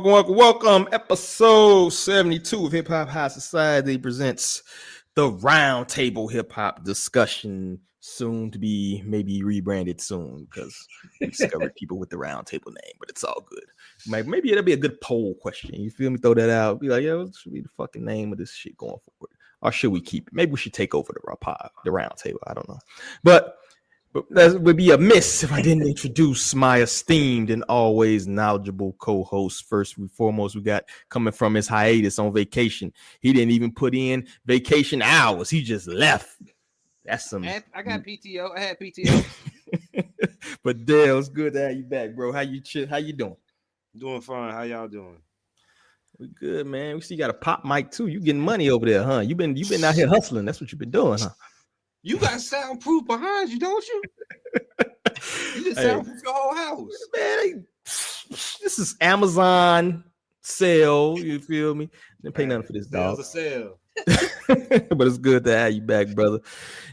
Welcome. Episode 72 of Hip Hop High Society presents the Roundtable Hip Hop discussion, soon to be maybe rebranded soon because we discovered people with the Roundtable name, but it's all good. Maybe it'll be a good poll question. You feel me? Throw that out. Be like, what should be the fucking name of this shit going forward? Or should we keep it? Maybe we should take over the Roundtable. I don't know. But that would be a miss if I didn't introduce my esteemed and always knowledgeable co-host. First and foremost, we got coming from his hiatus on vacation. He didn't even put in vacation hours. He just left. That's some. I got PTO. I had PTO. But Dale, it's good to have you back, bro. How you doing? Doing fine. How y'all doing? We good, man. We see you got a pop mic too. You getting money over there, huh? You been out here hustling. That's what you've been doing, huh? You got soundproof behind you, don't you? You just soundproof your whole house. Man, this is Amazon sale. You feel me? Didn't pay nothing for this, dog. It's a sale. But it's good to have you back, brother.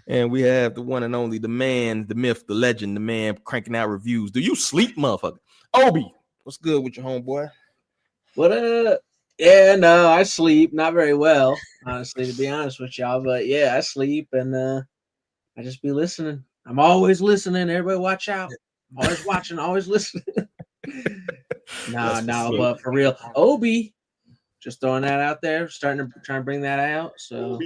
And we have the one and only, the man, the myth, the legend, the man cranking out reviews. Do you sleep, motherfucker? Obi, what's good with your homeboy? What up? Yeah, no, I sleep. Not very well, honestly, to be honest with y'all. But yeah, I sleep and I just be listening. I'm always listening. Everybody watch out. I'm always watching, always listening. No, but for real. Obi, just throwing that out there, trying to bring that out. So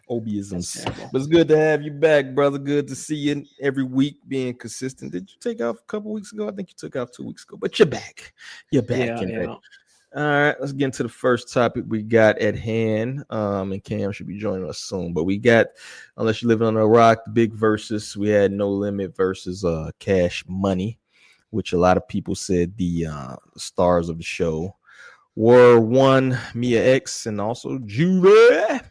Obiisms. But it's good to have you back, brother. Good to see you every week being consistent. Did you take off a couple weeks ago? I think you took off 2 weeks ago, but you're back. You're back. Yeah. All right, let's get into the first topic we got at hand. And Cam should be joining us soon. But we got, unless you're living on a rock, the big versus. We had No Limit versus Cash Money, which a lot of people said the stars of the show were one, Mia X, and also Juve.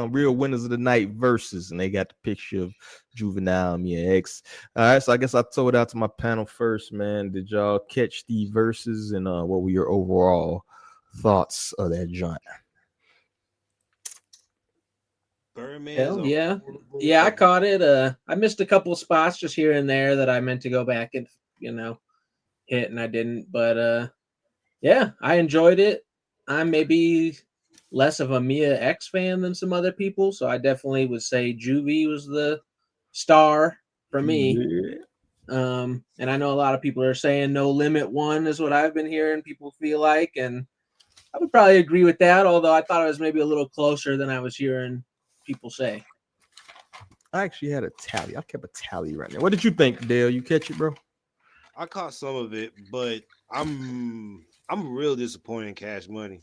Real winners of the night versus, and they got the picture of Juvenile, Mia X. All right, so I guess I'll throw it out to my panel first, man. Did y'all catch the verses, and what were your overall thoughts of that joint? Hell yeah, I caught it. I missed a couple of spots just here and there that I meant to go back and hit, and I didn't. But yeah, I enjoyed it. I'm maybe less of a Mia X fan than some other people, so I definitely would say Juvie was the star for me. Yeah. And I know a lot of people are saying No Limit won is what I've been hearing people feel like, and I would probably agree with that, although I thought it was maybe a little closer than I was hearing people say. I actually had a tally. I kept a tally right now. What did you think, Dale? You catch it, bro? I caught some of it, but I'm real disappointed in Cash Money.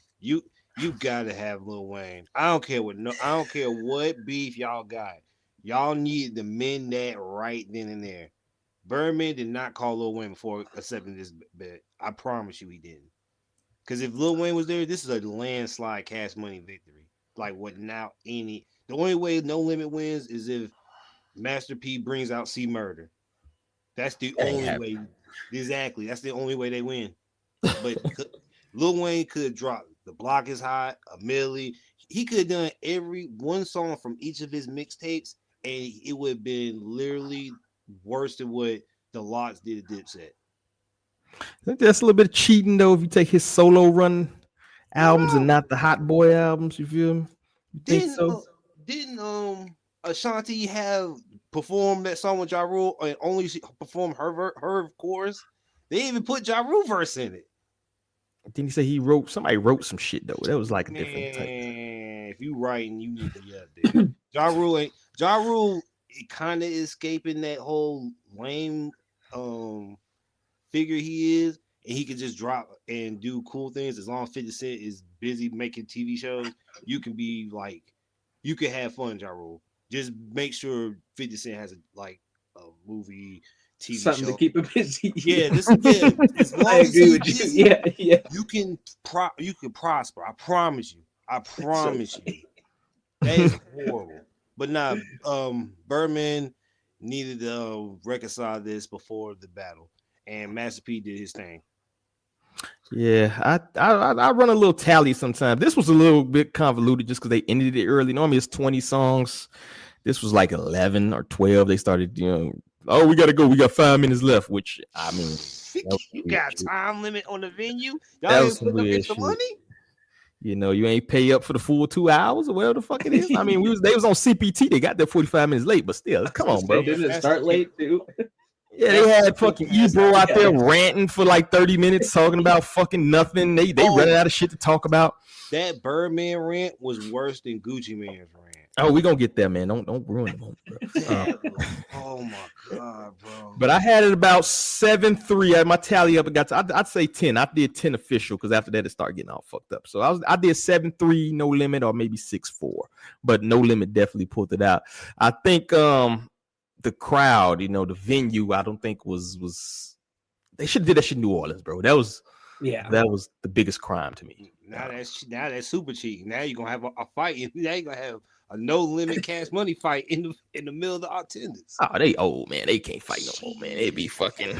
You gotta have Lil Wayne. I don't care what beef y'all got. Y'all need to mend that right then and there. Birdman did not call Lil Wayne before accepting this bet. I promise you he didn't. Because if Lil Wayne was there, this is a landslide Cash Money victory. Like what now? The only way No Limit wins is if Master P brings out C Murder. That's the only way. Exactly. That's the only way they win. But Lil Wayne could drop The Block Is Hot, a Millie. He could have done every one song from each of his mixtapes, and it would have been literally worse than what the Lots did at Dipset. I think that's a little bit of cheating, though, if you take his solo run albums and not the Hot Boy albums. You feel me? You think so? Didn't Ashanti have performed that song with Ja Rule and only perform her chorus? They didn't even put Ja Rule verse in it. Didn't he say somebody wrote some shit though? That was like a different type. If you writing, you need to dude. Ja Rule kind of escaping that whole lame figure he is, and he could just drop and do cool things as long as 50 Cent is busy making TV shows. You can have fun, Ja Rule. Just make sure 50 Cent has a movie, TV something show to keep him busy. As long as he's busy, you can prosper. I promise you. That is horrible. But nah, Birdman needed to reconcile this before the battle, and Master P did his thing. Yeah, I run a little tally sometimes. This was a little bit convoluted just because they ended it early. Normally it's 20 songs. This was like 11 or 12. They started, Oh, we gotta go. We got 5 minutes left. Which I mean, you got time limit on the venue. That Y'all was ain't putting up weird extra shit. money. You know, you ain't pay up for the full 2 hours or whatever the fuck it is. I mean, they was on CPT. They got there 45 minutes late, but still, come on, bro. Didn't it start late too? Yeah, they had fucking Ebro out there ranting for like 30 minutes talking about fucking nothing. They running out of shit to talk about. That Birdman rant was worse than Gucci Mane's rant. Oh, we gonna get there, man. Don't ruin the moment, bro. Oh my god, bro. But I had it about 7-3. I had my tally up. It got to, I'd say 10. I did 10 official because after that it started getting all fucked up. So I did 7-3, no limit, or maybe 6-4. But no limit definitely pulled it out. I think the crowd, you know, the venue, I don't think was they should have did that shit in New Orleans, bro. That was the biggest crime to me. Now that's super cheating. Now you're gonna have a fight. Now you're gonna have a no limit cash money fight in the middle of the attendance. Oh, they old, man. They can't fight no more, man. They be fucking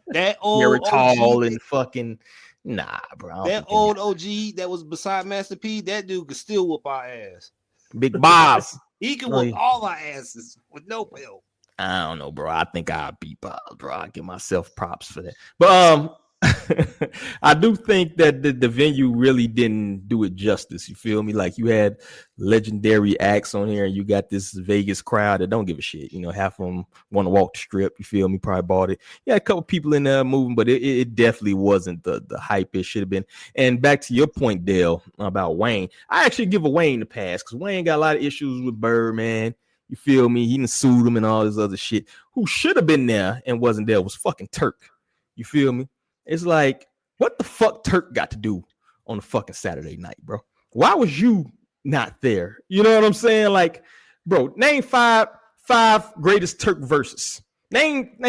that old tall and fucking nah, bro. That old OG that was beside Master P, that dude could still whoop our ass. Big boss. He can whoop all our asses with no help. I don't know, bro. I think I'll beat Bob, bro. I give myself props for that. But I do think that the venue really didn't do it justice. You feel me? Like you had legendary acts on here, and you got this Vegas crowd that don't give a shit. You know, half of them want to walk the strip. You feel me? Probably bought it. Yeah, a couple people in there moving, but it definitely wasn't the hype it should have been. And back to your point, Dale, about Wayne. I actually give a Wayne the pass because Wayne got a lot of issues with Birdman. You feel me? He done sued him and all this other shit. Who should have been there and wasn't there was fucking Turk. You feel me? It's like, what the fuck Turk got to do on a fucking Saturday night, bro? Why was you not there? You know what I'm saying? Like, bro, name five greatest Turk verses. Name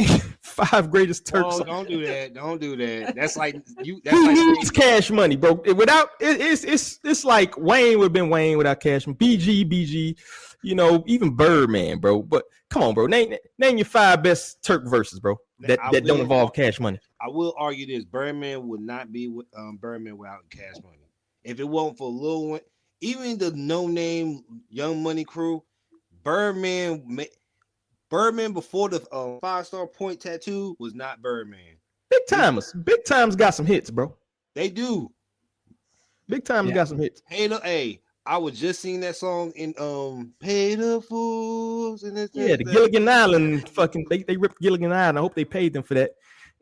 5 greatest Turks. Oh, don't do that. Don't do that. That's like you. That's he needs Cash Money, bro. Without it's like Wayne would have been Wayne without Cash Money. BG. You know, even Birdman, bro. But come on, bro. Name your 5 best Turk verses, bro. That don't involve Cash Money. I will argue this: Birdman would not be Birdman without Cash Money. If it wasn't for Lil Wayne, even the no-name Young Money crew, Birdman before the 5-star point tattoo was not Birdman. Big Times got some hits, bro. They do. Big Times got some hits. Hey, I was just singing that song in Pay the Fools. The Gilligan Island fucking they ripped Gilligan Island. I hope they paid them for that.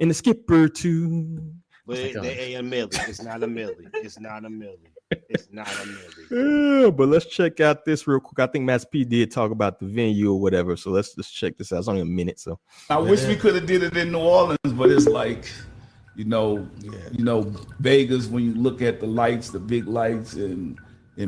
And the Skipper too. But they ain't a melody. It's not a melody. It's not a melody. It's not a melody. Yeah, but let's check out this real quick. I think Master P did talk about the venue or whatever. So let's just check this out. It's only a minute. So I wish we could have did it in New Orleans, but it's like, you know, Vegas, when you look at the lights, the big lights and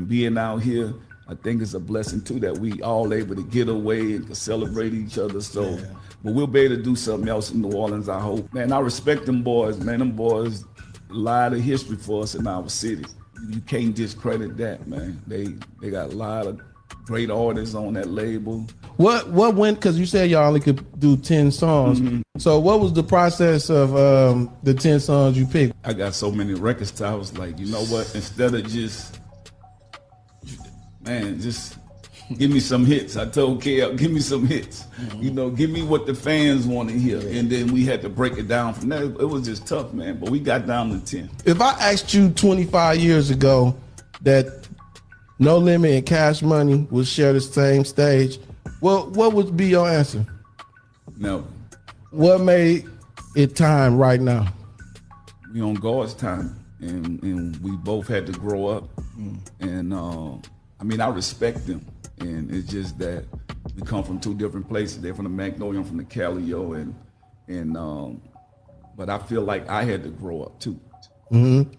being out here, I think it's a blessing too that we all able to get away and to celebrate each other. So, but we'll be able to do something else in New Orleans, I hope. Man, I respect them boys, man. Them boys, a lot of history for us in our city. You can't discredit that, man. They got a lot of great artists on that label. What went, because you said y'all only could do 10 songs. Mm-hmm. So what was the process of the 10 songs you picked? I got so many records, I was like, you know what, instead of just give me some hits. I told KL, give me some hits. Mm-hmm. You know, give me what the fans want to hear. And then we had to break it down from there. It was just tough, man, but we got down to 10. If I asked you 25 years ago that No Limit and Cash Money would share the same stage, what would be your answer? No. What made it time right now? We on God's time, and we both had to grow up. And I mean, I respect them, and it's just that we come from 2 different places. They're from the Magnolia, I'm from the Calio, and but I feel like I had to grow up too. Mm-hmm.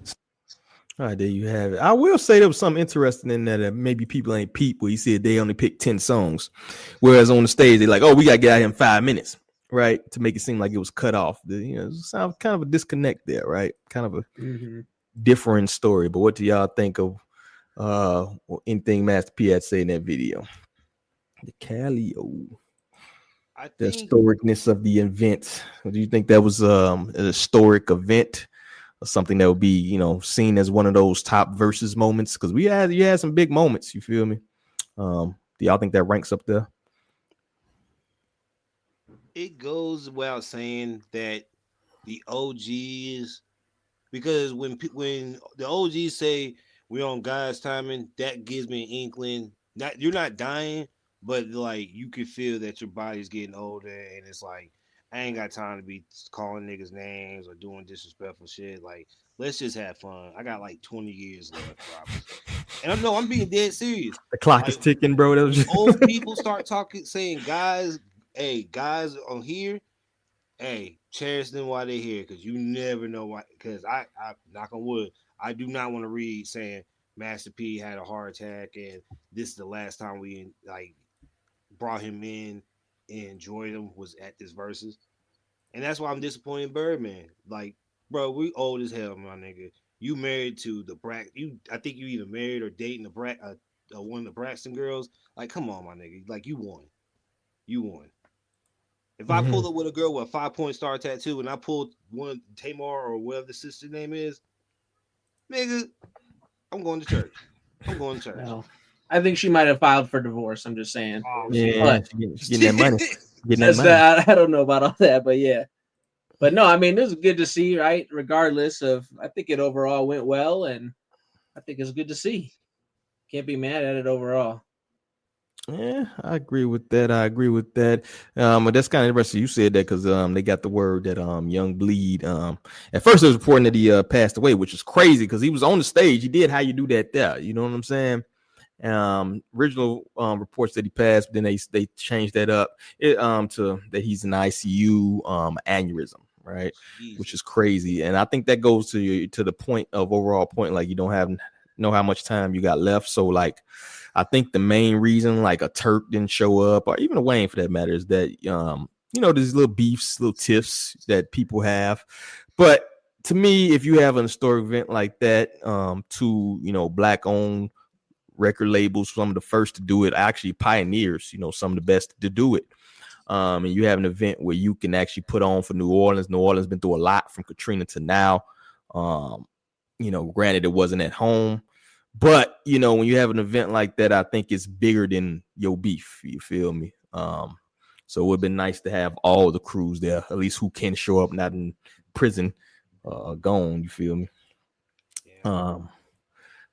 All right, there you have it. I will say there was something interesting in that maybe people ain't peep where he said they only picked 10 songs, whereas on the stage they're like, oh, we got to get out here in 5 minutes, right? To make it seem like it was cut off. You know, sounds kind of a disconnect there, right? Kind of a different story. But what do y'all think of anything Master P had to say in that video? The Calio. The historicness of the event. Do you think that was an historic event? Something that would be, you know, seen as one of those top versus moments, because you had some big moments. You feel me? Do y'all think that ranks up there? it goes without saying that the OGs, because when the OGs say we're on God's timing, that gives me an inkling. Not you're not dying, but like you can feel that your body's getting older, and it's like I ain't got time to be calling niggas names or doing disrespectful shit. Like, let's just have fun. I got like 20 years left, probably. And I'm being dead serious. The clock is ticking, bro. That was just... Old people start saying, guys on here, hey, cherish them while they're here, because you never know why. Because I knock on wood, I do not want to read saying Master P had a heart attack and this is the last time we like brought him in and enjoyed him was at this versus. And that's why I'm disappointed in Birdman. Like, bro, we old as hell, my nigga. You married to the I think you either married or dating one of the Braxton girls. Like, come on, my nigga. Like, you won. If I pull up with a girl with a 5-point star tattoo and I pulled one Tamar or whatever the sister name is, nigga, I'm going to church. No. I think she might have filed for divorce. I'm just saying. Oh, yeah, she's getting that money. I don't know about all that, but yeah. But no, I mean, it was good to see, right? Regardless of, I think it overall went well, and I think it's good to see. Can't be mad at it overall. Yeah, I agree with that. But that's kind of interesting. You said that because they got the word that Young Bleed. At first it was reporting that he passed away, which is crazy because he was on the stage. He did how you do that there. You know what I'm saying? Original reports that he passed, but then they changed that up to that he's an ICU aneurysm, right? Jeez. Which is crazy. And I think that goes to the point of overall point, like you don't know how much time you got left. So like I think the main reason like a Turk didn't show up, or even a Wayne for that matter, is that there's little beefs, little tiffs that people have. But to me, if you have an historic event like that, black owned record labels, some of the first to do it, actually pioneers, some of the best to do it. And you have an event where you can actually put on for New Orleans. New Orleans been through a lot from Katrina to now. Granted it wasn't at home, but when you have an event like that, I think it's bigger than your beef. You feel me? So it would have been nice to have all the crews there, at least who can show up, not in prison, gone. You feel me? Yeah.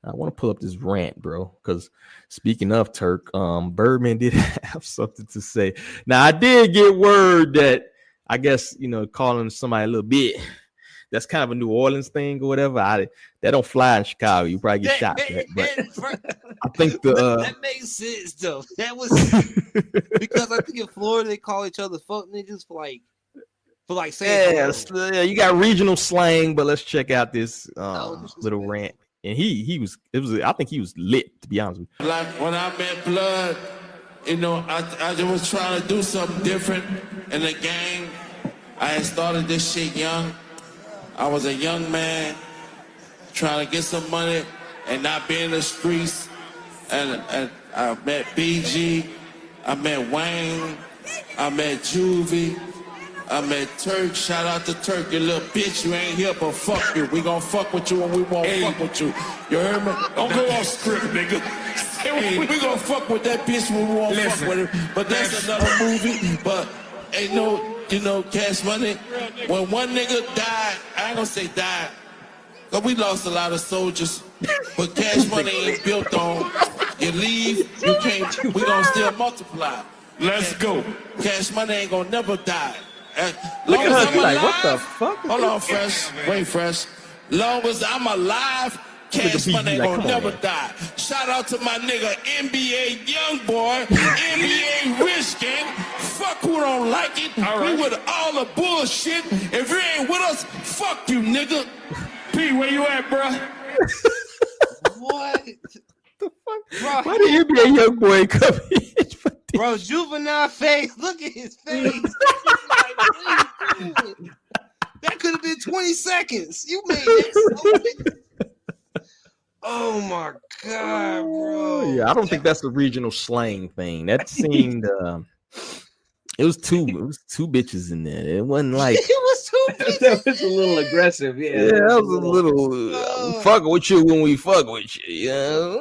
I want to pull up this rant, bro, because speaking of Turk, Birdman did have something to say. Now, I did get word that I guess, calling somebody a little bit, that's kind of a New Orleans thing or whatever. That don't fly in Chicago. You probably get shot for that. But I think that makes sense, though. That was because I think in Florida they call each other fuck niggas for saying yeah, you got regional slang, but let's check out this little rant. And I think he was lit, to be honest with you. Like when I met Blood, I just was trying to do something different in the game. I had started this shit young. I was a young man trying to get some money and not be in the streets. And I met BG, I met Wayne, I met Juvie, I met Turk. Shout out to Turk, you little bitch. You ain't here, but fuck you. We gon' fuck with you and we won't fuck with you. You heard me? Don't go off script, nigga. Hey, we gon' fuck with that bitch when we won't fuck with her. But that's another movie. But ain't no, Cash Money. When one nigga died, I ain't gonna say died, cause we lost a lot of soldiers. But Cash Money ain't built on. You leave, you can't. We gon' still multiply. Let's go. Cash Money ain't gonna never die. Look at her, like, what the fuck? Hold on, Fresh. Wait, Fresh. Long as I'm alive, Cash Money ain't gonna never die. Shout out to my nigga NBA YoungBoy, NBA Rich Gang. Fuck who don't like it. Right. We with all the bullshit. If you ain't with us, fuck you, nigga. P, where you at, bro? What? The fuck? Bro, why did NBA YoungBoy come in? Bro, juvenile face. Look at his face. That could have been 20 seconds. You made that so Oh my god, bro. Yeah, I don't think that's a regional slang thing. That seemed it was two bitches in there. It wasn't like it was two bitches. That was a little aggressive, yeah. Yeah, that was a little fuck with you when we fuck with you. Yeah.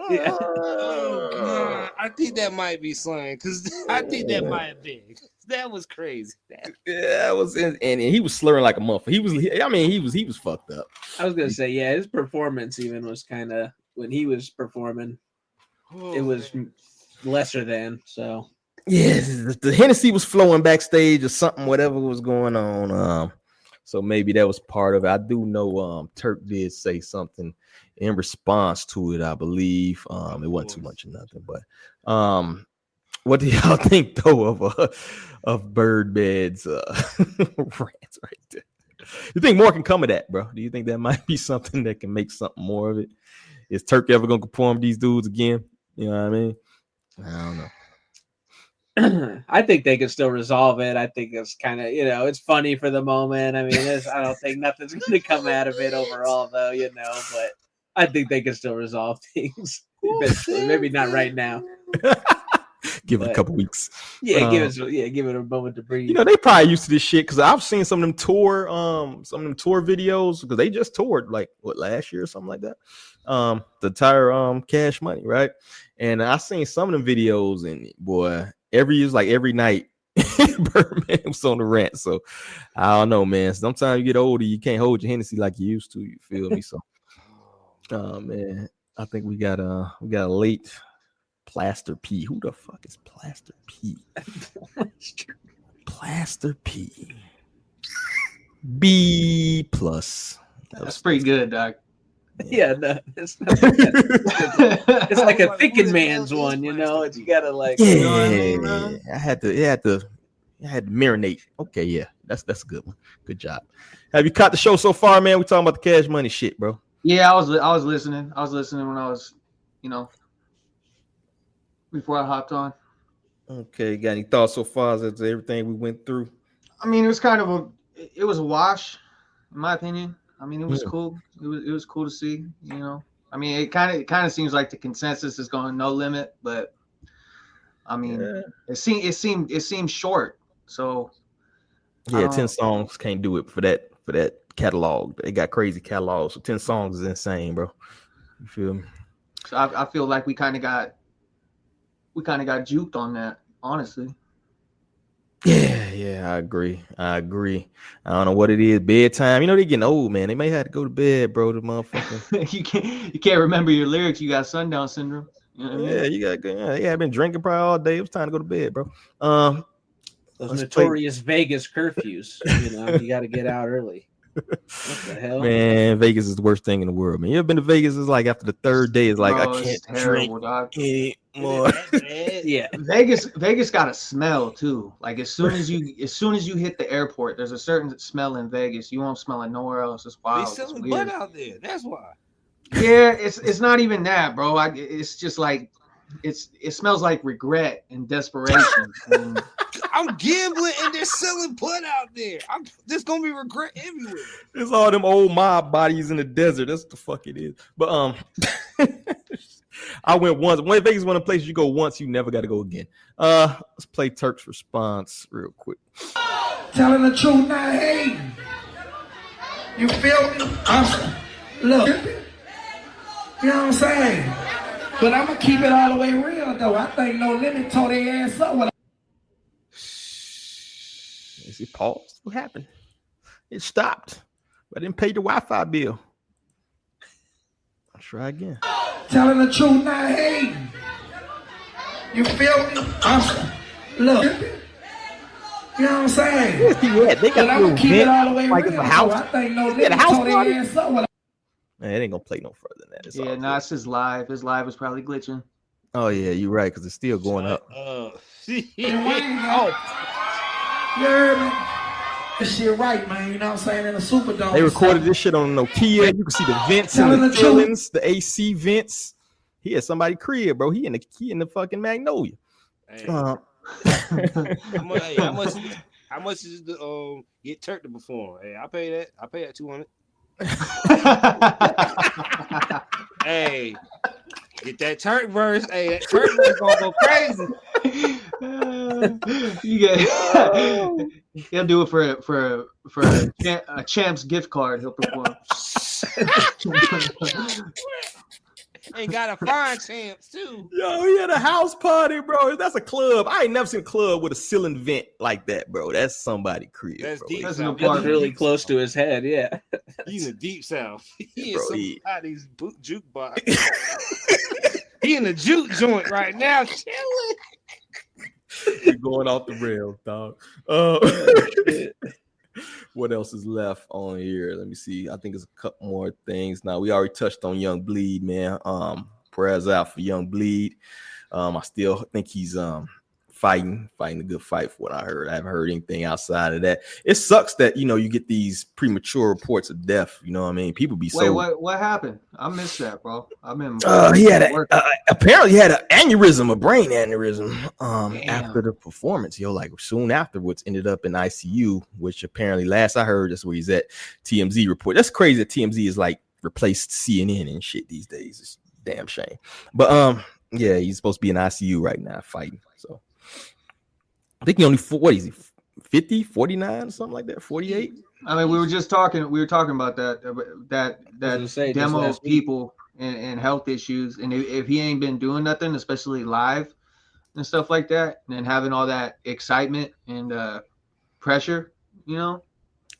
I think that might be slang, because I think that might have been. That was crazy. Yeah, it was, and he was slurring like a muffin. He was fucked up. I was gonna say, yeah, his performance even was kind of when he was performing, it was lesser than. So yeah, the Hennessy was flowing backstage or something, whatever was going on. So maybe that was part of it. I do know Turk did say something in response to it. I believe it wasn't too much of nothing, but what do y'all think though of Birdman's rants right there? You think more can come of that, bro? Do you think that might be something that can make something more of it? Is Turk ever gonna perform these dudes again? You know what I mean? I don't know. I think they can still resolve it. I think it's kind of, it's funny for the moment. I mean, I don't think nothing's going to come out of it overall, though, but I think they can still resolve things eventually. Maybe not right now. Give it a couple weeks. Yeah, give it a moment to breathe. They probably used to this shit because I've seen some of them tour videos because they just toured like last year or something like that. The entire Cash Money, right? And I seen some of them videos, and boy, every night Birdman was on the rant. So I don't know, man. Sometimes you get older, you can't hold your Hennessy like you used to. You feel me? So, man, I think we got a late Plaster P. Who the fuck is Plaster P? Plaster P. B+. That's pretty good, Doc. Yeah, no, it's not it's like a thinking man's one, you gotta like. Yeah, I had to marinate. Okay, yeah, that's a good one. Good job. Have you caught the show so far, man? We talking about the Cash Money shit, bro. Yeah, I was listening. I was listening when I was, before I hopped on. Okay, got any thoughts so far as to everything we went through? I mean, it was kind of a wash, in my opinion. I mean, it was cool. It was cool to see, I mean, it kind of seems like the consensus is going no limit, but I mean, it seemed short. So yeah, 10 songs can't do it for that catalog. They got crazy catalogs. So 10 songs is insane, bro. You feel me? So I feel like we kind of got juked on that, honestly. Yeah, I agree. I don't know what it is. Bedtime. They getting old, man. They may have to go to bed, bro. The motherfucker. you can't remember your lyrics. You got sundown syndrome. You know what I mean? You got. Yeah, I've been drinking probably all day. It was time to go to bed, bro. Those notorious Vegas curfews. You got to get out early. What the hell, man? Vegas is the worst thing in the world, man. You ever been to Vegas? It's like after the third day, it's like I can't drink anymore. Yeah, Vegas got a smell too. Like as soon as you hit the airport, there's a certain smell in Vegas. You won't smell it nowhere else. It's wild. They selling butt out there. That's why. Yeah, it's not even that, bro. It's just like it smells like regret and desperation. And I'm gambling and they're selling butt out there. There's gonna be regret everywhere. It's all them old mob bodies in the desert. That's what the fuck it is. But I went once. When Vegas is one of the places you go once, you never got to go again. Let's play Turk's response real quick. Telling the truth, not hating. You feel me? Look, you know what I'm saying? But I'm gonna keep it all the way real though. I think No Limit tore their ass up. Is it paused? What happened? It stopped. I didn't pay the Wi-Fi bill. I'll try again. Telling the truth, not hating. You feel me? Look, you know what I'm saying? Yeah, they got I'm gonna keep it all the way like real. It's a house. I think No Limit tore their ass up. Man, it ain't gonna play no further than that. It's his live. His live was probably glitching. Oh yeah, you're right, because it's still going up. You heard me? This shit right, man. You know what I'm saying? In the Superdome. They recorded this shit on Nokia. You can see the vents and the ceilings, the AC vents. He had somebody crib, bro. He in the fucking Magnolia. Hey. How much is the get Turk to perform? Hey, I pay that 200. Hey, get that Turk verse. Hey, that Turk verse gonna go crazy. He'll do it for a Champs gift card. He'll perform. And got a fine chance too. Yo, he had a house party, bro. That's a club. I ain't never seen a club with a ceiling vent like that, bro. That's somebody crib. That's bro. deep. That's really close to his head. Yeah. He's in the deep south. He Bro, in somebody's jukebox. He in the juke joint right now, chilling. You're going off the rails, dog. What else is left on here? Let me see. I think there's a couple more things. Now we already touched on Young Bleed, man. Prayers out for Young Bleed. I still think he's fighting a good fight for what I heard. I haven't heard anything outside of that. It sucks that you get these premature reports of death. You know what I mean? People be so. Wait, what happened? I missed that, bro. I've been. He had apparently he had an aneurysm, a brain aneurysm. After the performance, like soon afterwards, ended up in ICU, which apparently last I heard that's where he's at. TMZ report. That's crazy that TMZ is like replaced CNN and shit these days. It's a damn shame. But yeah, he's supposed to be in ICU right now fighting. So. I think he only, what is he, 50, 49, something like that, 48? I mean, we were talking about that demo of people and health issues. And if he ain't been doing nothing, especially live and stuff like that, and then having all that excitement and pressure,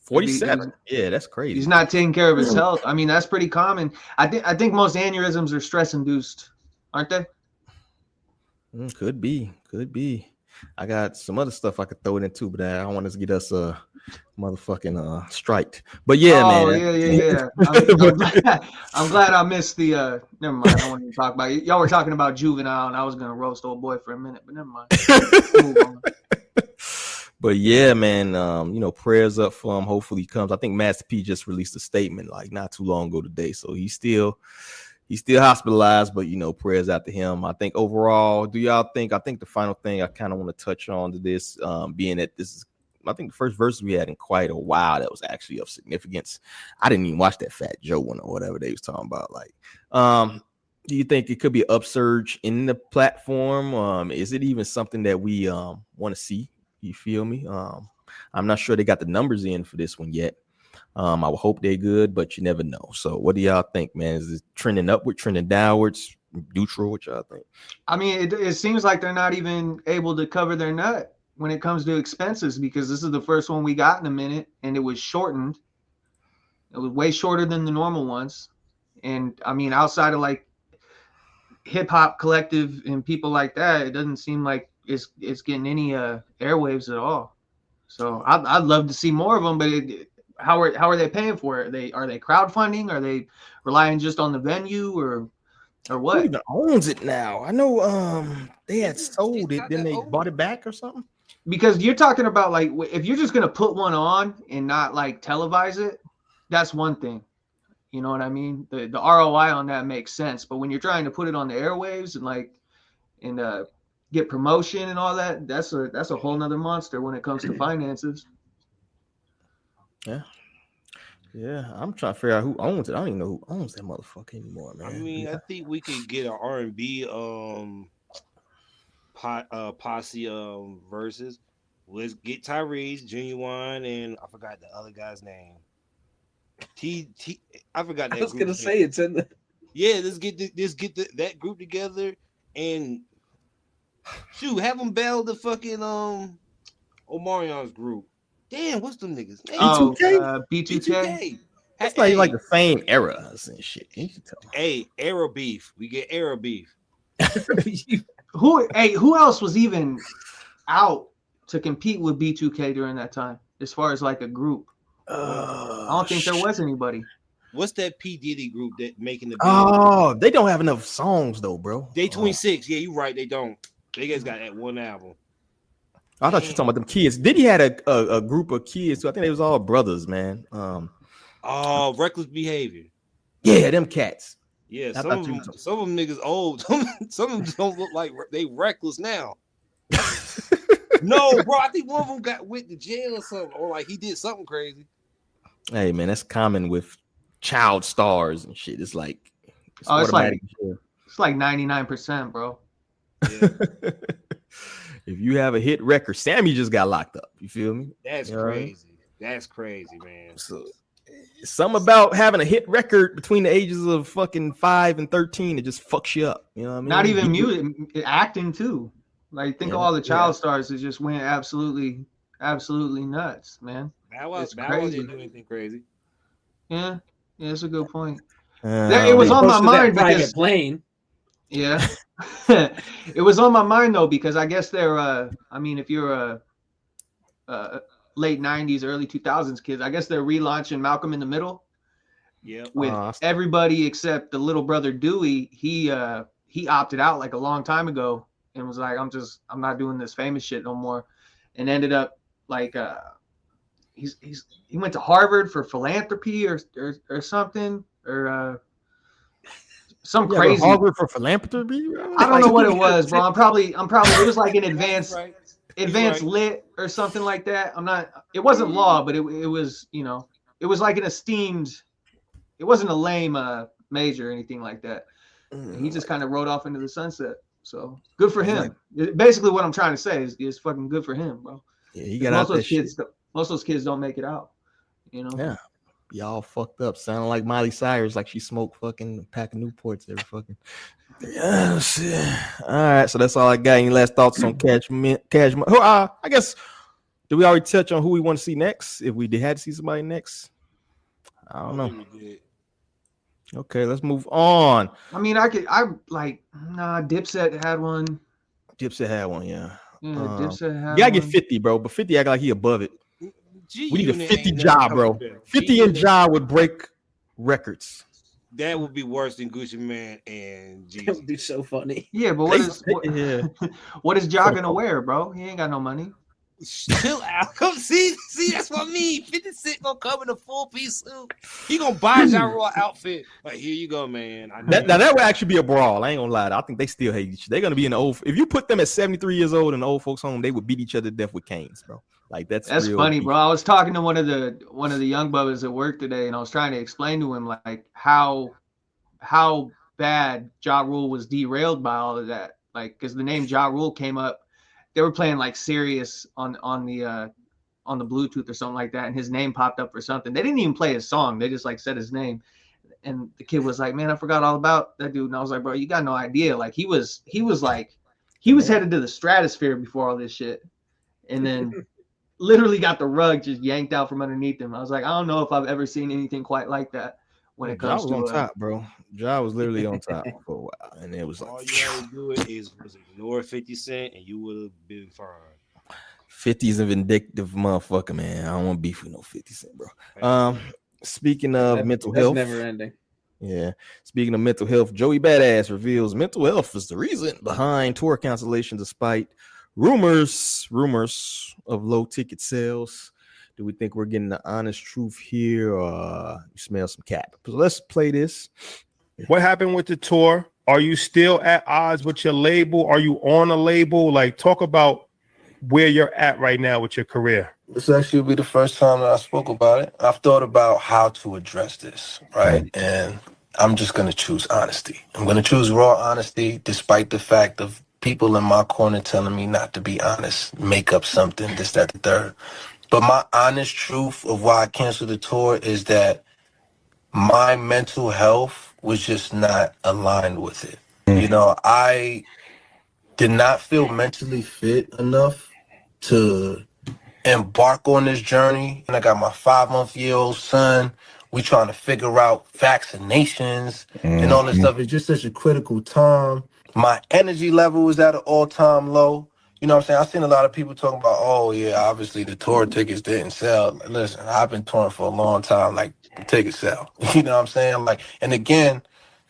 47. Yeah, that's crazy. He's not taking care of his health. I mean, that's pretty common. I think most aneurysms are stress induced, aren't they? Could be. I got some other stuff I could throw it into, but I don't want to get us motherfucking striked. But yeah, man. Yeah. I'm glad I missed the. Never mind. I don't want to talk about it. Y'all were talking about Juvenile, and I was gonna roast old boy for a minute, but never mind. Move on. But yeah, man. Prayers up for him. Hopefully he comes. I think Master P just released a statement like not too long ago today, so he's still hospitalized, but prayers out to him. I think overall, I think the final thing I kind of want to touch on to this, being that this is, I think the first verse we had in quite a while that was actually of significance. I didn't even watch that Fat Joe one or whatever they was talking about. Like, do you think it could be an upsurge in the platform? Is it even something that we want to see? You feel me? I'm not sure they got the numbers in for this one yet. I would hope they're good, but you never know. So what do y'all think, man? Is it trending upward, trending downwards, neutral? What y'all think? I mean, it seems like they're not even able to cover their nut when it comes to expenses, because this is the first one we got in a minute, and it was shortened. It was way shorter than the normal ones. And I mean, outside of like hip hop collective and people like that, it doesn't seem like it's getting any airwaves at all. So I'd love to see more of them, but how are they paying for it? Are they crowdfunding? Are they relying just on the venue or what? Who even owns it now? I know they had sold it, then they bought it back or something. Because you're talking about like if you're just gonna put one on and not like televise it, that's one thing. You know what I mean? The ROI on that makes sense. But when you're trying to put it on the airwaves and get promotion and all that, that's a whole nother monster when it comes to finances. Yeah, I'm trying to figure out who owns it. I don't even know who owns that motherfucker anymore, man. I mean, I think we could get an R&B posse verses. Let's get Tyrese, Genuine, and I forgot the other guy's name. I forgot that. I was gonna say it's in the. Yeah, let's get that group together and shoot, have them bail the fucking Omarion's group. Damn, what's them niggas? B2K? B2K. That's like the same era and shit. Hey, era beef. We get era beef. Who else was even out to compete with B2K during that time, as far as like a group? I don't think there was anybody. What's that P. Diddy group that making the beat? Oh, they don't have enough songs though, bro. Day 26. Yeah, you're right. They don't. They guys got that one album. I thought you were talking about them kids. Diddy had a group of kids, so I think they was all brothers, man. Reckless Behavior. Yeah, them cats. Yeah, some of them niggas old. Some of them don't look like they reckless now. No, bro, I think one of them got went to jail or something, or like he did something crazy. Hey, man, that's common with child stars and shit. It's like it's like 99%, bro. Yeah. If you have a hit record, Sammy just got locked up. You feel me? That's crazy. That's crazy, man. So some about having a hit record between the ages of fucking 5 and 13, it just fucks you up. You know what I mean? Not even music, acting too. Like think of all the child stars that just went absolutely nuts, man. It's crazy. Didn't do anything crazy. Yeah, it's a good point. It was on my mind because plane. Yeah, it was on my mind though because I guess they're. I mean, if you're a late '90s, early 2000s kids, I guess they're relaunching Malcolm in the Middle. Yeah, with everybody except the little brother Dewey. He opted out like a long time ago and was like, I'm not doing this famous shit no more, and ended up like he went to Harvard for philanthropy or something or some crazy Harvard for philanthropy. I don't know what it was, bro. I'm probably it was like an advanced lit or something like that. It wasn't law, but it was, you know, it was like an esteemed, it wasn't a lame major or anything like that. He just kind of rode off into the sunset. So good for him. Basically what I'm trying to say is fucking good for him, bro. Yeah, he got most of those kids don't make it out, you know? Yeah. Y'all fucked up. Sounding like Miley Cyrus, like she smoked fucking pack of Newports every fucking. Yeah, shit. All right, so that's all I got. Any last thoughts on Cash Money? I guess, did we already touch on who we want to see next? If we had to see somebody next, I don't know. Okay, let's move on. I mean, Dipset had one. Dipset had one, yeah. Yeah, Dipset had one. You gotta get 50, bro, but 50 act like he above it. We need a 50 job, bro. 50 and Ja would break records. That would be worse than Gucci Man and G. That would be so funny. Yeah, but what is Ja gonna wear, bro? He ain't got no money. Chill out. Come see, that's what I mean. 50 Cent gonna come in a full piece suit. He gonna buy Ja Rule outfit. Like, here you go, man. That would actually be a brawl. I ain't gonna lie. I think they still hate each other. They're gonna be in the old. If you put them at 73 years old in the old folks' home, they would beat each other to death with canes, bro. Like that's funny, bro. I was talking to one of the young brothers at work today, and I was trying to explain to him like how bad Ja Rule was derailed by all of that. Like, because the name Ja Rule came up, they were playing like Sirius on the Bluetooth or something like that, and his name popped up for something. They didn't even play his song; they just like said his name. And the kid was like, "Man, I forgot all about that dude." And I was like, "Bro, you got no idea. Like, he was headed to the stratosphere before all this shit, and then." Literally got the rug just yanked out from underneath him. I was like, I don't know if I've ever seen anything quite like that when it comes to on top, bro. Ja was literally on top for a while, and it was like all you had to do was ignore 50 Cent, and you would have been fine. 50's a vindictive motherfucker, man. I don't want to beef with no 50 Cent, bro. Speaking of mental health, never ending. Yeah. Speaking of mental health, Joey Badass reveals mental health is the reason behind tour cancellation, despite rumors of low ticket sales. Do we think we're getting the honest truth here, or you smell some cap? So let's play this. What happened with the tour? Are you still at odds with your label? Are you on a label? Like, talk about where you're at right now with your career. This actually will be the first time that I spoke about it. I've thought about how to address this, right? And I'm just going to choose honesty. I'm going to choose raw honesty, despite the fact of people in my corner telling me not to be honest, make up something, this, that, the third. But my honest truth of why I canceled the tour is that my mental health was just not aligned with it. You know, I did not feel mentally fit enough to embark on this journey. And I got my 5-month-old son. We trying to figure out vaccinations and all this stuff. It's just such a critical time. My energy level was at an all-time low. You know what I'm saying? I've seen a lot of people talking about, oh, yeah, obviously the tour tickets didn't sell. Listen, I've been touring for a long time, like, the tickets sell. You know what I'm saying? Like, and again,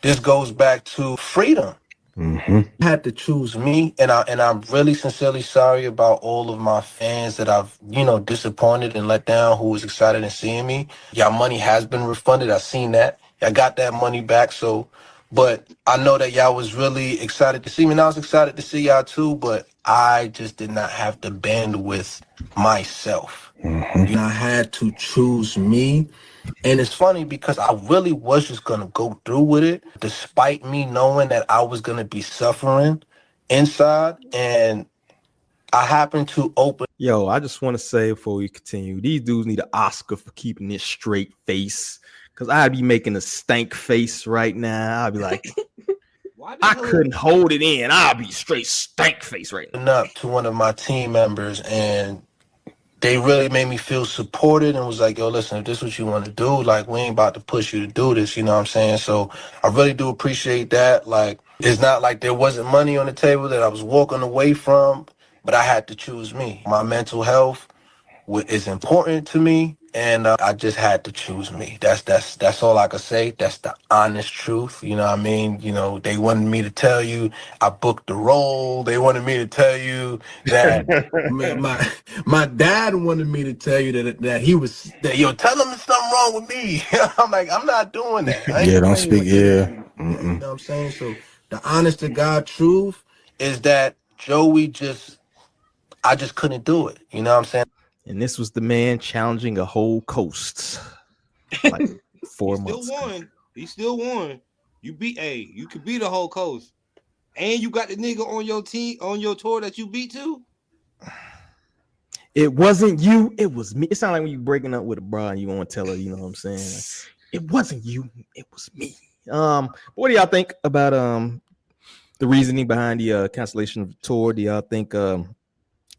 this goes back to freedom. I had to choose me, and I'm really sincerely sorry about all of my fans that I've, you know, disappointed and let down, who was excited in seeing me. Y'all money has been refunded. I've seen that. I got that money back, so... But I know that y'all was really excited to see me, and I was excited to see y'all too, but I just did not have the bandwidth myself. You know, I had to choose me. And it's funny because I really was just going to go through with it, despite me knowing that I was going to be suffering inside. And I happen to open. Yo, I just want to say before we continue, these dudes need an Oscar for keeping this straight face. Because I'd be making a stank face right now. I'd be like, I couldn't hold it in. I'll be straight stank face right now. Up to one of my team members, and they really made me feel supported and was like, yo, listen, if this is what you want to do, like, we ain't about to push you to do this, you know what I'm saying? So I really do appreciate that. Like, it's not like there wasn't money on the table that I was walking away from, but I had to choose me. My mental health is important to me, and I just had to choose me. That's all I could say. That's the honest truth. You know what I mean? You know, they wanted me to tell you I booked the role. They wanted me to tell you that my dad wanted me to tell you that he was yo, tell him there's something wrong with me. I'm like, I'm not doing that. Yeah, don't speak. Yeah. You know what I'm saying? So the honest to God truth is that Joey I just couldn't do it. You know what I'm saying? And this was the man challenging a whole coast. Like 4 months. He still won. You could beat the whole coast. And you got the nigga on your team, on your tour that you beat too? It wasn't you, it was me. It sounds like when you breaking up with a bro and you want to tell her, you know what I'm saying? Like, it wasn't you, it was me. What do y'all think about the reasoning behind the cancellation of the tour? Do y'all think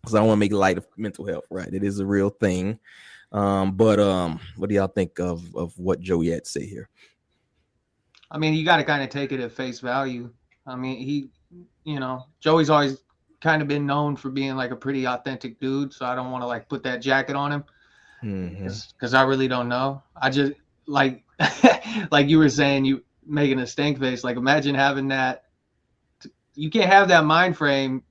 because I don't want to make light of mental health, right? It is a real thing. But what do y'all think of what Joey had to say here? I mean, you got to kind of take it at face value. I mean, Joey's always kind of been known for being like a pretty authentic dude. So I don't want to like put that jacket on him because I really don't know. I just like, like you were saying, you making a stank face. Like imagine having that. You can't have that mind frame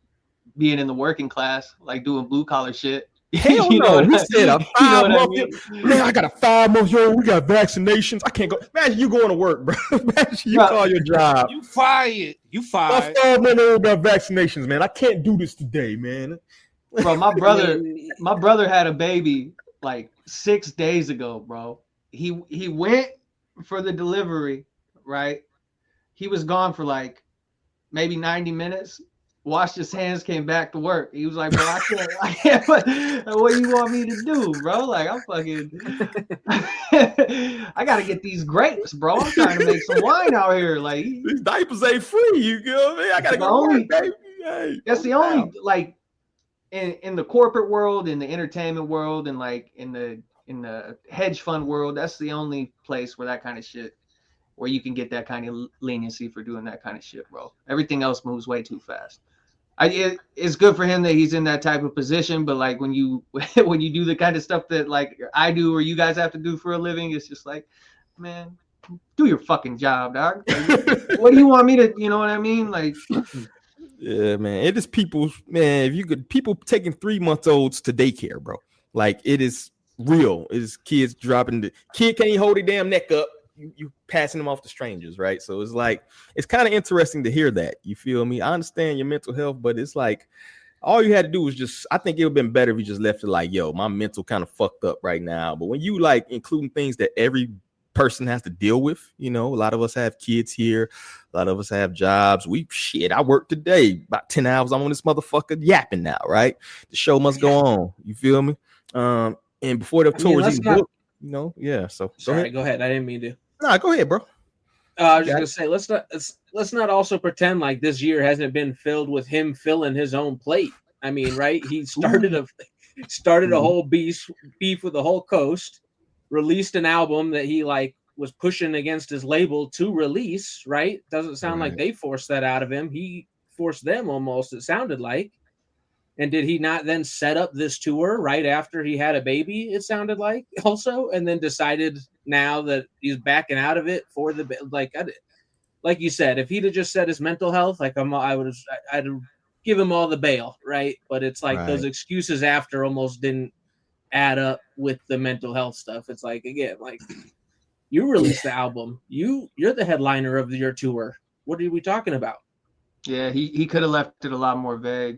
being in the working class, like doing blue collar shit. Hell no. He said a 5 month. Man, I got a 5 month. Yo, we got vaccinations. I can't go. Imagine you going to work, bro. Imagine you call your job. You fired. My 5 month old got vaccinations, man. I can't do this today, man. Bro, my brother had a baby like 6 days ago, bro. He went for the delivery, right? He was gone for like maybe 90 minutes. Washed his hands, came back to work. He was like, bro, I can't, what do you want me to do, bro? Like, I'm fucking, I got to get these grapes, bro. I'm trying to make some wine out here. Like, these diapers ain't free, you know, man. I got to go to work, baby. Hey, that's the only, like, in the corporate world, in the entertainment world, and like in the hedge fund world, that's the only place where that kind of shit, where you can get that kind of leniency for doing that kind of shit, bro. Everything else moves way too fast. It's good for him that he's in that type of position, but like when you do the kind of stuff that like I do or you guys have to do for a living, it's just like, man, do your fucking job, dog. Like, what do you want me to, you know what I mean? Like, yeah, man, it is people, man. If you could, people taking 3 month olds to daycare, bro. Like it is real. It is kids dropping the kid can't hold their damn neck up. You passing them off to strangers, right? So it's like it's kind of interesting to hear that. You feel me? I understand your mental health, but it's like all you had to do was just. I think it would have been better if you just left it like, yo, my mental kind of fucked up right now. But when you like including things that every person has to deal with, you know, a lot of us have kids here, a lot of us have jobs. I work today about 10 hours. I'm on this motherfucker yapping now, right? The show must go on. You feel me? And before the tour was even booked, you know, yeah. So go ahead. I didn't mean to. No, go ahead, bro. I was just gonna say, let's not also pretend like this year hasn't been filled with him filling his own plate. I mean, right? He started a whole beef with the whole coast, released an album that he like was pushing against his label to release. Right? Doesn't sound like they forced that out of him. He forced them almost. It sounded like. And did he not then set up this tour right after he had a baby? It sounded like also, and then decided now that he's backing out of it for the like you said, if he'd have just said his mental health, like I'd give him all the bail, right? But it's like those excuses after almost didn't add up with the mental health stuff. It's like again, like you released the album, you're the headliner of your tour. What are we talking about? Yeah, he could have left it a lot more vague.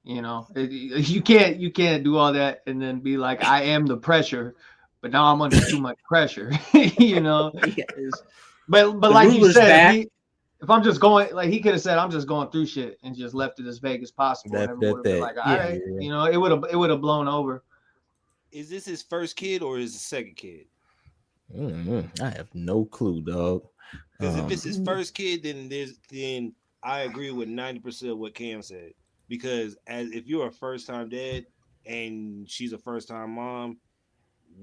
You know, you can't do all that and then be like, I am the pressure, but now I'm under too much pressure. You know, but like you said, if I'm just going, like he could have said, I'm just going through shit and just left it as vague as possible. And everyone would have been like, all right, you know, it would have blown over. Is this his first kid or is his second kid? I have no clue, dog. Because if it's his first kid, then I agree with 90% of what Cam said. Because if you're a first time dad and she's a first time mom,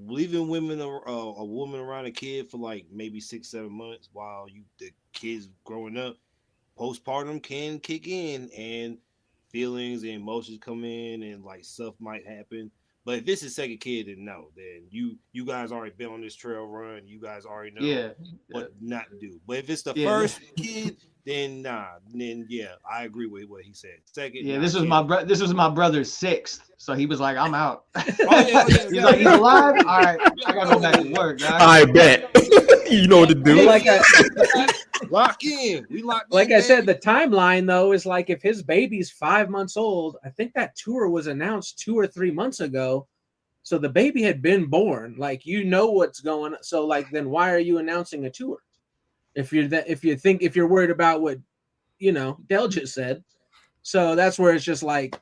leaving a woman around a kid for like maybe 6-7 months while the kid's growing up, postpartum can kick in and feelings and emotions come in and like stuff might happen. But if this is second kid, then no. Then you guys already been on this trail run. You guys already know what not to do. But if it's the first kid, then nah. Then I agree with what he said. Second, this was my brother's sixth, so he was like, "I'm out." He's like, "He's alive. All right, I gotta go back to work." Guys. I bet. You know what to do. Lock in. We locked in. Like I said, the timeline though is like if his baby's 5 months old, I think that tour was announced 2 or 3 months ago. So the baby had been born. Like you know what's going on. So like then why are you announcing a tour? If you're worried about what Del just said. So that's where it's just like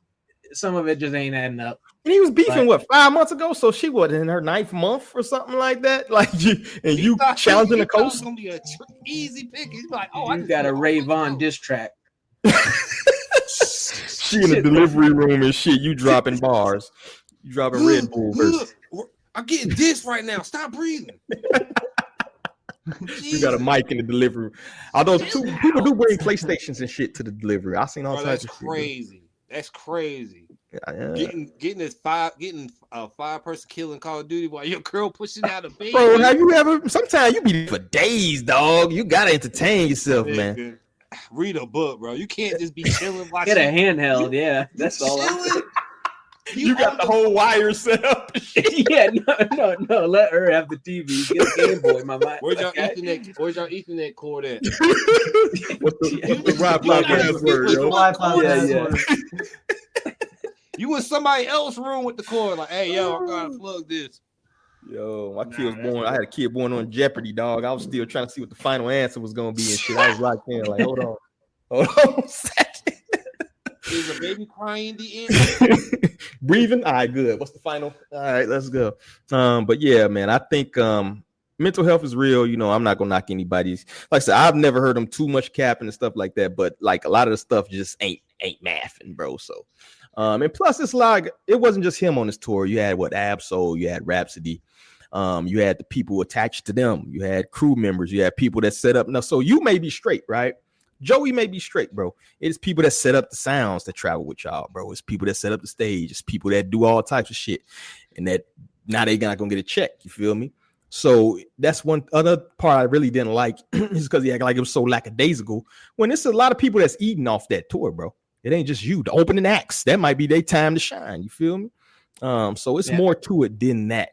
some of it just ain't adding up. And he was beefing 5 months ago, so she was in her 9th month or something like that. Like you challenging the coast. It's gonna be an easy pick. He's like, you got a Ray Vaughn diss track. She in the delivery room and shit. You dropping bars. You dropping Red Bull. I'm getting dissed right now. Stop breathing. You got a mic in the delivery room. Although people do bring PlayStations and shit to the delivery. I've seen all types of shit. That's crazy. Yeah. Getting a 5-person kill in Call of Duty while your girl pushing out a baby. Bro, have you ever? Sometimes you be for days, dog. You gotta entertain yourself, man. Read a book, bro. You can't just be chilling. Get a handheld, that's all. You got the whole wire set up. No. Let her have the TV. Get a Game Boy, my mind. Where's your Ethernet cord at? What's the Wi-Fi password, yo? You in somebody else's room with the cord, like, hey, yo, I gotta plug this. Yo, my kid was born. I had a kid born on Jeopardy, dog. I was still trying to see what the final answer was gonna be and shit. I was right there, like, hold on a second. Is a baby crying in the end? Breathing? All right, good. What's the final? All right, let's go. But yeah, man, I think mental health is real. I'm not gonna knock anybody's. Like I said, I've never heard them too much capping and stuff like that, but like a lot of the stuff just ain't mathing, bro. So and plus it's like it wasn't just him on this tour. You had Absol, you had Rhapsody, you had the people attached to them, you had crew members, you had people that set up. Now, so you may be straight, right? Joey may be straight, bro. It's people that set up the sounds that travel with y'all, bro. It's people that set up the stage. It's people that do all types of shit. And that now they not gonna get a check. You feel me? So that's one other part I really didn't like is because he acted like it was so lackadaisical. When it's a lot of people that's eating off that tour, bro. It ain't just you. The opening acts, that might be their time to shine. You feel me? So it's more to it than that.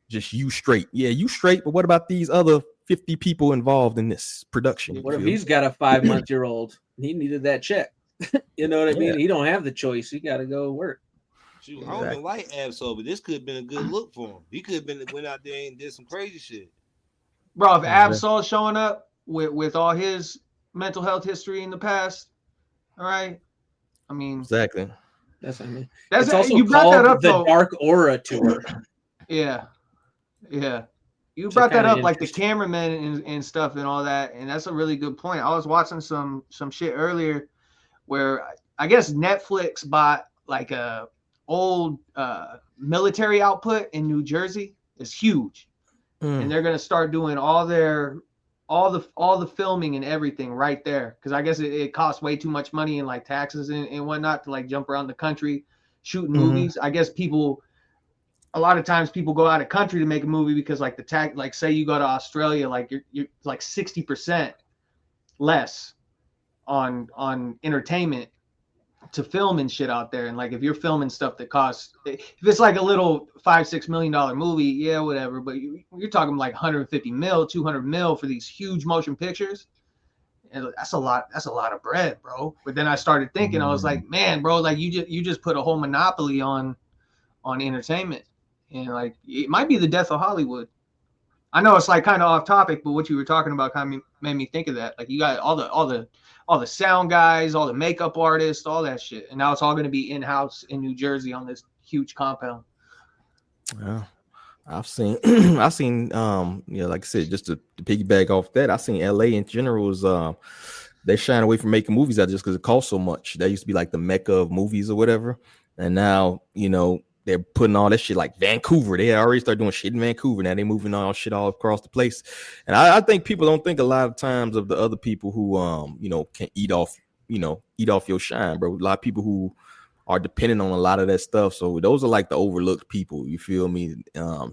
Just you straight. Yeah, you straight. But what about these other 50 people involved in this production? What if he's got a 5-month-old? He needed that check. You know what I mean? He don't have the choice. He got to go work. Shoot, I don't even like Absol, but this could have been a good look for him. He could have went out there and did some crazy shit. Bro, if Absol showing up with all his mental health history in the past, all right. I mean, exactly. That's what I mean. That's also you brought that up the though. Dark Aura tour. Yeah. You brought that up, like the cameramen and stuff and all that, and that's a really good point. I was watching some shit earlier where I guess Netflix bought like a old military output in New Jersey. It's huge, and they're gonna start doing all the filming and everything right there, because I guess it costs way too much money and like taxes and whatnot to like jump around the country shooting movies. I guess a lot of times people go out of country to make a movie because like the tax, like say you go to Australia, like you're like 60% less on entertainment to film and shit out there. And like if you're filming stuff that costs, if it's like a little $5-6 million movie, yeah, whatever, but you're talking like 150 mil, 200 mil for these huge motion pictures, and that's a lot of bread, bro. But then I started thinking, I was like, man, bro, like you just put a whole monopoly on entertainment, and like it might be the death of Hollywood. I know it's like kind of off topic, but what you were talking about kind of made me think of that. Like you got all the sound guys, all the makeup artists, all that shit, and now it's all going to be in house in New Jersey on this huge compound. Yeah, I've seen, like I said, just to piggyback off that, I've seen LA in general is they shine away from making movies out just because it costs so much. That used to be like the mecca of movies or whatever, and now they're putting all that shit like Vancouver. They already started doing shit in Vancouver. Now they're moving all shit all across the place. And I think people don't think a lot of times of the other people who can eat off your shine, bro. A lot of people who are dependent on a lot of that stuff. So those are like the overlooked people. You feel me?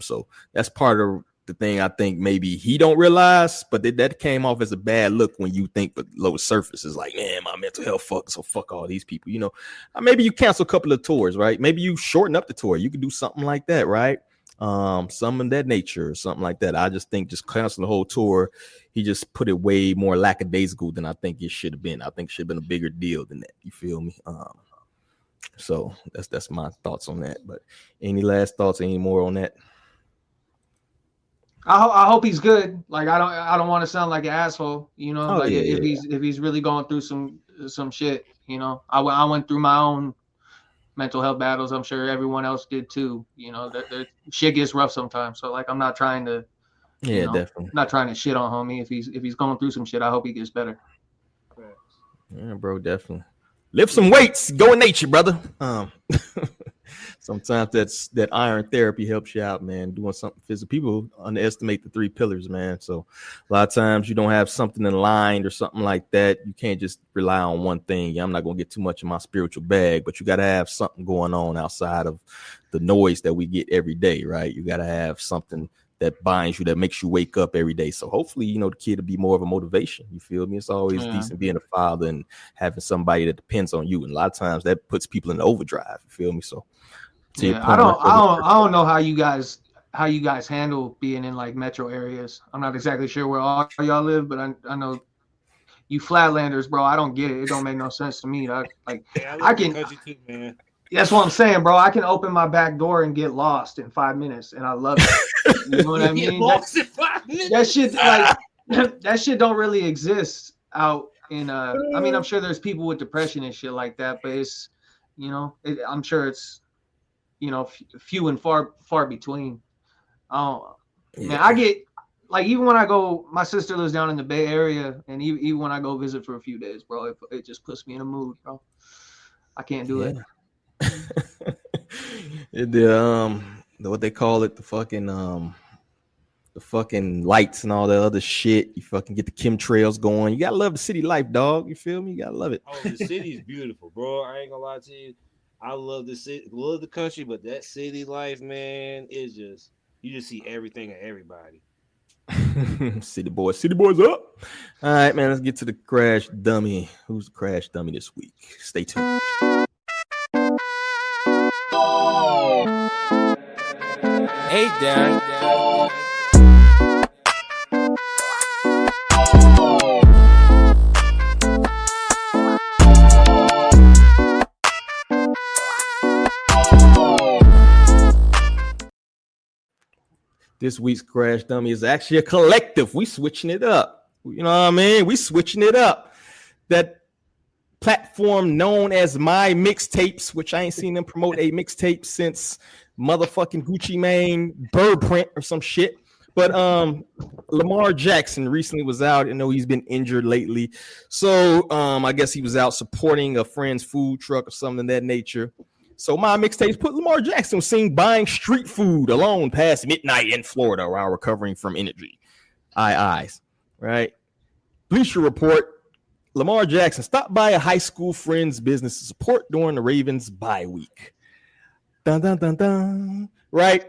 So that's part of the thing I think maybe he don't realize, but that came off as a bad look when you think below surface is like, man, my mental health so fuck all these people. Maybe you cancel a couple of tours, right? Maybe you shorten up the tour. You could do something like that, right? Some of that nature or something like that. I just think just cancel the whole tour. He just put it way more lackadaisical than I think it should have been. I think it should have been a bigger deal than that. You feel me? So that's my thoughts on that. But any last thoughts, any more on that? I hope he's good. Like I don't want to sound like an asshole, if he's really going through some shit, I went through my own mental health battles. I'm sure everyone else did too. That shit gets rough sometimes. So like I'm not trying to definitely not trying to shit on homie. If he's going through some shit, I hope he gets better. Yeah, bro, definitely. Lift some weights, go in nature, brother. Sometimes that iron therapy helps you out, man. Doing something physical. People underestimate the 3 pillars, man. So a lot of times you don't have something in line or something like that. You can't just rely on one thing. Yeah, I'm not gonna get too much in my spiritual bag, but you gotta have something going on outside of the noise that we get every day, right? You gotta have something that binds you, that makes you wake up every day. So hopefully, the kid will be more of a motivation. You feel me? It's always decent being a father and having somebody that depends on you. And a lot of times that puts people in overdrive. You feel me? So I don't know how you guys handle being in like metro areas. I'm not exactly sure where all y'all live, but I know you flatlanders, bro. I don't get it. It don't make no sense to me. I can country too, man. That's what I'm saying, bro. I can open my back door and get lost in 5 minutes, and I love it. You know what I mean? Lost in 5 minutes? That shit, like, that shit don't really exist out in. I mean, I'm sure there's people with depression and shit like that, but it's, I'm sure it's, few and far between. Man, I get like even when I go. My sister lives down in the Bay Area, and even when I go visit for a few days, bro, it just puts me in a mood, bro. I can't do it. What they call it, the fucking lights and all that other shit. You fucking get the chemtrails going. You gotta love the city life, dog. You feel me? You gotta love it. Oh, the city's beautiful, bro. I ain't gonna lie to you. I love the city, love the country, but that city life, man, is just you just see everything and everybody. City boys up. All right, man. Let's get to the crash dummy. Who's the crash dummy this week? Stay tuned. Hey, Darren. This week's crash dummy is actually a collective. We switching it up. You know what I mean? We switching it up. That platform known as My Mixtapes, which I ain't seen them promote a mixtape since motherfucking Gucci Mane Bird Print or some shit. But Lamar Jackson recently was out. I know he's been injured lately. So I guess he was out supporting a friend's food truck or something of that nature. So My Mixtapes put Lamar Jackson was seen buying street food alone past midnight in Florida while recovering from injury. Eyes, right? Bleacher Report, Lamar Jackson stopped by a high school friend's business to support during the Ravens bye week. Dun, dun, dun, dun. Right?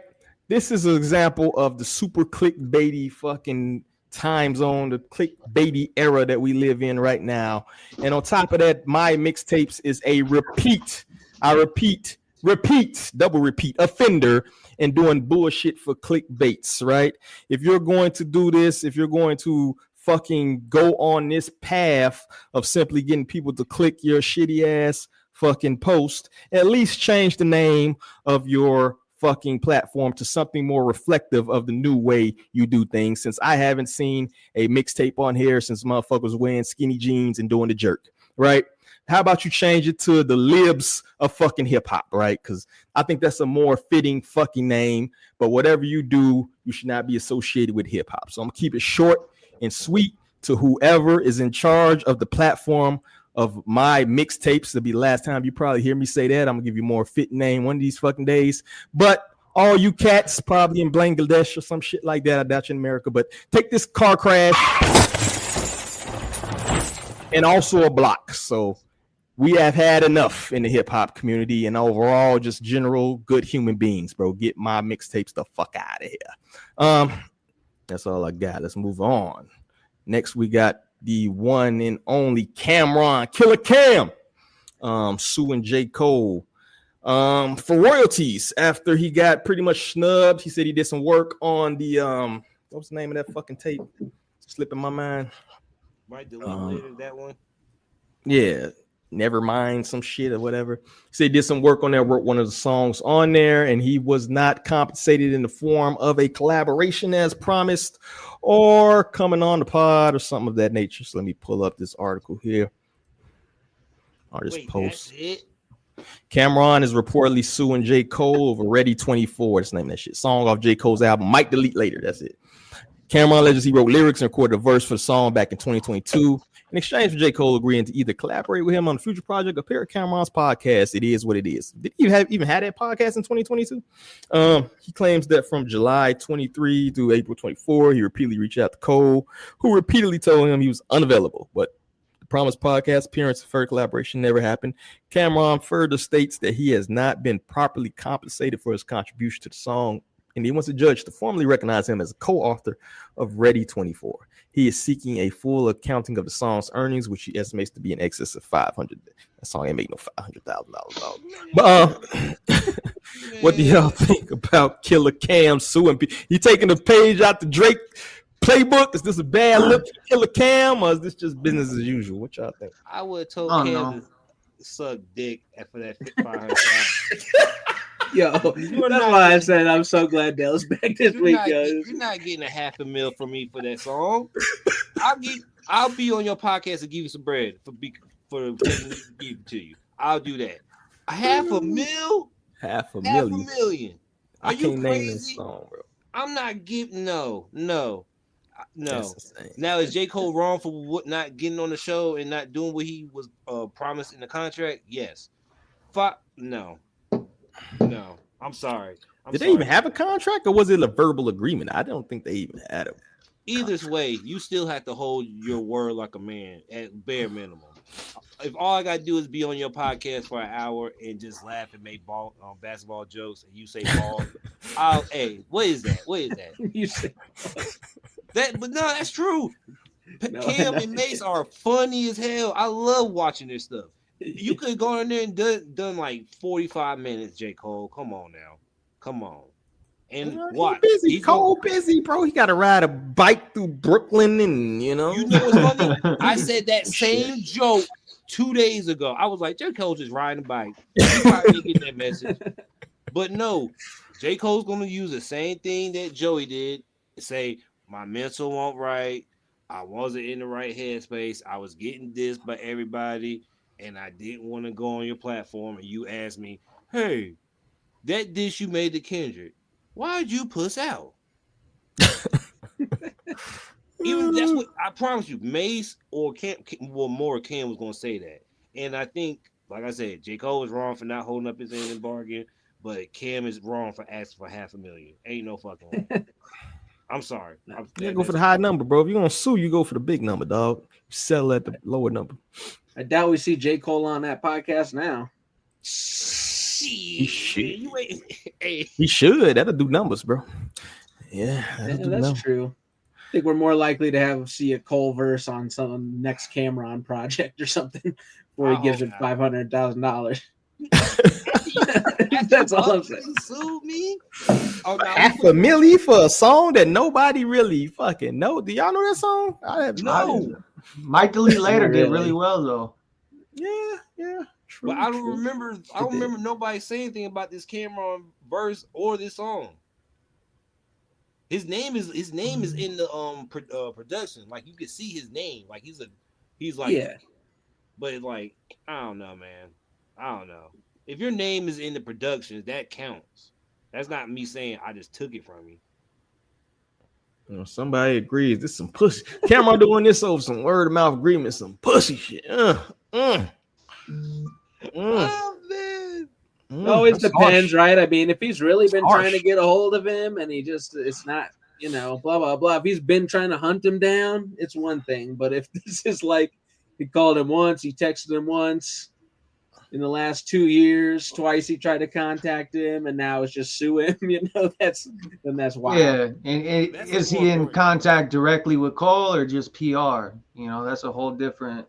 This is an example of the super clickbaity fucking time zone, the clickbaity era that we live in right now. And on top of that, My Mixtapes is a repeat, double repeat offender and doing bullshit for clickbaits, right? If you're going to do this, if you're going to fucking go on this path of simply getting people to click your shitty ass fucking post, at least change the name of your fucking platform to something more reflective of the new way you do things, since I haven't seen a mixtape on here since motherfuckers wearing skinny jeans and doing the jerk, right? How about you change it to the libs of fucking hip hop, right? Because I think that's a more fitting fucking name. But whatever you do, you should not be associated with hip hop. So I'm gonna keep it short and sweet to whoever is in charge of the platform of my mixtapes. It'll be the last time you probably hear me say that. I'm gonna give you a more fitting name one of these fucking days. But all you cats probably in Bangladesh or some shit like that, I doubt you in America, but take this car crash and also a block. So we have had enough in the hip hop community and overall just general good human beings, bro. Get my mixtapes the fuck out of here. That's all I got. Let's move on. Next, we got the one and only Cameron, Killer Cam, suing J.Cole for royalties after he got pretty much snubbed. He said he did some work on the what's the name of that fucking tape? Slipping my mind. Might delete later that one. Yeah. Never mind, some shit or whatever. So he did some work on there, wrote one of the songs on there, and he was not compensated in the form of a collaboration as promised or coming on the pod or something of that nature. So let me pull up this article here. Or this post. Cameron is reportedly suing J. Cole over Ready 24. That's the name of that shit. Song off J. Cole's album. Might delete later. That's it. Cameron alleges he wrote lyrics and recorded a verse for the song back in 2022. In exchange for J. Cole agreeing to either collaborate with him on a future project or appear at Cameron's podcast. It is what it is. Did he even had that podcast in 2022? He claims that from July 23 through April 24, he repeatedly reached out to Cole, who repeatedly told him he was unavailable. But the promised podcast appearance and further collaboration never happened. Cameron further states that he has not been properly compensated for his contribution to the song, and he wants a judge to formally recognize him as a co-author of Ready 24. He is seeking a full accounting of the song's earnings, which he estimates to be in excess of $500,000. That song ain't make no $500,000. But what do y'all think about Killer Cam suing people? He taking a page out the Drake playbook? Is this a bad look for Killer Cam, or is this just business as usual? What y'all think? I would have told Cam to suck dick for that $500,000. Yo, that's why I said I'm so glad Dale's back this week, guys. You're not getting $500,000 from me for that song. I'll be on your podcast and give you some bread for give it to you. I'll do that. $500,000? $500,000. Are you crazy? Song, bro. I'm not giving no. Now is J. Cole wrong for not getting on the show and not doing what he was promised in the contract? Yes. No, I'm sorry. Did they even have a contract, or was it a verbal agreement? I don't think they even had it. Either way, you still have to hold your word like a man at bare minimum. If all I gotta do is be on your podcast for an hour and just laugh and make basketball jokes, and you say ball, hey, what is that? You say that, but no, that's true. Cam and Mace are funny as hell. I love watching this stuff. You could go in there and done like 45 minutes, J. Cole. Come on now. Come on. And watch. He's busy, bro. He got to ride a bike through Brooklyn and, You know what's funny? I said that same joke 2 days ago. I was like, J. Cole just riding a bike. He probably didn't get that message. But no, J. Cole's going to use the same thing that Joey did. Say, my mental won't right. I wasn't in the right headspace. I was getting dissed by everybody. And I didn't want to go on your platform, and you asked me, hey, that dish you made to Kendrick, why'd you puss out? Even that's what I promise you, Mace or Cam, more Cam was going to say that. And I think, like I said, J. Cole was wrong for not holding up his end in bargain, but Cam is wrong for asking for $500,000. Ain't no fucking way. I'm sorry. You go for the high number, bro. If you're going to sue, you go for the big number, dog. You settle at the lower number. I doubt we see J. Cole on that podcast now. He should. He should. That'll do numbers, bro. Yeah, that's true. I think we're more likely to see a Cole verse on some next Cameron project or something where he gives him $500,000. That's all I'm saying. Sue me? $500,000 for a song that nobody really fucking know. Do y'all know that song? I have no. Might delete later did really well though. Yeah. True, but I don't remember nobody saying anything about this Cameron verse or this song. His name is in the production. Like you can see his name. Like he's like yeah. But like I don't know, man. I don't know. If your name is in the productions, that counts. That's not me saying I just took it from you. You know, somebody agrees. This is some pussy. Cameron doing this over some word of mouth agreement, some pussy shit. Oh, it depends, right? I mean, if he's really been trying to get a hold of him and it's not, blah, blah, blah. If he's been trying to hunt him down, it's one thing. But if this is like he called him once, he texted him once in the last 2 years, twice he tried to contact him, and now it's just sue him, that's wild. Yeah, and is he in contact directly with Cole or just PR? That's a whole different.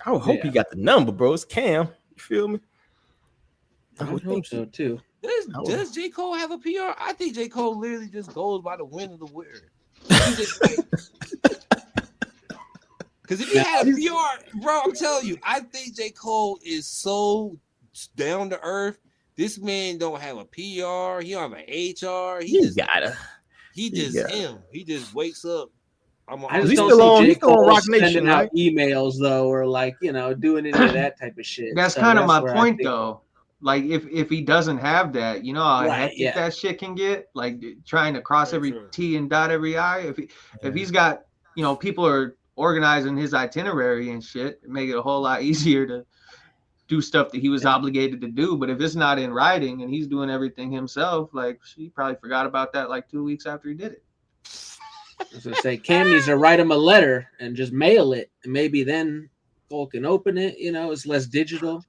I would hope he got the number, bro. It's Cam. You feel me? I would think so too. Does J. Cole have a PR? I think J. Cole literally just goes by the wind of the weird. Because if he had a PR, bro, I'm telling you, I think J. Cole is so down to earth. This man don't have a PR. He don't have an HR. He just him. He just wakes up. I just don't see J. Cole sending out emails though, or like doing any of that type of shit. That's kind of my point though. Like if he doesn't have that, how hectic that shit can get. Like trying to cross every T and dot every I. If he's got people are organizing his itinerary and shit, make it a whole lot easier to do stuff that he was obligated to do. But if it's not in writing and he's doing everything himself, like he probably forgot about that like 2 weeks after he did it. So say Cam needs to write him a letter and just mail it, and maybe then Cole can open it. It's less digital,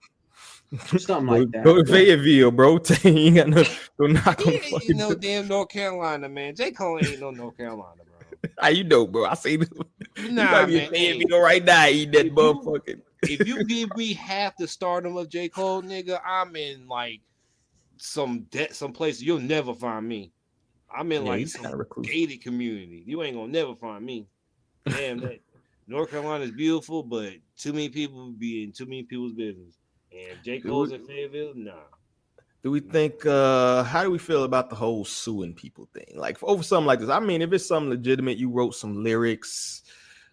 something like that. Go to Fayetteville, bro. He ain't got no knock on fucking. No damn North Carolina, man. J. Cole ain't no North Carolina, bro. How you know, bro? I see this. Nah, man. Fayetteville right now. Eat that motherfucking. If you give me half the stardom of J. Cole, nigga, I'm in like some place you'll never find me. I'm in like some gated community. You ain't gonna never find me. Damn, that North Carolina is beautiful, but too many people be in too many people's business. And J. Cole's in Fayetteville, nah. Do we think? How do we feel about the whole suing people thing? Like over something like this. I mean, if it's something legitimate, you wrote some lyrics.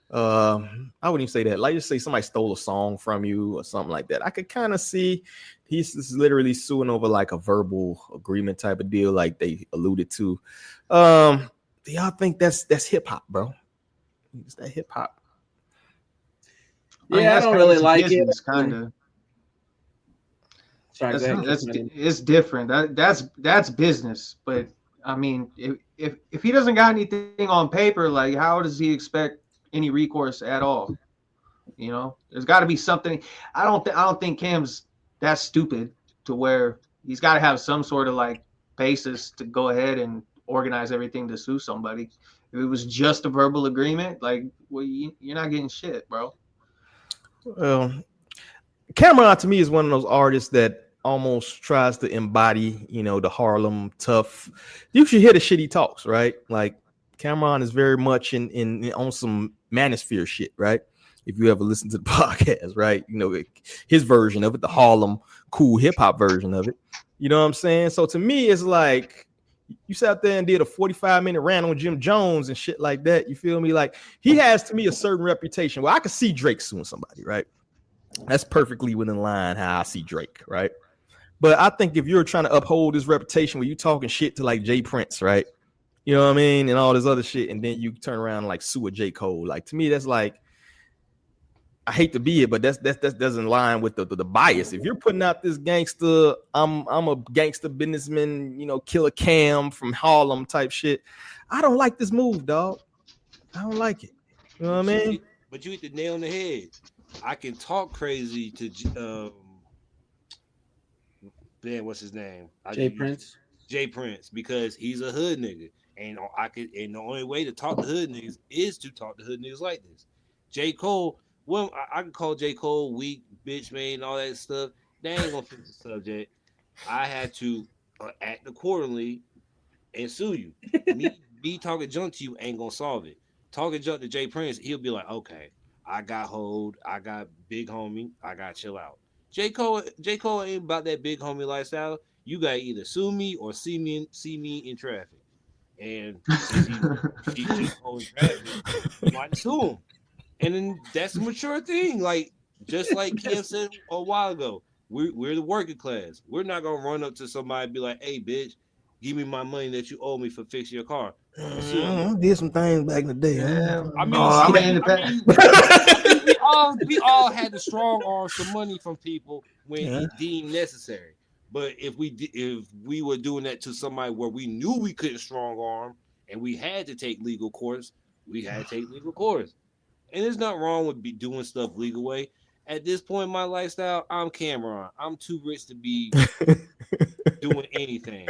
I wouldn't even say that. Like, just say somebody stole a song from you or something like that. I could kind of see he's literally suing over like a verbal agreement type of deal, like they alluded to. Do y'all think that's hip hop, bro? Is that hip hop? Yeah, I don't really like it. Kind of. Sorry, it's different. That's business. But I mean, if he doesn't got anything on paper, like how does he expect any recourse at all? There's got to be something. I don't think Cam's that stupid to where he's got to have some sort of like basis to go ahead and organize everything to sue somebody. If it was just a verbal agreement, like, well, you're not getting shit, bro. Well, Cameron to me is one of those artists that almost tries to embody, the Harlem tough. You should hear the shit he talks, right? Like Cameron is very much in on some manosphere shit, right? If you ever listen to the podcast, right? His version of it, the Harlem cool hip hop version of it. You know what I'm saying? So to me, it's like you sat out there and did a 45-minute rant on Jim Jones and shit like that. You feel me? Like he has to me a certain reputation. Well, I could see Drake suing somebody, right? That's perfectly within line how I see Drake, right? But I think if you're trying to uphold his reputation where you talking shit to like Jay Prince, right? You know what I mean? And all this other shit, and then you turn around and like sue a J. Cole. Like to me, that's like, I hate to be it, but that doesn't line with the bias. If you're putting out this gangster, I'm a gangster businessman, Killer Cam from Harlem type shit, I don't like this move, dog. I don't like it. You know what I mean? But you hit the nail on the head. I can talk crazy to what's his name? Jay Prince, because he's a hood nigga, and and the only way to talk to hood niggas is to talk to hood niggas like this. J. Cole, well, I can call J. Cole weak, bitch, man, and all that stuff. They ain't gonna fix the subject. I had to act accordingly and sue you. Me talking junk to you ain't gonna solve it. Talking junk to Jay Prince, he'll be like, okay, I got hold, I got big homie, I got chill out. J. Cole ain't about that big homie lifestyle. you gotta either sue me or see me in traffic. And since he's in traffic, you might sue him. And then that's a mature thing. Like just like Ken said a while ago, we're the working class. We're not gonna run up to somebody and be like, "Hey, bitch, give me my money that you owe me for fixing your car." I did some things back in the day. Yeah. We all had to strong arm some money from people when it deemed necessary. But if we were doing that to somebody where we knew we couldn't strong arm and we had to take legal course, we had to take legal course. And there's nothing wrong with doing stuff legal way. At this point in my lifestyle, I'm Cameron. I'm too rich to be doing anything.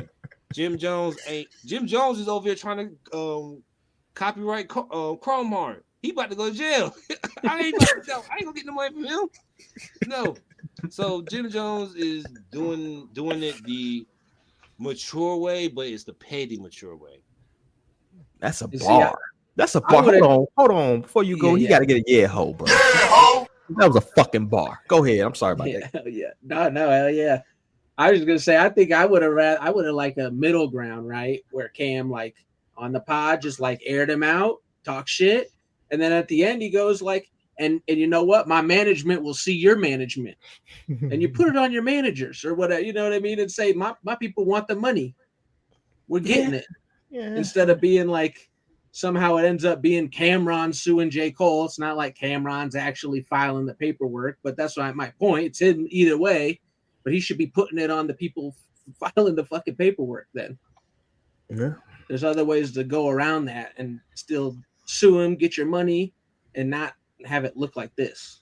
Jim Jones is over here trying to copyright Chrome Heart. He about to go to jail. I ain't gonna get no money from him. No. So Jim Jones is doing it the mature way, but it's the petty mature way. That's a bar. That's a bar. Hold on. Before you go, you got to get a yeah-ho, bro. That was a fucking bar. Go ahead. I'm sorry about that. Hell yeah. No, hell yeah. I was gonna say, I think I would have like a middle ground, right? Where Cam, like on the pod, just like aired him out, talk shit, and then at the end he goes like, and you know what? My management will see your management, and you put it on your managers or whatever. You know what I mean? And say, my people want the money. We're getting it. Yeah. Instead of being like, somehow it ends up being Cameron suing J.Cole. It's not like Cameron's actually filing the paperwork, but that's my point. It's hidden either way, but he should be putting it on the people filing the fucking paperwork then. Yeah. There's other ways to go around that and still sue him, get your money, and not have it look like this.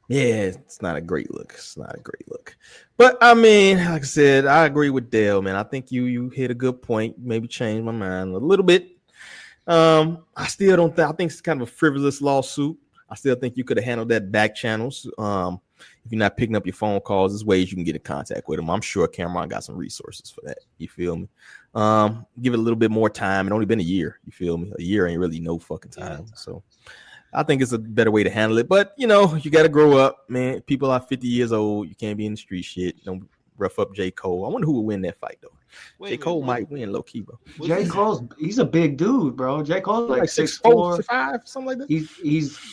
Yeah, it's not a great look. But I mean, like I said, I agree with Dale, man. I think you hit a good point. Maybe change my mind a little bit. I still don't think. I think it's kind of a frivolous lawsuit. I still think you could have handled that back channels. If you're not picking up your phone calls, there's ways you can get in contact with him. I'm sure Cameron got some resources for that. You feel me? Give it a little bit more time. It's only been a year. You feel me? A year ain't really no fucking time. So I think it's a better way to handle it. But, you know, you got to grow up, man. People are 50 years old. You can't be in the street shit. Don't rough up J.Cole. I wonder who would win that fight, though. J.Cole might win low key, bro. He's a big dude, bro. J.Cole's like 6'4", 6'5", something like that.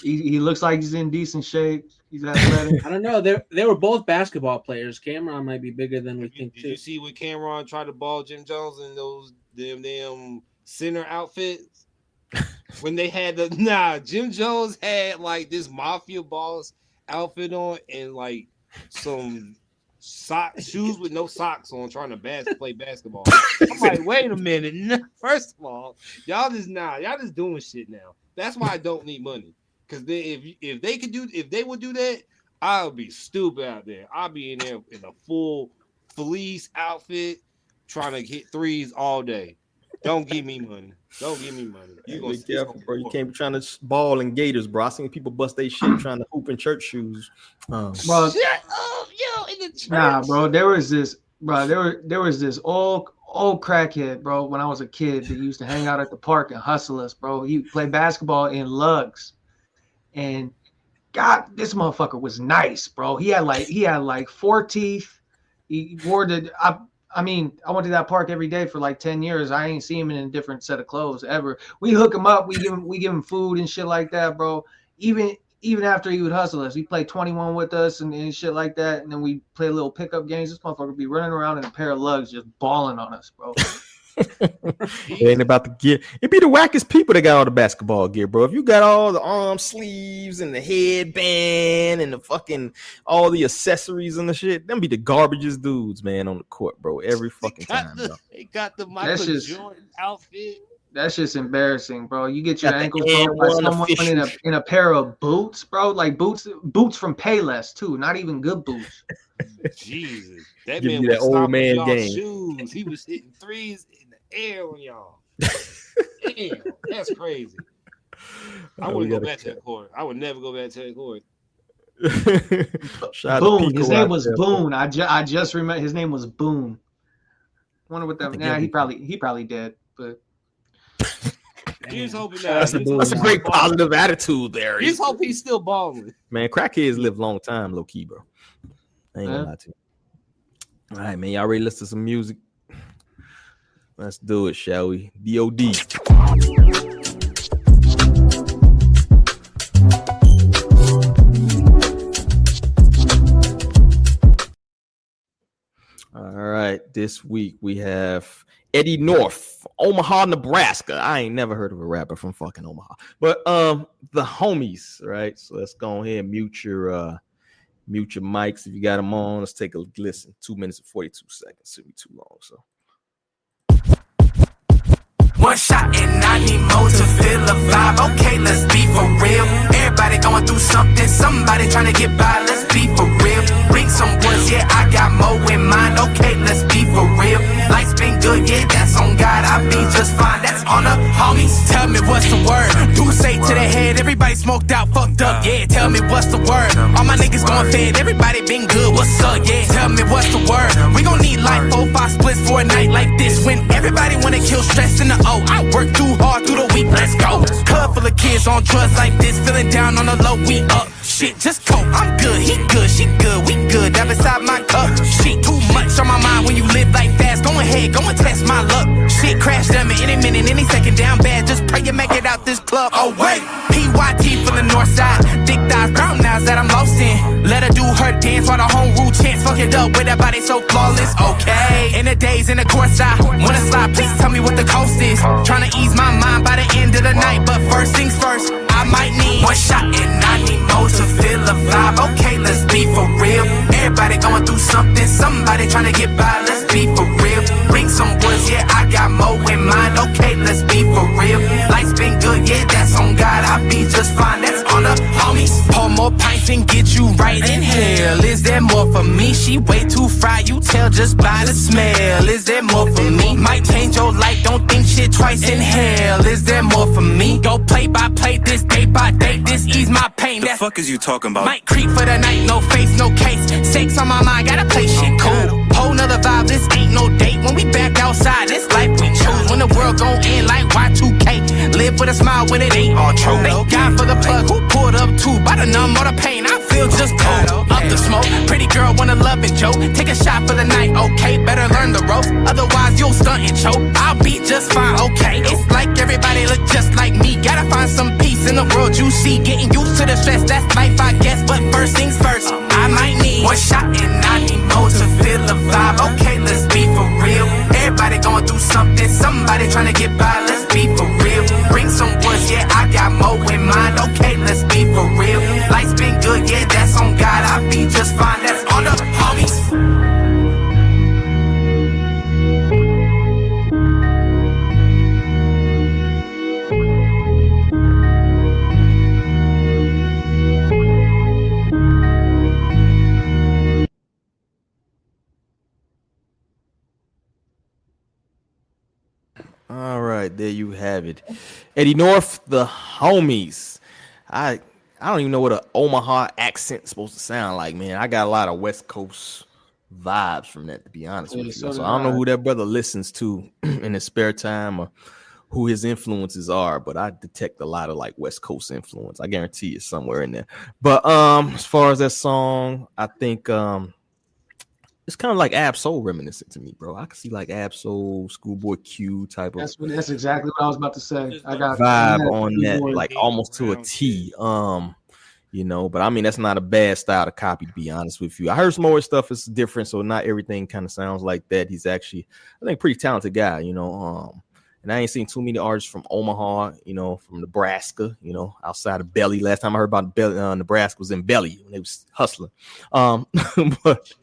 He looks like he's in decent shape. He's athletic. I don't know. They were both basketball players. Cameron might be bigger than we think. Did you see when Cameron tried to ball Jim Jones in those damn center outfits? When they had Jim Jones had like this mafia boss outfit on and like some shoes with no socks on, trying to play basketball. I'm like, wait a minute. First of all, y'all just doing shit now. That's why I don't need money. Because if they would do that, I would be stupid out there. I'll be in there in a full fleece outfit trying to hit threes all day. Don't give me money. You be careful, bro. You can't be trying to ball in gators, bro. I seen people bust their shit trying to hoop in church shoes. Bro, shut up, yo, in the church. Nah, bro. There was this old crackhead, bro. When I was a kid, that used to hang out at the park and hustle us, bro. He played basketball in lugs, and God, this motherfucker was nice, bro. He had like 4 teeth. He wore I went to that park every day for like 10 years. I ain't seen him in a different set of clothes ever. We hook him up. We give him food and shit like that, bro. Even after he would hustle us, he played 21 with us and shit like that. And then we play little pickup games. This motherfucker be running around in a pair of lugs just balling on us, bro. It ain't about the gear. It be the wackest people that got all the basketball gear, bro. If you got all the arm sleeves and the headband and the fucking all the accessories and the shit, them be the garbagest dudes, man, on the court, bro. Every fucking time, bro. They got the Michael Jordan outfit. That's just embarrassing, bro. You get your ankles broke by someone in a pair of boots, bro. Like boots from Payless too. Not even good boots. Jesus, that man was old man game. Shoes. He was hitting threes in the air on y'all. Damn, that's crazy. I wouldn't go back to that court. I would never go back to that court. Boone. His name was Boone. I just remember his name was Boone. Wonder what that. Nah, he probably dead, but. Here's hoping that's a great positive attitude there. Here's hope he's still balling. Man, crackheads live long time, low key, bro. I ain't gonna lie to you. All right, man. Y'all ready to listen to some music? Let's do it, shall we? D.O.D. All right, this week we have Eddie North, Omaha, Nebraska. I ain't never heard of a rapper from fucking Omaha, but the homies, right? So let's go ahead and mute your mics if you got them on. Let's take a listen. 2 minutes and 42 seconds. Shouldn't be too long. So. One shot and I need more to feel a vibe. Okay, let's be for real. Everybody going through something. Somebody trying to get by. Let's be for real. Bring some words, yeah, I got more in mind. Okay, let's be for real. Life's been good, yeah, that's on God. I be just fine, that's on the homies. Tell me what's the word. Do say to the head, everybody smoked out, fucked up, yeah. Tell me what's the word. All my niggas going fed, everybody been good, what's up, yeah. Tell me what's the word. We gon' need like 4-5 splits for a night like this. When everybody wanna kill stress in the O. I work too hard through the week, let's go. Club full of kids on drugs like this, feeling down on the low, we up. Shit, just cope, I'm good, he good, she good, we good, that beside my cup. Shit, too much on my mind when you live like fast. Go ahead, go and test my luck. Shit, crash them in any minute, any second, down bad. Just pray you make it out this club. Oh wait, PYT from the north side. Dick thighs, brown eyes that I'm lost in. Let her do her dance while the home rule chants. Fuck it up with that body so flawless. Okay, in the days in the course I wanna slide, please tell me what the coast is. Tryna ease my mind by the end of the night, but first things first, I might need one shot and I need more to feel a vibe. Okay, let's be for real. Everybody going through something. Somebody tryna get by. Let's be for real. Bring some words, yeah, I got more in mind. Okay, let's be for real. Life's been good, yeah, that's on God. I be just fine, that's on the homies. Pour more pints and get you right in hell. Is there more for me? She way too fried, you tell just by the smell. Is there more for me? Might change your life, don't think shit twice in hell. Is there more for me? Go play by play, this day by day, this ease my pain. The fuck is you talking about? Might creep for the night, no face, no case. Sex on my mind, gotta play shit cool. Whole nother vibe, this ain't no date. When we back outside, this life we choose. When the world gon' end like Y2K. Live with a smile when it ain't all true. Thank God for the plug, who pulled up too. By the numb or the pain, I feel just cold. Up the smoke, pretty girl wanna love and joke. Take a shot for the night, okay, better learn the ropes. Otherwise you'll stunt and choke. I'll be just fine, okay. It's like everybody look just like me. Gotta find some peace in the world you see. Getting used to the stress, that's life I guess. But first things first, I might need one shot and I need more to feel a vibe. Okay, let's be for real. Everybody going through something. Somebody tryna get by. Let's be for real. Bring some words, yeah, I got more in mind. Okay, let's be for real. Life's been good, yeah, that's on God. I be just fine, that's on the homies. All right, there you have it. Eddie North, the homies. I don't even know what an Omaha accent's supposed to sound like, man. I got a lot of West Coast vibes from that, to be honest with you. So I don't know who that brother listens to in his spare time or who his influences are, but I detect a lot of like West Coast influence. I guarantee it's somewhere in there. But as far as that song, I think it's kind of like Ab Soul reminiscent to me, bro. I can see like Ab Soul, Schoolboy Q type of. That's exactly what I was about to say. I got vibe on that, like almost to a T. You know, but I mean that's not a bad style to copy, to be honest with you. I heard some more stuff is different, so not everything kind of sounds like that. He's actually, I think, pretty talented guy, you know. And I ain't seen too many artists from Omaha, you know, from Nebraska, you know, outside of Belly. Last time I heard about Belly, Nebraska was in Belly when they was hustling. But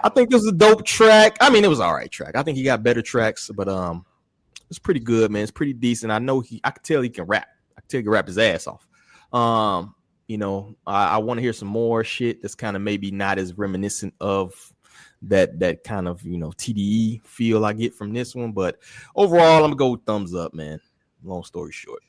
I think this is a dope track. I mean, it was all right track. I think he got better tracks, but it's pretty good, man. It's pretty decent. I know I could tell he can rap. I could tell he can rap his ass off. You know, I want to hear some more shit that's kind of maybe not as reminiscent of that kind of, you know, TDE feel I get from this one. But overall, I'm gonna go with thumbs up, man. Long story short.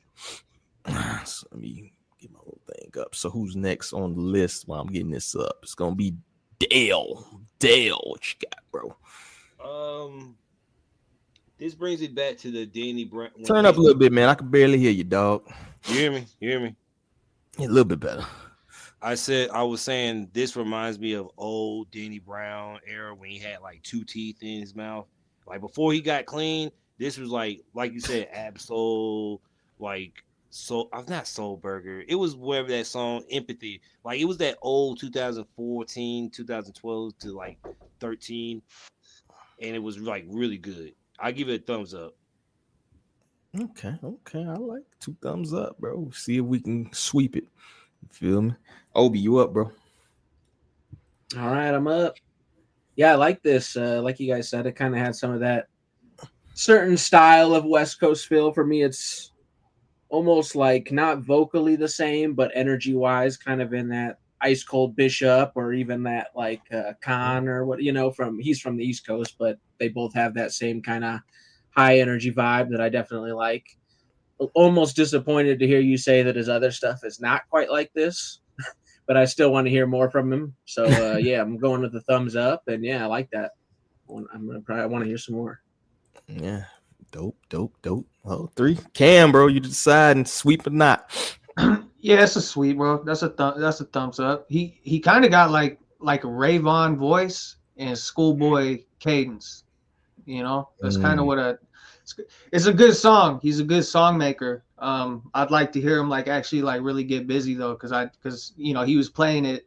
So let me get my little thing up. So who's next on the list while I'm getting this up? It's gonna be Dale. Dale, what you got, bro? This brings it back to the Danny Brown. Turn up a little bit, man. I can barely hear you, dog. You hear me? You hear me? Yeah, a little bit better. I was saying this reminds me of old Danny Brown era when he had like 2 teeth in his mouth. Like before he got clean, this was like you said, Absol, like I'm not Soul Burger. It was whatever that song, Empathy. Like it was that old 2014, 2012 to like 13, and it was like really good. I give it a thumbs up. Okay, I like 2 thumbs up, bro. See if we can sweep it. You feel me? Obi, you up, bro? All right, I'm up. Yeah, I like this. Like you guys said, it kind of had some of that certain style of West Coast feel. For me, it's almost like not vocally the same, but energy-wise, kind of in that Ice Cold Bishop or even that like Khan or what, he's from the East Coast, but they both have that same kind of high energy vibe that I definitely like. Almost disappointed to hear you say that his other stuff is not quite like this, but I still want to hear more from him. So yeah, I'm going with the thumbs up, and yeah, I like that. I want to hear some more. Yeah, dope. Oh, 3. Cam, bro, you decide and sweep or not. Yeah, it's a sweep, bro. That's a thumbs up. He kind of got like a Rayvon voice and schoolboy cadence. That's kind of what it's a good song. He's a good song maker. I'd like to hear him like actually like really get busy though, because he was playing it.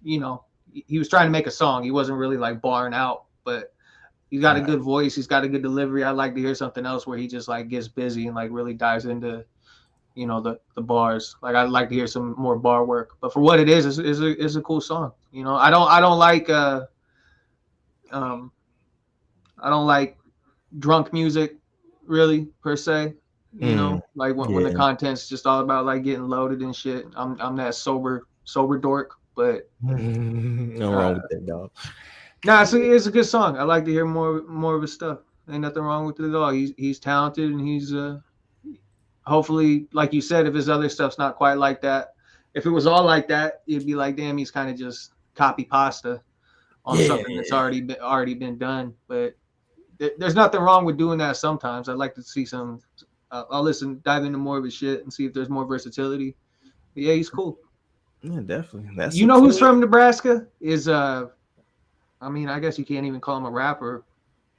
He was trying to make a song. He wasn't really like barring out, but he's got a good voice. He's got a good delivery. I'd like to hear something else where he just like gets busy and like really dives into, the bars. Like I'd like to hear some more bar work. But for what it is, it's a cool song. I don't like drunk music really per se. Like when the content's just all about like getting loaded and shit. I'm that sober dork, but no wrong with that, dog. Nah, it's a good song. I like to hear more of his stuff. Ain't nothing wrong with it at all. He's talented, and he's hopefully, like you said, if his other stuff's not quite like that, if it was all like that, it'd be like, damn, he's kind of just copy pasta on something that's already been done. But there's nothing wrong with doing that sometimes. I'd like to see some. I'll dive into more of his shit and see if there's more versatility. But yeah, he's cool. Yeah, definitely. That's who's from Nebraska? Is I guess you can't even call him a rapper.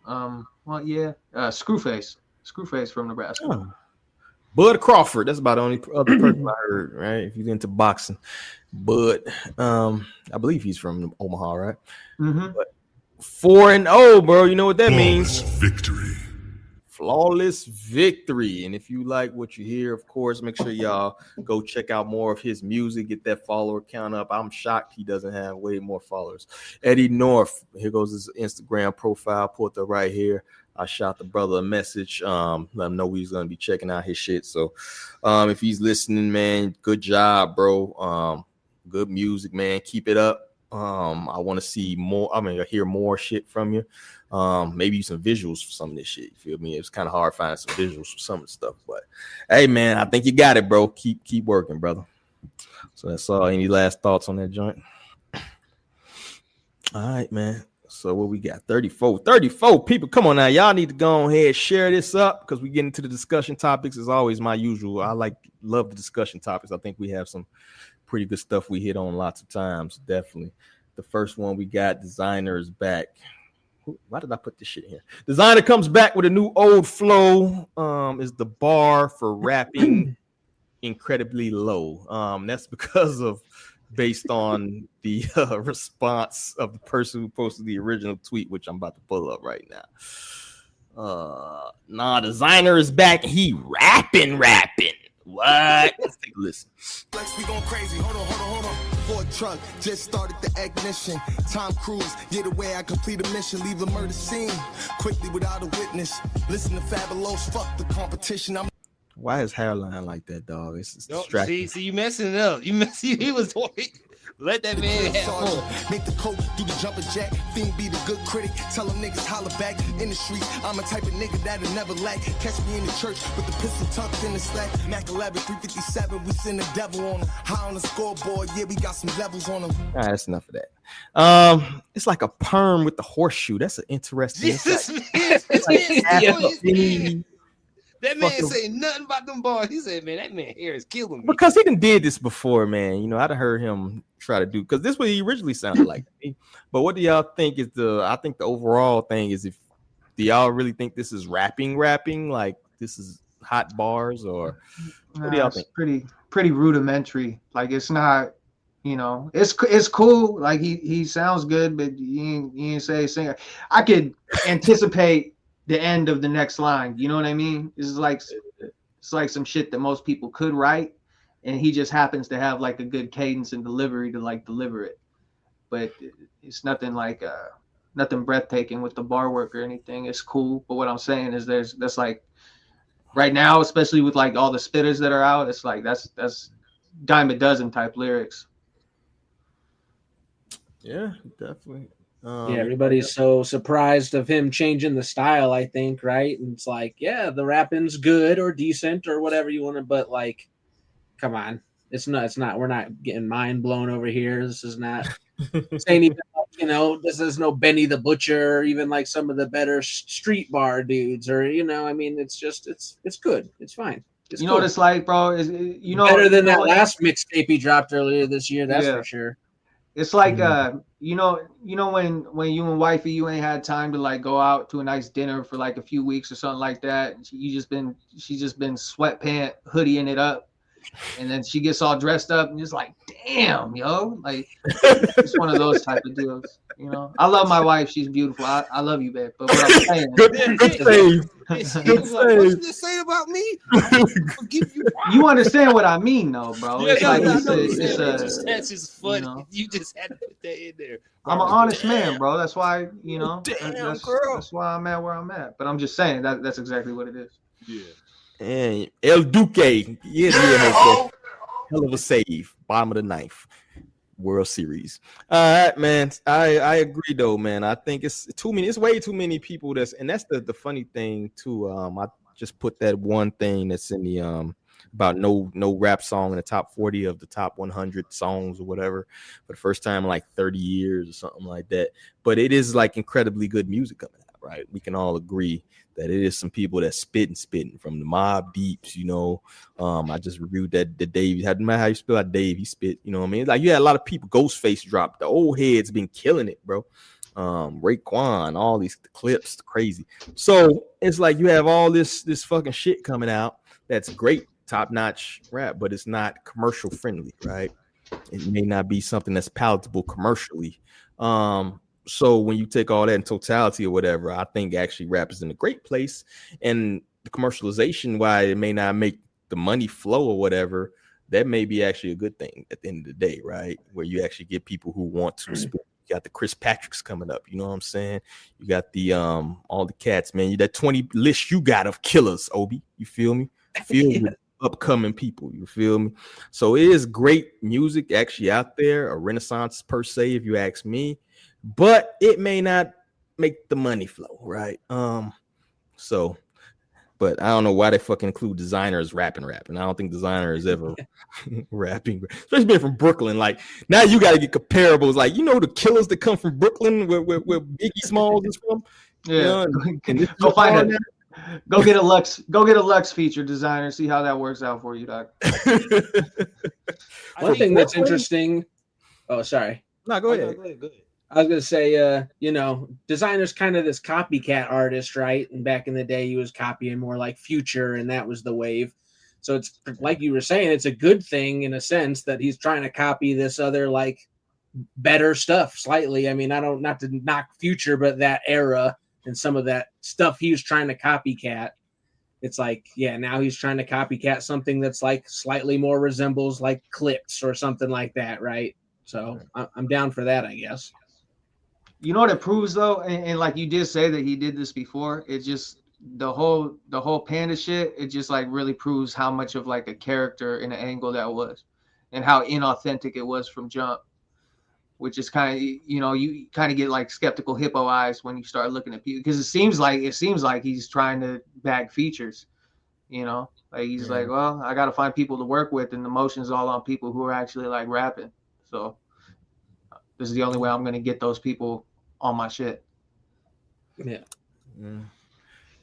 Screwface. Screwface from Nebraska. Oh. Bud Crawford. That's about the only other person I heard, right? If you're into boxing. Bud, I believe he's from Omaha, right? Mm-hmm. But 4-0, bro. You know what that means? Victory. Flawless victory. And if you like what you hear, of course, make sure y'all go check out more of his music, get that follower count up. I'm shocked he doesn't have way more followers. Eddie North, here goes his Instagram profile, put it right here. I shot the brother a message, let him know he's gonna be checking out his shit. So if he's listening, man, good job, bro. Good music, man. Keep it up. I want to see more. Hear more shit from you. Maybe some visuals for some of this shit. You feel me? It's kind of hard finding some visuals for some of the stuff, but hey, man, I think you got it, bro. Keep working, brother. So that's all. Any last thoughts on that joint? All right, man. So what we got? 34 people. Come on now. Y'all need to go ahead, share this up because we get into the discussion topics. As always, my usual. I love the discussion topics. I think we have some pretty good stuff we hit on lots of times. Definitely. The first one we got, Desiigner is back. Why did I put this shit here? Desiigner comes back with a new old flow. Is the bar for rapping incredibly low? That's because of based on the response of the person who posted the original tweet, which I'm about to pull up right now. Desiigner is back. He rapping. What? Let's take a listen. We going crazy. Hold on. Ford truck just started the ignition. Tom Cruise, the way I complete a mission. Leave the murder scene quickly without a witness. Listen to Fabulous. Fuck the competition. Why is hairline like that, dog? It's distracting. See, you messing it up. He was let that man have fun. Make the coat do the jumping jack. Fiend be the good critic. Tell them niggas holler back in the streets. I'm a type of nigga that'll never lack. Catch me in the church with the pistol tucked in the slack. Mac 11, 357. We send the devil on them. High on the scoreboard. Yeah, we got some levels on them. All right, that's enough of that. It's like a perm with the horseshoe. That's an interesting. That man say nothing about them bars. He said, man, that man hair is killing me. Because he done did this before, man. You know, I'd heard him try to do, because this is what he originally sounded like. But what do y'all think is I think the overall thing is, do y'all really think this is rapping? Like this is hot bars, or what do y'all think? Pretty rudimentary. Like it's not, you know, it's cool. Like he sounds good, but you ain't say a singer. I could anticipate the end of the next line. You know what I mean? It's like some shit that most people could write, and he just happens to have like a good cadence and delivery to like deliver it. But it's nothing like nothing breathtaking with the bar work or anything. It's cool, but what I'm saying is that's like right now, especially with like all the spitters that are out, it's like that's dime a dozen type lyrics. Yeah, definitely. Yeah, everybody's so surprised of him changing the style, I think, right? And it's like, yeah, the rapping's good or decent or whatever you want to, but like, come on. It's not, we're not getting mind blown over here. This is not saying even, you know, this is no Benny the Butcher or even like some of the better street bar dudes, or, you know, I mean, it's just, it's good. It's fine. It's you know what it's like, bro? Is you know better than that last mixtape he dropped earlier this year, that's for sure. It's like you know when you and wifey, you ain't had time to like go out to a nice dinner for like a few weeks or something like that. She's just been sweatpant hoodieing it up, and then she gets all dressed up and just like, damn, yo, like it's one of those type of deals. You know, I love my wife. She's beautiful. I love you, babe. But what I'm saying, good save. Good save. What you just say about me? You understand what I mean, though, bro? Yeah, it's like that's just funny. You know? You just had to put that in there. I'm an honest man, bro. That's why, you know, that's why I'm at where I'm at. But I'm just saying that's exactly what it is. Yeah. And El Duque, hell of a save, bottom of the ninth. World Series. All right, man. I agree though, man. I think it's too many. It's way too many people. That's the funny thing too. I just put that one thing that's in the about no rap song in the top 40 of the top 100 songs or whatever for the first time in like 30 years or something like that. But it is like incredibly good music coming out, right? We can all agree that it is some people that spitting from the Mob Deeps, you know. I just reviewed that the Dave. No matter how you spell out Dave, he spit, you know what I mean? Like you had a lot of people. Ghostface dropped. The old heads been killing it, bro. Raekwon, all these clips, crazy. So it's like you have all this fucking shit coming out that's great, top-notch rap, but it's not commercial friendly, right? It may not be something that's palatable commercially. So when you take all that in totality or whatever, I think actually rap is in a great place, and the commercialization, why it may not make the money flow or whatever, that may be actually a good thing at the end of the day, right? Where you actually get people who want to spit. You got the Chris Patricks coming up, you know what I'm saying? You got the all the cats, man. That 20 list you got of killers, Obi. You feel me? With upcoming people, you feel me? So it is great music actually out there, a renaissance per se, if you ask me. But it may not make the money flow, right? So, but I don't know why they fucking include Desiigner as rapping. I don't think Desiigner is ever rapping, especially being from Brooklyn. Like now you got to get comparables. Like, you know, the killers that come from Brooklyn, where Biggie Smalls is from. Yeah, you know, go find it. Go get a Lux feature, Desiigner. See how that works out for you, Doc. One thing that's interesting. Oh, sorry. No, go ahead. Go ahead. I was gonna say, you know, Designer's kind of this copycat artist, right? And back in the day, he was copying more like Future, and that was the wave. So it's like you were saying, it's a good thing in a sense that he's trying to copy this other like better stuff slightly. I mean, not to knock Future, but that era and some of that stuff he was trying to copycat. It's like, yeah, now he's trying to copycat something that's like slightly more resembles like Clips or something like that, right? So I'm down for that, I guess. You know what it proves though, and like you did say that he did this before. It just the whole Panda shit. It just like really proves how much of like a character and an angle that was, and how inauthentic it was from jump. Which is kind of, you know, you kind of get like skeptical hippo eyes when you start looking at people, because it seems like he's trying to bag features. You know, like he's like, well, I got to find people to work with, and the motion's all on people who are actually like rapping. So this is the only way I'm gonna get those people on my shit. Yeah.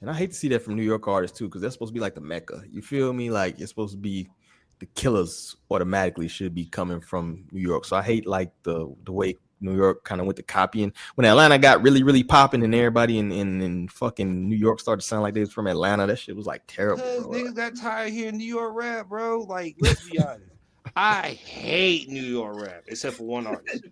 And I hate to see that from New York artists too, because they're supposed to be like the Mecca. You feel me? Like it's supposed to be the killers automatically should be coming from New York. So I hate like the way New York kind of went to copying. When Atlanta got really, really popping and everybody in fucking New York started to sound like they was from Atlanta, that shit was like terrible. Because niggas got tired of hearing New York rap, bro. Like, let's be honest. I hate New York rap, except for one artist.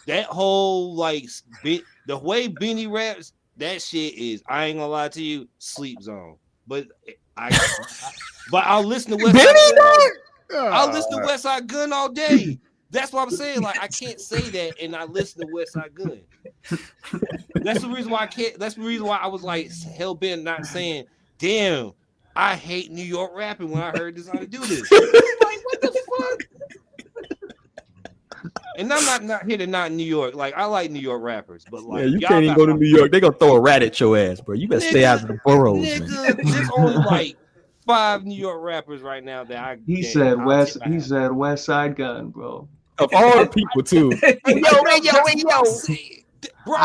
That whole like the way Benny raps, that shit is, I ain't gonna lie to you, sleep zone. But I'll listen to West Side Gun. I'll listen to West Side Gun all day. That's what I'm saying. Like, I can't say that and I listen to West Side Gun. That's the reason why I can't. That's the reason why I was like hell bent not saying, damn, I hate New York rapping when I heard Desiigner do this. Like, what the fuck? And I'm not here to not New York. Like, I like New York rappers, but like, yeah, you can't even go to New York. They're gonna throw a rat at your ass, bro. You better stay out of the boroughs, man. There's only like 5 New York rappers right now that I. He said West Side Gun, bro. Of all the people too. Bro.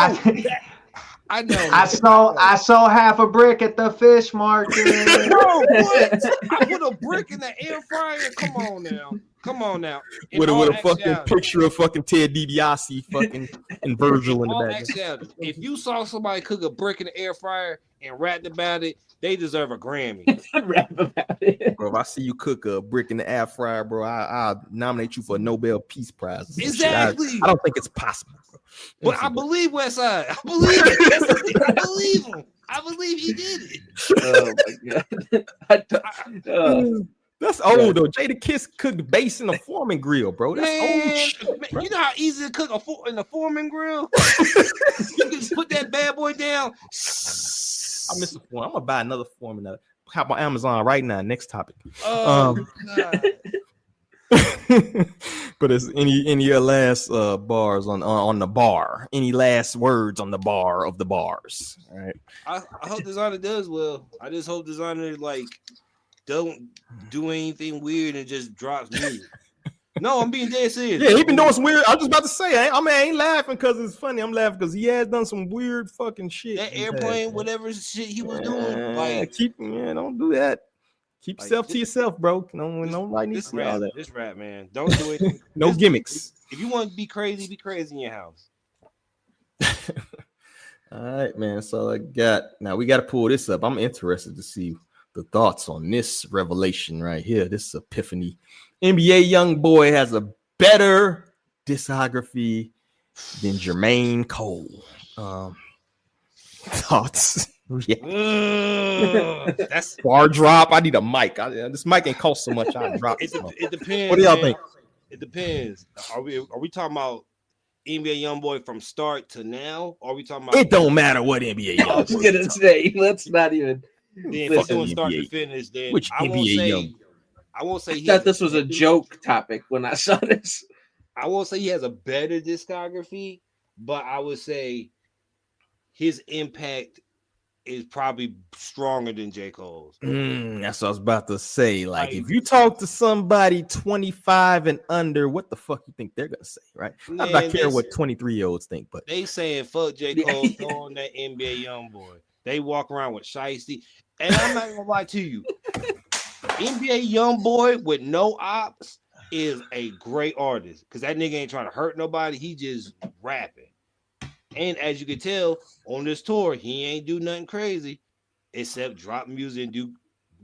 I know. I saw half a brick at the fish market. Bro, what? I put a brick in the air fryer. Come on now. With a fucking picture of fucking Ted DiBiase fucking and Virgil in the back. If you saw somebody cook a brick in the air fryer and rapped about it, they deserve a Grammy. Rap about it. Bro, if I see you cook a brick in the air fryer, bro, I'll nominate you for a Nobel Peace Prize. Exactly. I don't think it's possible, bro. But I believe Westside. I believe it. I believe him. I believe he did it. Oh my god. That's old though. Jada Kiss cooked bass in a Foreman grill, bro. That's old shit, bro. You know how easy to cook in a Foreman grill? You can just put that bad boy down. I miss a Foreman. I'm gonna buy another Foreman. Hop on Amazon right now. Next topic. Oh god. But is any last bars on the bar? Any last words on the bar of the bars? All right. I hope Desiigner does well. I just hope Desiigner like don't do anything weird and just drops music. No, I'm being dead serious. Yeah, he been doing some weird. I was just about to say, I ain't laughing because it's funny. I'm laughing because he has done some weird fucking shit. That airplane, whatever shit he was doing, like don't do that. Keep yourself to yourself, bro. Nobody needs to see all that. This rap, man. Don't do it. No gimmicks. If you want to be crazy in your house. All right, man. So we got to pull this up. I'm interested to see the thoughts on this revelation right here. This epiphany. NBA YoungBoy has a better discography than J.Cole. Thoughts? Yeah. That's bar drop. I need a mic. This mic ain't cost so much. I drop it. It depends. What do y'all think? It depends. Are we talking about NBA YoungBoy from start to now? Or are we talking about? It don't matter what NBA YoungBoy. I was gonna say, let's not even. Then if from start to finish, then which NBA I won't say. I thought this was a joke topic when I saw this. I won't say he has a better discography, but I would say his impact is probably stronger than J. Cole's. That's what I was about to say. Like, if you talk to somebody 25 and under, what the fuck you think they're gonna say, right? Man, I'm not caring what 23-year-olds think, but they saying fuck J. Cole throwing that NBA YoungBoy. They walk around with shiesty, and I'm not gonna lie to you. NBA YoungBoy with no ops is a great artist because that nigga ain't trying to hurt nobody. He just rapping. And as you can tell on this tour, he ain't do nothing crazy except drop music and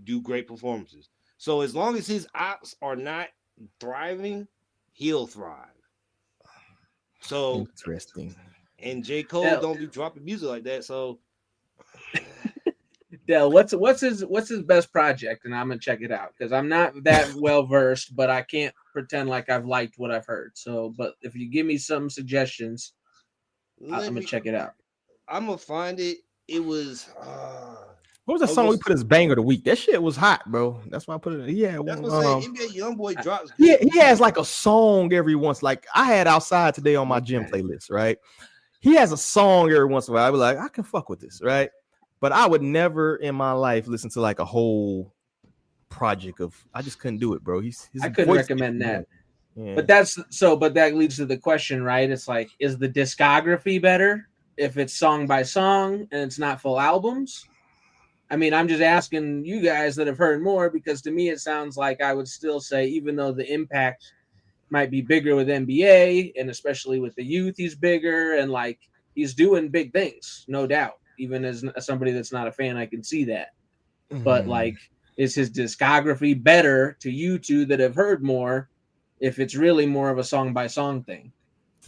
do great performances. So as long as his ops are not thriving, he'll thrive. So interesting. And J. Cole don't be dropping music like that. So Del, what's his best project? And I'm gonna check it out because I'm not that well versed, but I can't pretend like I've liked what I've heard. So, but if you give me some suggestions, I'm gonna check it out. I'm gonna find it. It was what was the song we put as banger of the week? That shit was hot, bro. That's why I put it. Yeah, that's what I'm saying. NBA YoungBoy drops. He has like a song every once. Like I had Outside Today on my gym playlist, right? He has a song every once in a while. I be like, I can fuck with this, right? But I would never in my life listen to like a whole project of. I just couldn't do it, bro. I couldn't recommend that. Yeah. But that leads to the question, right? It's like, is the discography better if it's song by song and it's not full albums? I mean, I'm just asking you guys that have heard more, because to me it sounds like I would still say, even though the impact might be bigger with NBA and especially with the youth, he's bigger and like he's doing big things, no doubt. Even as somebody that's not a fan, I can see that. But like, is his discography better to you two that have heard more if it's really more of a song by song thing?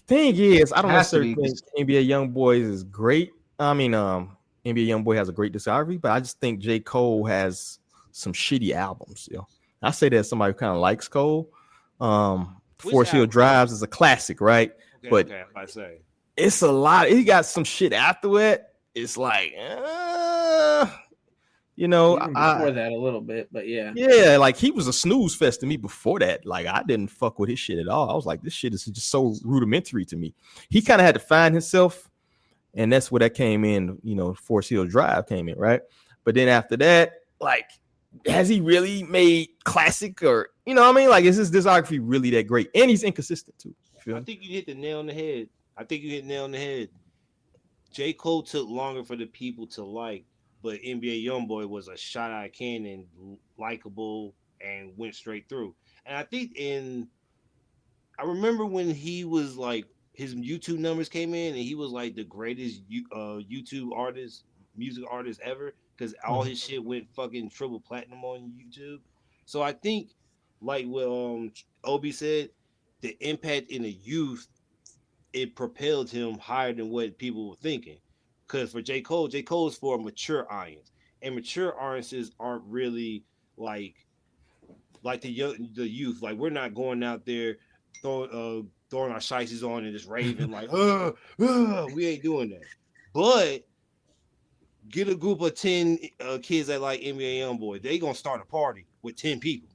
Thing is, I don't Has to necessarily be. think NBA YoungBoy is great. I mean, NBA YoungBoy has a great discography, but I just think J. Cole has some shitty albums. You know, I say that as somebody who kind of likes Cole. Forest Hill Drives is a classic, right? Okay, but okay, I say it's a lot. He got some shit after it. It's like, you know, even before that a little bit, but yeah, like he was a snooze fest to me before that. Like I didn't fuck with his shit at all. I was like, this shit is just so rudimentary to me. He kind of had to find himself, and that's where that came in. You know, Forest Hill Drive came in, right? But then after that, like, has he really made classic, or you know what I mean? Like, is his discography really that great? And he's inconsistent too. I think you hit the nail on the head. J. Cole took longer for the people to like, but NBA YoungBoy was a shot out of cannon, likable, and went straight through. And I think I remember when he was like, his YouTube numbers came in and he was like the greatest YouTube artist, music artist ever, because all his shit went fucking triple platinum on YouTube. So I think, like what Obi said, the impact in the youth, it propelled him higher than what people were thinking. Because for J. Cole is for mature audience, and mature audiences aren't really like the youth. Like, we're not going out there throwing our shices on and just raving like, we ain't doing that. But get a group of 10 kids that like NBA YoungBoy, they gonna start a party with 10 people.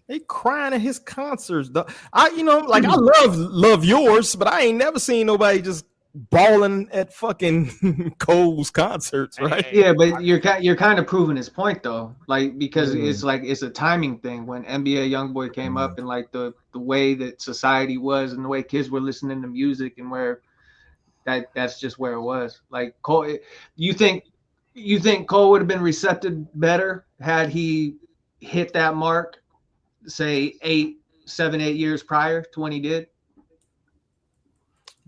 They crying at his concerts. I love yours, but I ain't never seen nobody just balling at fucking Cole's concerts, right? Yeah, but you're kind of proving his point though, like, because it's like it's a timing thing. When NBA YoungBoy came up and like the way that society was and the way kids were listening to music and where that's just where it was. Like Cole, you think Cole would have been receptive better had he hit that mark, say 7, 8 years prior to when he did?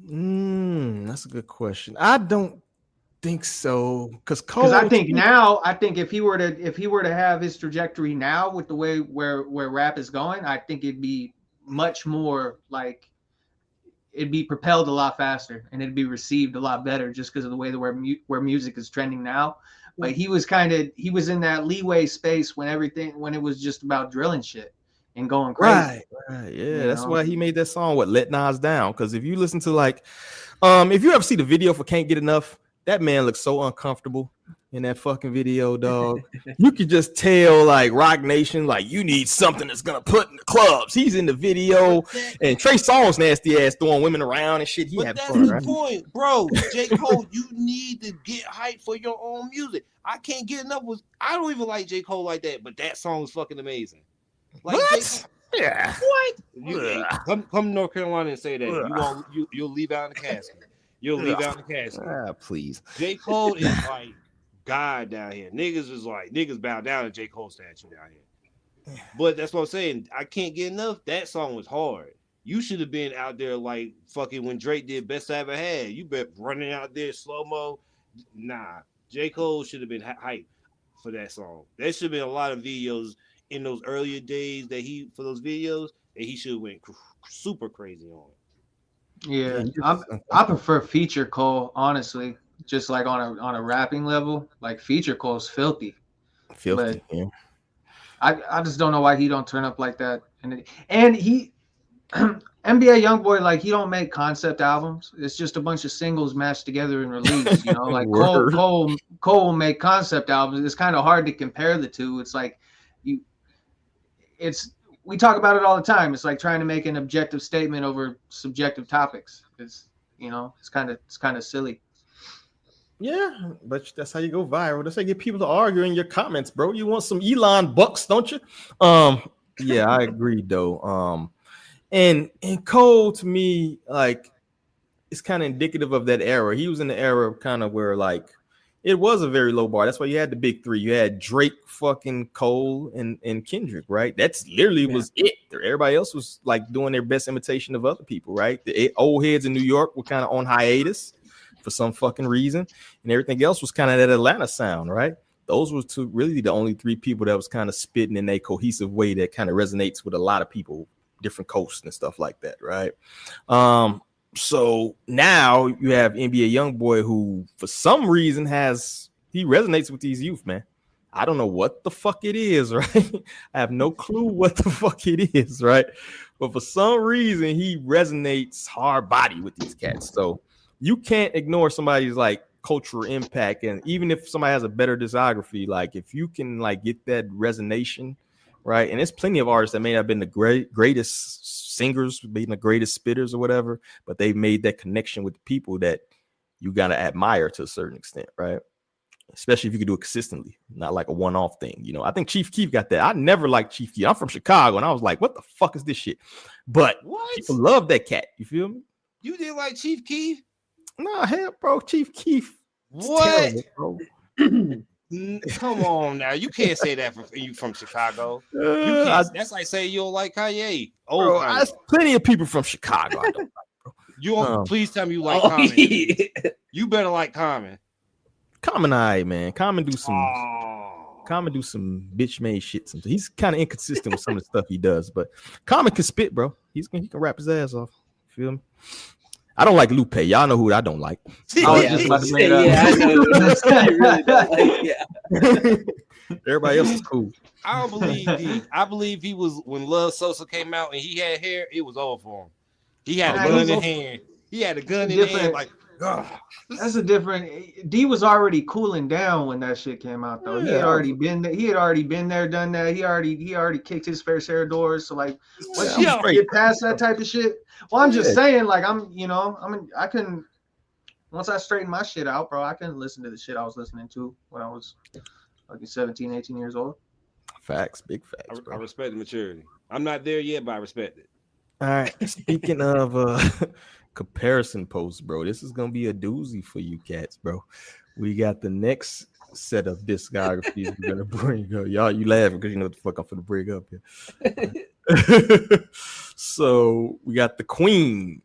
That's a good question. I don't think so, because I think if he were to have his trajectory now with the way where rap is going, I think it'd be much more like, it'd be propelled a lot faster and it'd be received a lot better just because of the way where music is trending now. But he was in that leeway space when it was just about drilling shit and going crazy. Right. Yeah, that's why he made that song, Let Nas Down. Because if you listen to like, if you ever see the video for Can't Get Enough, that man looks so uncomfortable in that fucking video, dog. You could just tell, like, Rock Nation, like, you need something that's gonna put in the clubs. He's in the video, and Trey Songz nasty ass throwing women around and shit. That's the point, bro. J. Cole, you need to get hyped for your own music. I Can't Get Enough I don't even like J. Cole like that, but that song is fucking amazing. Like, what? Yeah. What? Come to North Carolina and say that. You'll leave out in the casket. You'll leave out in the casket. Please. J. Cole is like God down here. Niggas bow down to J. Cole statue down here. But that's what I'm saying. I Can't Get Enough. That song was hard. You should have been out there like fucking when Drake did Best I Ever Had. You been running out there slow mo. Nah, J. Cole should have been hyped for that song. There should have been a lot of videos in those earlier days for those videos that he should have went super crazy on. Yeah, I prefer feature Cole, honestly. Just like on a rapping level, like feature Cole's filthy. But yeah. I just don't know why he don't turn up like that. And he NBA YoungBoy, like, he don't make concept albums. It's just a bunch of singles mashed together and released. You know, like Cole will make concept albums. It's kind of hard to compare the two. It's like we talk about it all the time. It's like trying to make an objective statement over subjective topics. It's kind of silly. Yeah, but that's how you go viral. That's how you get people to argue in your comments, bro. You want some Elon bucks, don't you? Yeah, I agree though. And Cole, to me, like, it's kind of indicative of that era. He was in the era of kind of where, like, It was a very low bar. That's why you had the big three. You had Drake, fucking Cole, and Kendrick, right? That's literally was it. Everybody else was like doing their best imitation of other people, right? The old heads in New York were kind of on hiatus for some fucking reason, and everything else was kind of that Atlanta sound, right? Those were really the only three people that was kind of spitting in a cohesive way that kind of resonates with a lot of people, different coasts and stuff like that, right? So now you have NBA YoungBoy, who for some reason he resonates with these youth, man. I don't know what the fuck it is, right? I have no clue what the fuck it is, right? But for some reason he resonates hard body with these cats. So you can't ignore somebody's like cultural impact, and even if somebody has a better discography, like if you can like get that resonation, right? And there's plenty of artists that may not have been the greatest singers, being the greatest spitters or whatever, but they made that connection with the people that you gotta admire to a certain extent, right? Especially if you can do it consistently, not like a one-off thing. You know, I think Chief Keef got that. I never liked Chief Keef. I'm from Chicago, and I was like, what the fuck is this shit? But people love that cat. You feel me? You didn't like Chief Keef? Nah, hell, bro. Chief Keef. What? Terrible, bro. Come on now, you can't say that you from Chicago. You can't. That's like saying you don't like Kanye. Bro, there's plenty of people from Chicago I don't like, bro. You won't, please tell me you like Common. Yeah. You better like Common. Common, man. Common do some bitch made shit. He's kind of inconsistent with some of the stuff he does, but Common can spit, bro. He can rap his ass off. Feel me? I don't like Lupe. Y'all know who I don't like. I know. I really don't like, Everybody else is cool. I don't believe D. I believe he was when Love Sosa came out and he had hair. It was over for him. He had a gun in hand. He had a gun in hand. Like, that's a different. D was already cooling down when that shit came out, though. He had already been there. He had already been there, done that. He already kicked his fair share of doors. So like, once you get past that type of shit. Well, I'm just saying, like, I couldn't. Once I straightened my shit out, bro, I couldn't listen to the shit I was listening to when I was like 17, 18 years old. Facts, big facts. I respect the maturity. I'm not there yet, but I respect it. All right. Speaking of comparison posts, bro, this is gonna be a doozy for you cats, bro. We got the next set of discographies we're gonna bring up. Y'all, you laughing because you know what the fuck I'm gonna bring up here. So we got the queen,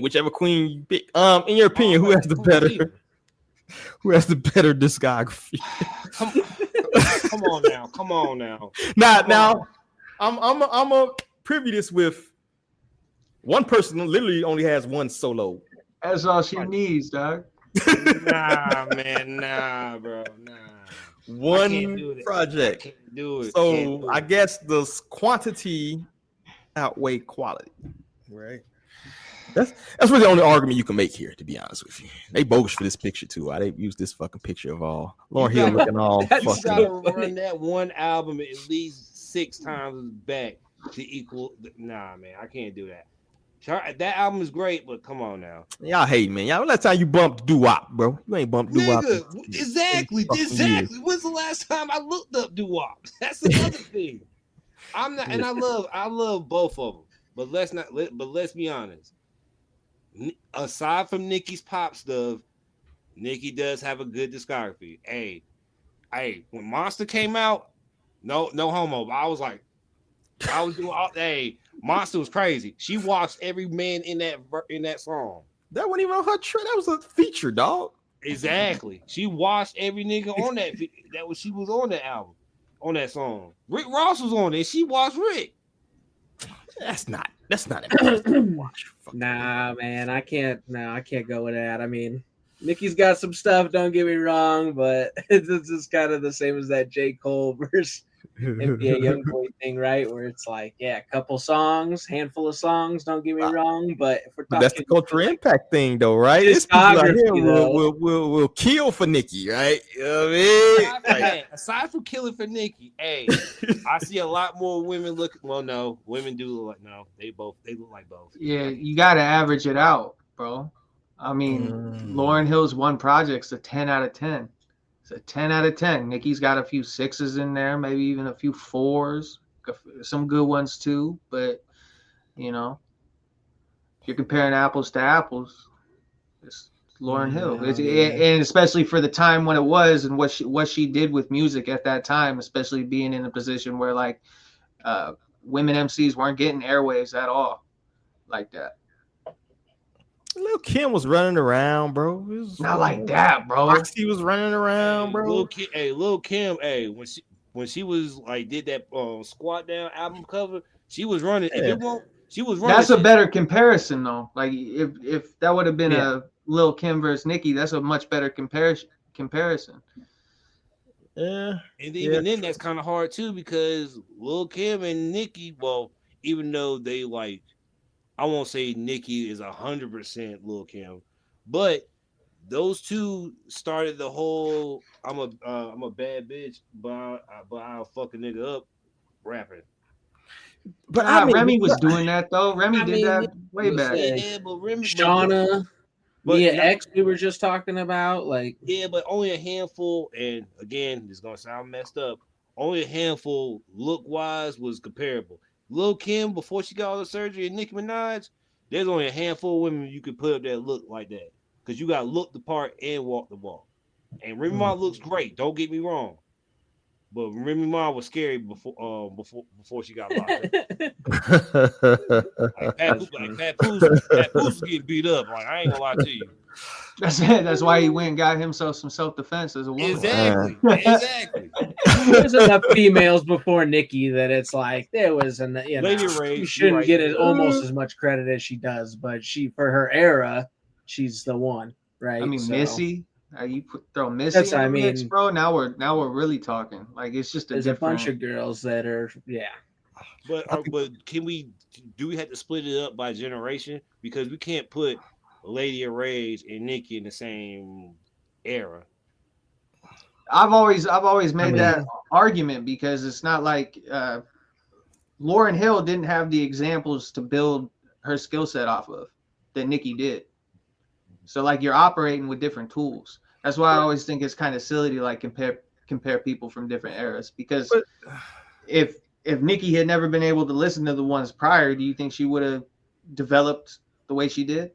whichever queen you pick. In your opinion, who has the better discography? Come on now. Now, I'm a privy this with one person literally only has one solo. That's all she needs, dog. Nah, man, bro, one project. I can't do it. So I guess the quantity outweigh quality, right? That's really the only argument you can make here, to be honest with you. They bogus for this picture too. Why they use this fucking picture of all Lauryn Hill looking all fucking. You gotta run that one album at least 6 times back to equal. Nah, man, I can't do that. That album is great, but come on now. Y'all hate, man. Y'all, last time you bumped doo-wop, bro. You ain't bumped doo-wop. Exactly. When's the last time I looked up doo-wop? That's another thing. I'm not, and I love both of them. But let's be honest. Aside from Nicki's pop stuff, Nicki does have a good discography. Hey, when Monster came out, no homo. I was doing all day. Monster was crazy. She watched every man in that song. That wasn't even on her track. That was a feature, dog. Exactly. She watched every nigga on that. She was on that album, on that song. Rick Ross was on it. She watched Rick. That's not impressive. Nah, man, I can't go with that. I mean, Nicki's got some stuff, don't get me wrong, but it's just kind of the same as that J.Cole versus NBA YoungBoy thing, right? Where it's like, a couple songs, handful of songs, don't get me wrong, but if we're talking, that's the cultural impact thing, though, right? It's people out here will kill for Nicki, right? You know what I mean? Aside from killing for Nicki, I see a lot more women look. Well, no, women do look like they look like both. Yeah, you got to average it out, bro. I mean, Lauryn Hill's one project's a 10 out of 10. It's a 10 out of 10. Nicki's got a few 6s in there, maybe even a few 4s, some good ones too. But, if you're comparing apples to apples, it's Lauryn Hill, and especially for the time when it was, and what she did with music at that time, especially being in a position where like women MCs weren't getting airwaves at all like that. Lil Kim was running around, bro. Not like that, bro. Roxy was running around, bro. Lil Kim, when she was like did that Squat Down album cover, she was running. Yeah. She was running. That's a better comparison, though. Like if that would have been a Lil Kim versus Nicki, that's a much better comparison. Yeah, and even then, that's kind of hard too because Lil Kim and Nicki, well, even though they like, I won't say Nicki is 100% Lil Kim, but those two started the whole I'm a bad bitch, but I'll fuck a nigga up rapping. But Remy was doing that though. Remy did that way back. Yeah, but Remy, Shauna, Mia X, we were just talking about, like, yeah, but only a handful. And again, this is gonna sound messed up. Only a handful, look wise, was comparable. Lil Kim, before she got all the surgery, and Nicki Minaj, there's only a handful of women you could put up that look like that because you got to look the part and walk the walk. And Remy Ma looks great. Don't get me wrong. But Remy Ma was scary before she got locked up. Pat Poose was getting beat up. Like, I ain't gonna lie to you. That's why he went and got himself some self-defense as a woman. Exactly. There's enough females before Nicki that it's like there was Lady Ray, she shouldn't get almost as much credit as she does, but she for her era, she's the one, right? I mean, Missy. You throw Missy in the mix, bro. Now we're really talking. Like it's just there's a bunch of girls that are But do we have to split it up by generation because we can't put Lady of Rage and Nicki in the same era. I've always made that argument because it's not like Lauryn Hill didn't have the examples to build her skill set off of that Nicki did. So like you're operating with different tools. That's why I always think it's kind of silly to like compare people from different eras because if Nicki had never been able to listen to the ones prior, do you think she would have developed the way she did?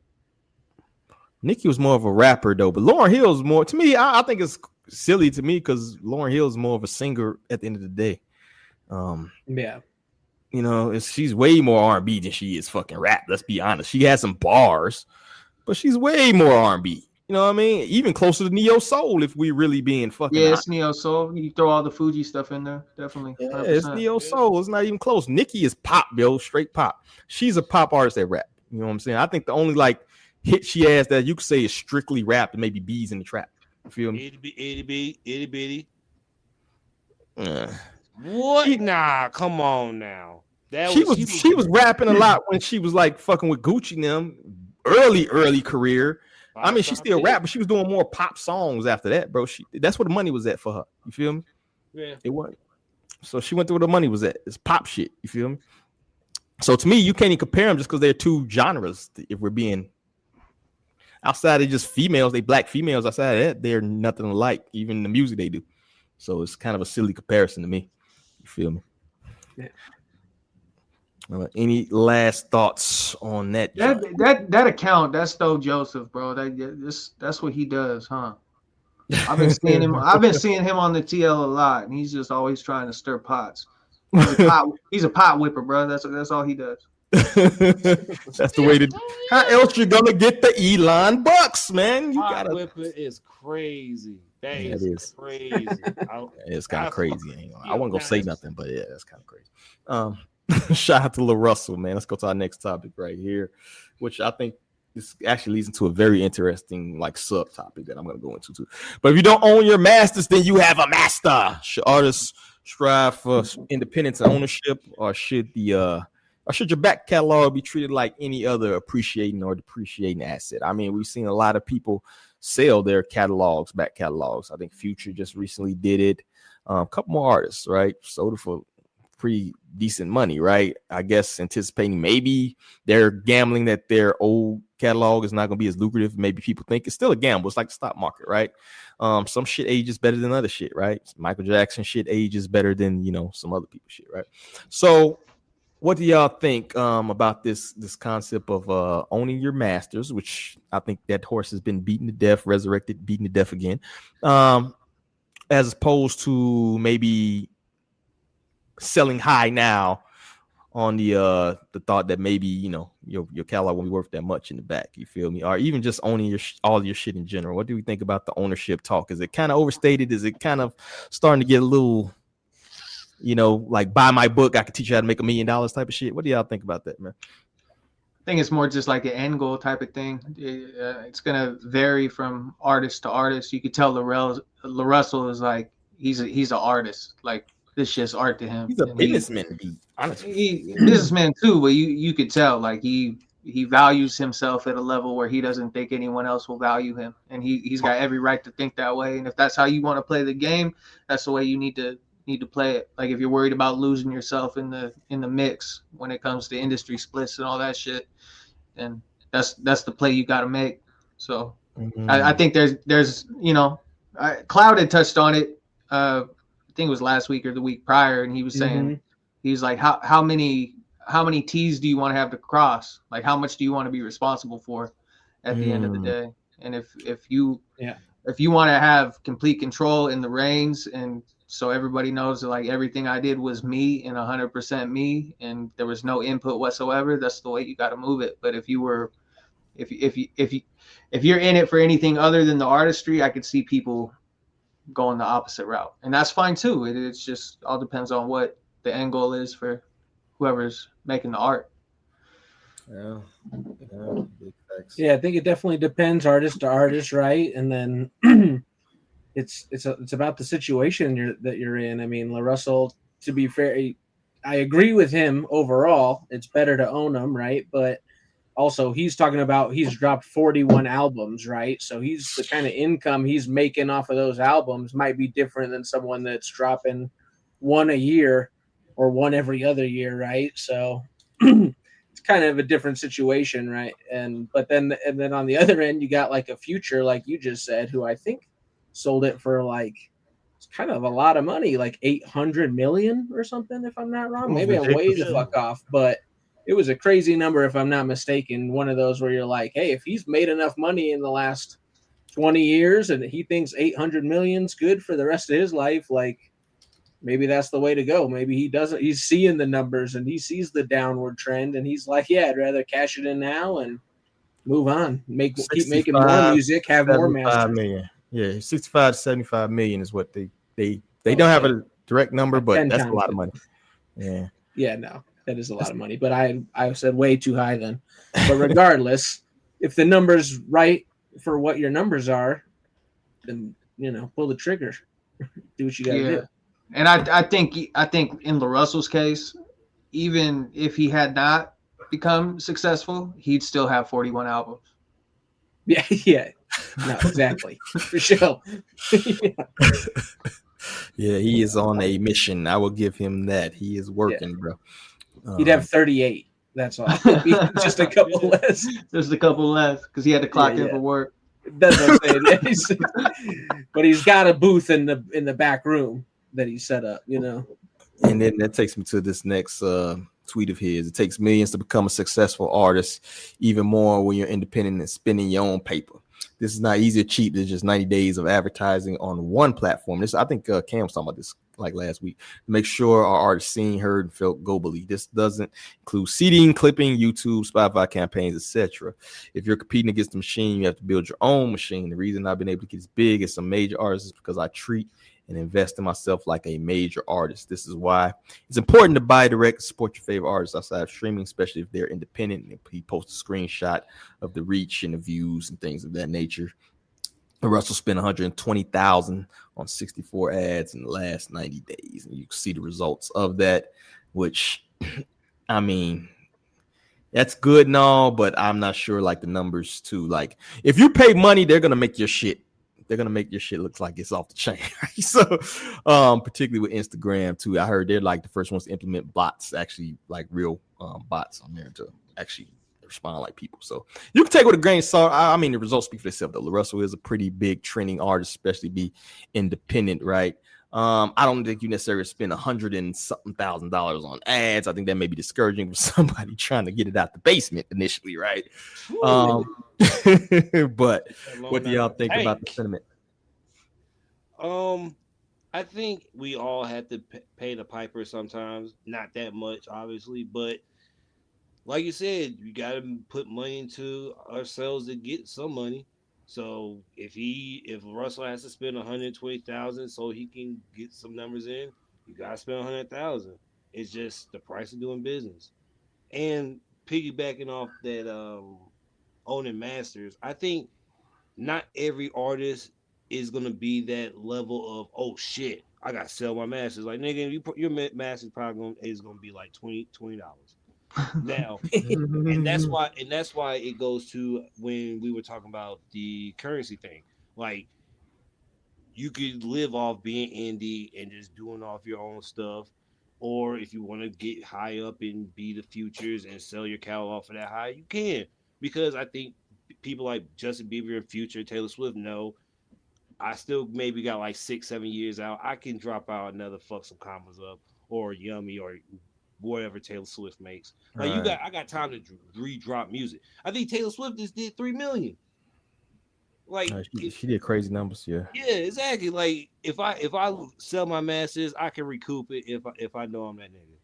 Nicki was more of a rapper though, but Lauryn Hill is more to me. I think it's silly to me because Lauryn Hill is more of a singer at the end of the day. You know, she's way more R&B than she is fucking rap. Let's be honest. She has some bars, but she's way more R&B. You know what I mean? Even closer to neo soul if we really being fucking. Yeah, it's neo soul. You throw all the Fuji stuff in there, definitely. 100%. Yeah, it's neo soul. It's not even close. Nicki is pop, yo, straight pop. She's a pop artist that rap. You know what I'm saying? I think the only like hit she has that you could say is strictly rap and maybe Bees in the Trap. You feel me? Itty bitty. What? Nah, come on now. She was rapping a lot when she was like fucking with Gucci and them early career. I mean, she still rap, but she was doing more pop songs after that, bro. That's where the money was at for her. You feel me? Yeah. It was. So she went to where the money was at. It's pop shit. You feel me? So to me, you can't even compare them just because they're two genres. If we're being outside of just females, they black females outside of that, they're nothing alike, even the music they do. So it's kind of a silly comparison to me. You feel me? Yeah. Any last thoughts on that? That account, that's Stowe Joseph, bro. That's what he does, huh? I've been seeing him on the TL a lot, and he's just always trying to stir pots. He's a pot whipper, bro. That's all he does. That's the way to. How else you gonna get the Elon bucks, man? You gotta. Whipper is crazy. That is crazy. It's kind of crazy. I wasn't gonna say nothing, but yeah, that's kind of crazy. Shout out to Lil Russell, man. Let's go to our next topic right here, which I think this actually leads into a very interesting like subtopic that I'm going to go into too. But if you don't own your masters, then you have a master. Should artists strive for independence and ownership, or should your back catalog be treated like any other appreciating or depreciating asset? I mean, we've seen a lot of people sell their back catalogs. I think Future just recently did it. A couple more artists, right? Sold it for pretty decent money, right? I guess anticipating maybe they're gambling that their old catalog is not going to be as lucrative. Maybe people think it's still a gamble. It's like the stock market, right? Some shit ages better than other shit, right? Michael Jackson shit ages better than, some other people's shit, right? So What do y'all think about this concept of owning your masters, which I think that horse has been beaten to death, resurrected, beaten to death again, as opposed to maybe selling high now on the thought that maybe your catalog won't be worth that much in the back. You feel me? Or even just owning all your shit in general. What do we think about the ownership talk? Is it kind of overstated? Is it kind of starting to get a little, like buy my book, I can teach you how to make $1 million type of shit? What do y'all think about that, man? I think it's more just like an end goal type of thing. It's gonna vary from artist to artist. You could tell LaRussell is like he's an artist. Like this shit's art to him. He's a businessman, to be honest. Businessman too, but you could tell like he values himself at a level where he doesn't think anyone else will value him, and he's got every right to think that way. And if that's how you want to play the game, that's the way you need to play it. Like if you're worried about losing yourself in the mix when it comes to industry splits and all that shit, then that's the play you got to make. So I think there's Cloud had touched on it. I think it was last week or the week prior, and he was saying he's like how many T's do you want to have to cross? Like how much do you want to be responsible for at the end of the day? And if you want to have complete control in the reins, and so everybody knows that like everything I did was me and 100% me, and there was no input whatsoever, that's the way you got to move it. But if you're in it for anything other than the artistry, I could see people going the opposite route, and that's fine too. It's just all depends on what the end goal is for whoever's making the art. Yeah, I think it definitely depends artist to artist, right? And then it's about the situation that you're in. I mean, LaRussell, to be fair, I agree with him overall. It's better to own them, right? But also he's talking about he's dropped 41 albums, right? So he's the kind of income he's making off of those albums might be different than someone that's dropping one a year or one every other year, right? So it's kind of a different situation, right? And then on the other end, you got like a Future, like you just said, who I think sold it for like it's kind of a lot of money, like 800 million or something, if I'm not wrong. Maybe I'm way the fuck off, but it was a crazy number, if I'm not mistaken. One of those where you're like, hey, if he's made enough money in the last 20 years and he thinks 800 million's good for the rest of his life, like maybe that's the way to go. Maybe he's seeing the numbers and he sees the downward trend and he's like, yeah, I'd rather cash it in now and move on, keep making more music, have more masters. Million. Yeah, 65 to 75 million is what they don't have a direct number, but that's a lot of money. Yeah, no. That is a lot of money, but I said way too high then. But regardless, if the number's right for what your numbers are, then pull the trigger, do what you got to do. And I think in LaRussell's case, even if he had not become successful, he'd still have 41 albums. Yeah, no, exactly, for sure. Yeah, he is on a mission. I will give him that. He is working, bro. He'd have 38. That's all. Just a couple less. Just a couple less because he had to clock in for work. That's what I'm saying. But he's got a booth in the back room that he set up, And then that takes me to this next tweet of his. It takes millions to become a successful artist, even more when you're independent and spinning your own paper. This is not easy or cheap. There's just 90 days of advertising on one platform. I think Cam was talking about this like last week. Make sure our art is seen, heard, and felt globally. This doesn't include seeding, clipping, YouTube, Spotify campaigns, etc. If you're competing against the machine, you have to build your own machine. The reason I've been able to get as big as some major artists is because I treat and invest in myself like a major artist. This is why it's important to buy direct, support your favorite artists outside of streaming, especially if they're independent. And he posts a screenshot of the reach and the views and things of that nature. Russell spent $120,000 on 64 ads in the last 90 days. And you can see the results of that, which, I mean, that's good and all, but I'm not sure like the numbers too. Like if you pay money, they're going to make your shit. They're going to make your shit look like it's off the chain. Right? So particularly with Instagram too, I heard they're like the first ones to implement bots, actually like real bots on there to actually respond like people. So you can take it with a grain of salt. I mean, the results speak for themselves though. LaRussell is a pretty big trending artist, especially be independent, right? I don't think you necessarily spend $100 and something thousand on ads. I think that may be discouraging for somebody trying to get it out the basement initially, right? But what do y'all think about the sentiment? I think we all have to pay the piper sometimes. Not that much, obviously, but like you said, you got to put money into ourselves to get some money. So if Russell has to spend 120,000 so he can get some numbers in, you gotta spend 100,000. It's just the price of doing business. And piggybacking off that owning masters, I think not every artist is gonna be that level of, oh shit, I gotta sell my masters. Like, nigga, your masters probably is gonna be like $20. Now, and that's why it goes to when we were talking about the currency thing. Like, you could live off being indie and just doing off your own stuff, or if you want to get high up and be the futures and sell your catalog for that high, you can. Because I think people like Justin Bieber and Future, Taylor Swift know I still maybe got like 6-7 years out. I can drop out another Fuck Some Commas Up or Yummy or whatever Taylor Swift makes. Like, I got time to re-drop music. I think Taylor Swift just did 3 million. Like, she did crazy numbers, yeah. Yeah, exactly. Like, if I sell my masters, I can recoup it if I know I'm that nigga.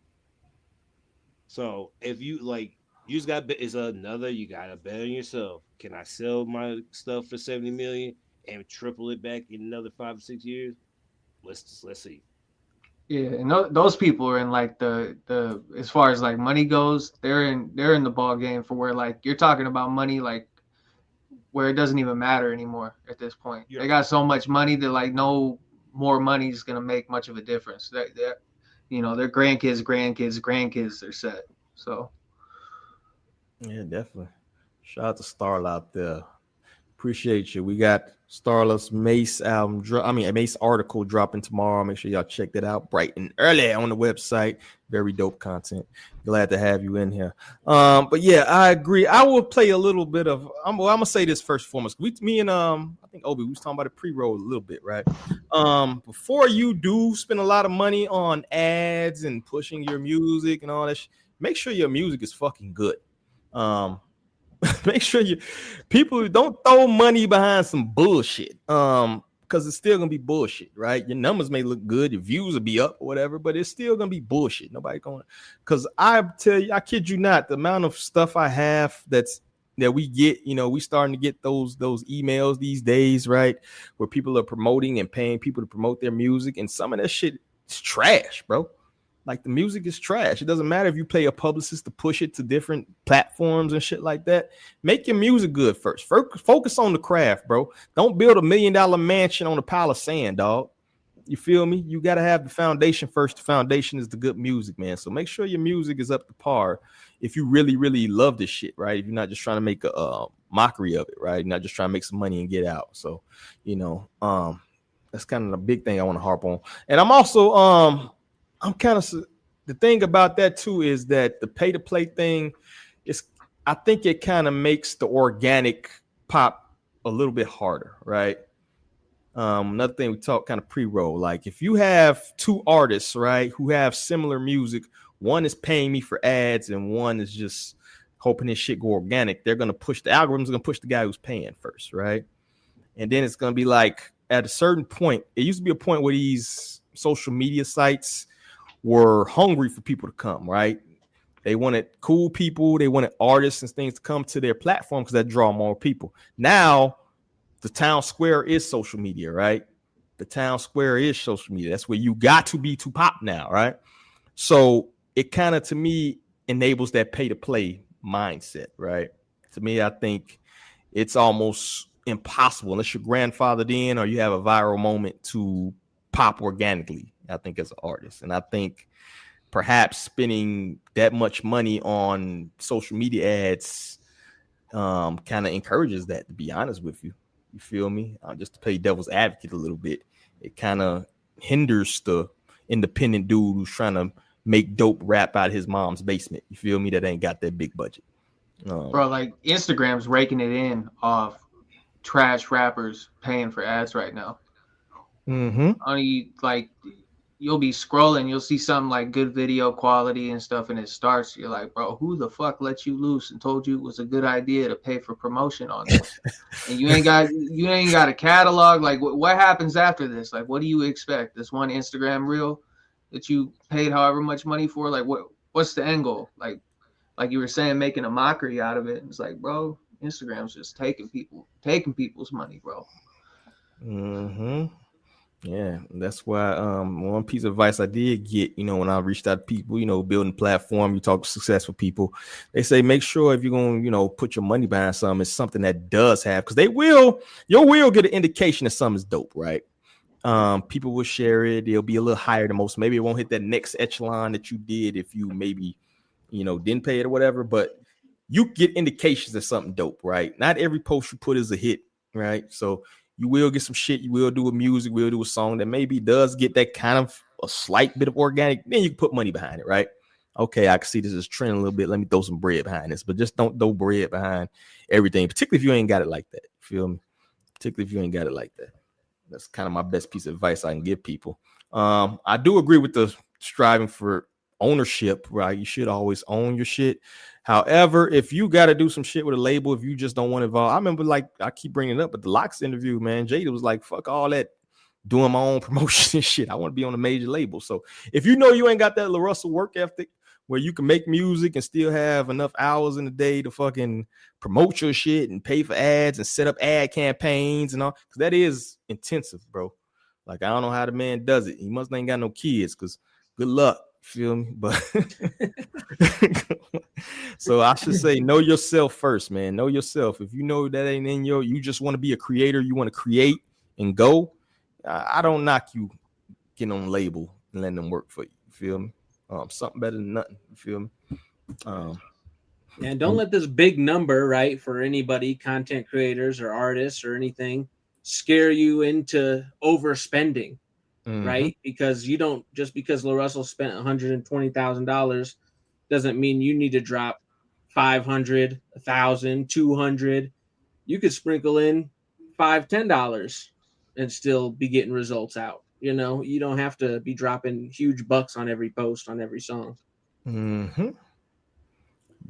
So if you like, you just got you gotta bet on yourself. Can I sell my stuff for 70 million and triple it back in another 5 or 6 years? Let's see. Yeah, and those people are in like the as far as like money goes, they're in the ball game for where like you're talking about money like where it doesn't even matter anymore at this point. Yeah. They got so much money that like no more money is gonna make much of a difference. That their grandkids are set. So yeah, definitely. Shout out to Starla out there. Appreciate you. We got Starla's Mace Mace article dropping tomorrow. Make sure y'all check that out bright and early on the website. Very dope content. Glad to have you in here. But yeah, I agree. I will play a little bit of. I'm gonna say this first and foremost. Me and I think Obi, we was talking about the pre-roll a little bit, right? Before you do spend a lot of money on ads and pushing your music and all that, make sure your music is fucking good. Make sure people don't throw money behind some bullshit. Because it's still gonna be bullshit, right? Your numbers may look good, your views will be up or whatever, but it's still gonna be bullshit. Nobody going. Because I tell you, I kid you not, the amount of stuff I have that we get, we starting to get those emails these days, right? Where people are promoting and paying people to promote their music, and some of that shit is trash, bro. Like, the music is trash. It doesn't matter if you pay a publicist to push it to different platforms and shit like that. Make your music good first. Focus on the craft, bro. Don't build $1 million mansion on a pile of sand, dog. You feel me? You got to have the foundation first. The foundation is the good music, man. So make sure your music is up to par if you really, really love this shit, right? If you're not just trying to make a mockery of it, right? You're not just trying to make some money and get out. So, that's kind of the big thing I want to harp on. And I'm also, I'm kind of, the thing about that too is that the pay to play thing is, I think it kind of makes the organic pop a little bit harder, right? Another thing we talk kind of pre-roll, like if you have two artists, right, who have similar music, one is paying me for ads and one is just hoping this shit go organic, they're gonna push, the algorithm's gonna push the guy who's paying first, right? And then it's gonna be like, at a certain point, it used to be a point where these social media sites were hungry for people to come, right? They wanted cool people, they wanted artists and things to come to their platform because that draw more people. Now, the town square is social media, right? The town square is social media. That's where you got to be to pop now, right? So it kind of, to me, enables that pay to play mindset, right? To me, I think it's almost impossible unless you're grandfathered in or you have a viral moment to pop organically, I think, as an artist. And I think perhaps spending that much money on social media ads kind of encourages that, to be honest with you. You feel me? Just to play devil's advocate a little bit, it kind of hinders the independent dude who's trying to make dope rap out of his mom's basement. You feel me? That ain't got that big budget. Bro, like, Instagram's raking it in off trash rappers paying for ads right now. Only like you'll be scrolling, you'll see something like good video quality and stuff, and it starts. You're like, bro, who the fuck let you loose and told you it was a good idea to pay for promotion on this? And you ain't got a catalog. Like, what happens after this? Like, what do you expect? This one Instagram reel that you paid however much money for? Like, what's the end goal? Like you were saying, making a mockery out of it. It's like, bro, Instagram's just taking people's money, bro. Yeah, that's why one piece of advice I did get, when I reached out to people, building a platform, you talk to successful people, they say make sure if you're going to, put your money behind something, it's something that does have, because you will get an indication that something's dope, right? People will share it, it'll be a little higher than most, maybe it won't hit that next echelon that you did if you maybe, didn't pay it or whatever, but you get indications of something dope, right? Not every post you put is a hit, right? So you will get some shit. You will do a music. We'll do a song that maybe does get that kind of a slight bit of organic. Then you can put money behind it, right? Okay, I can see this is trending a little bit. Let me throw some bread behind this, but just don't throw bread behind everything, particularly if you ain't got it like that. Feel me? Particularly if you ain't got it like that. That's kind of my best piece of advice I can give people. I do agree with the striving for ownership, right? You should always own your shit. However, if you got to do some shit with a label, if you just don't want to involve, I remember, like, I keep bringing it up, but the Locks interview, man, Jada was like, fuck all that doing my own promotion and shit. I want to be on a major label. So if you ain't got that LaRussell work ethic where you can make music and still have enough hours in the day to fucking promote your shit and pay for ads and set up ad campaigns and all, because that is intensive, bro. Like, I don't know how the man does it. He must ain't got no kids, because good luck. Feel me? But so I should say, know yourself first, man. Know yourself. If you know that ain't in you just want to be a creator, you want to create and go. I don't knock you getting on a label and letting them work for you. You feel me? Something better than nothing. You feel me? And don't let this big number, right, for anybody, content creators or artists or anything, scare you into overspending. Right? Because you don't, just because LaRussell spent $120,000 doesn't mean you need to drop 500, 1,000, 200. You could sprinkle in $5, $10 and still be getting results out. You don't have to be dropping huge bucks on every post, on every song.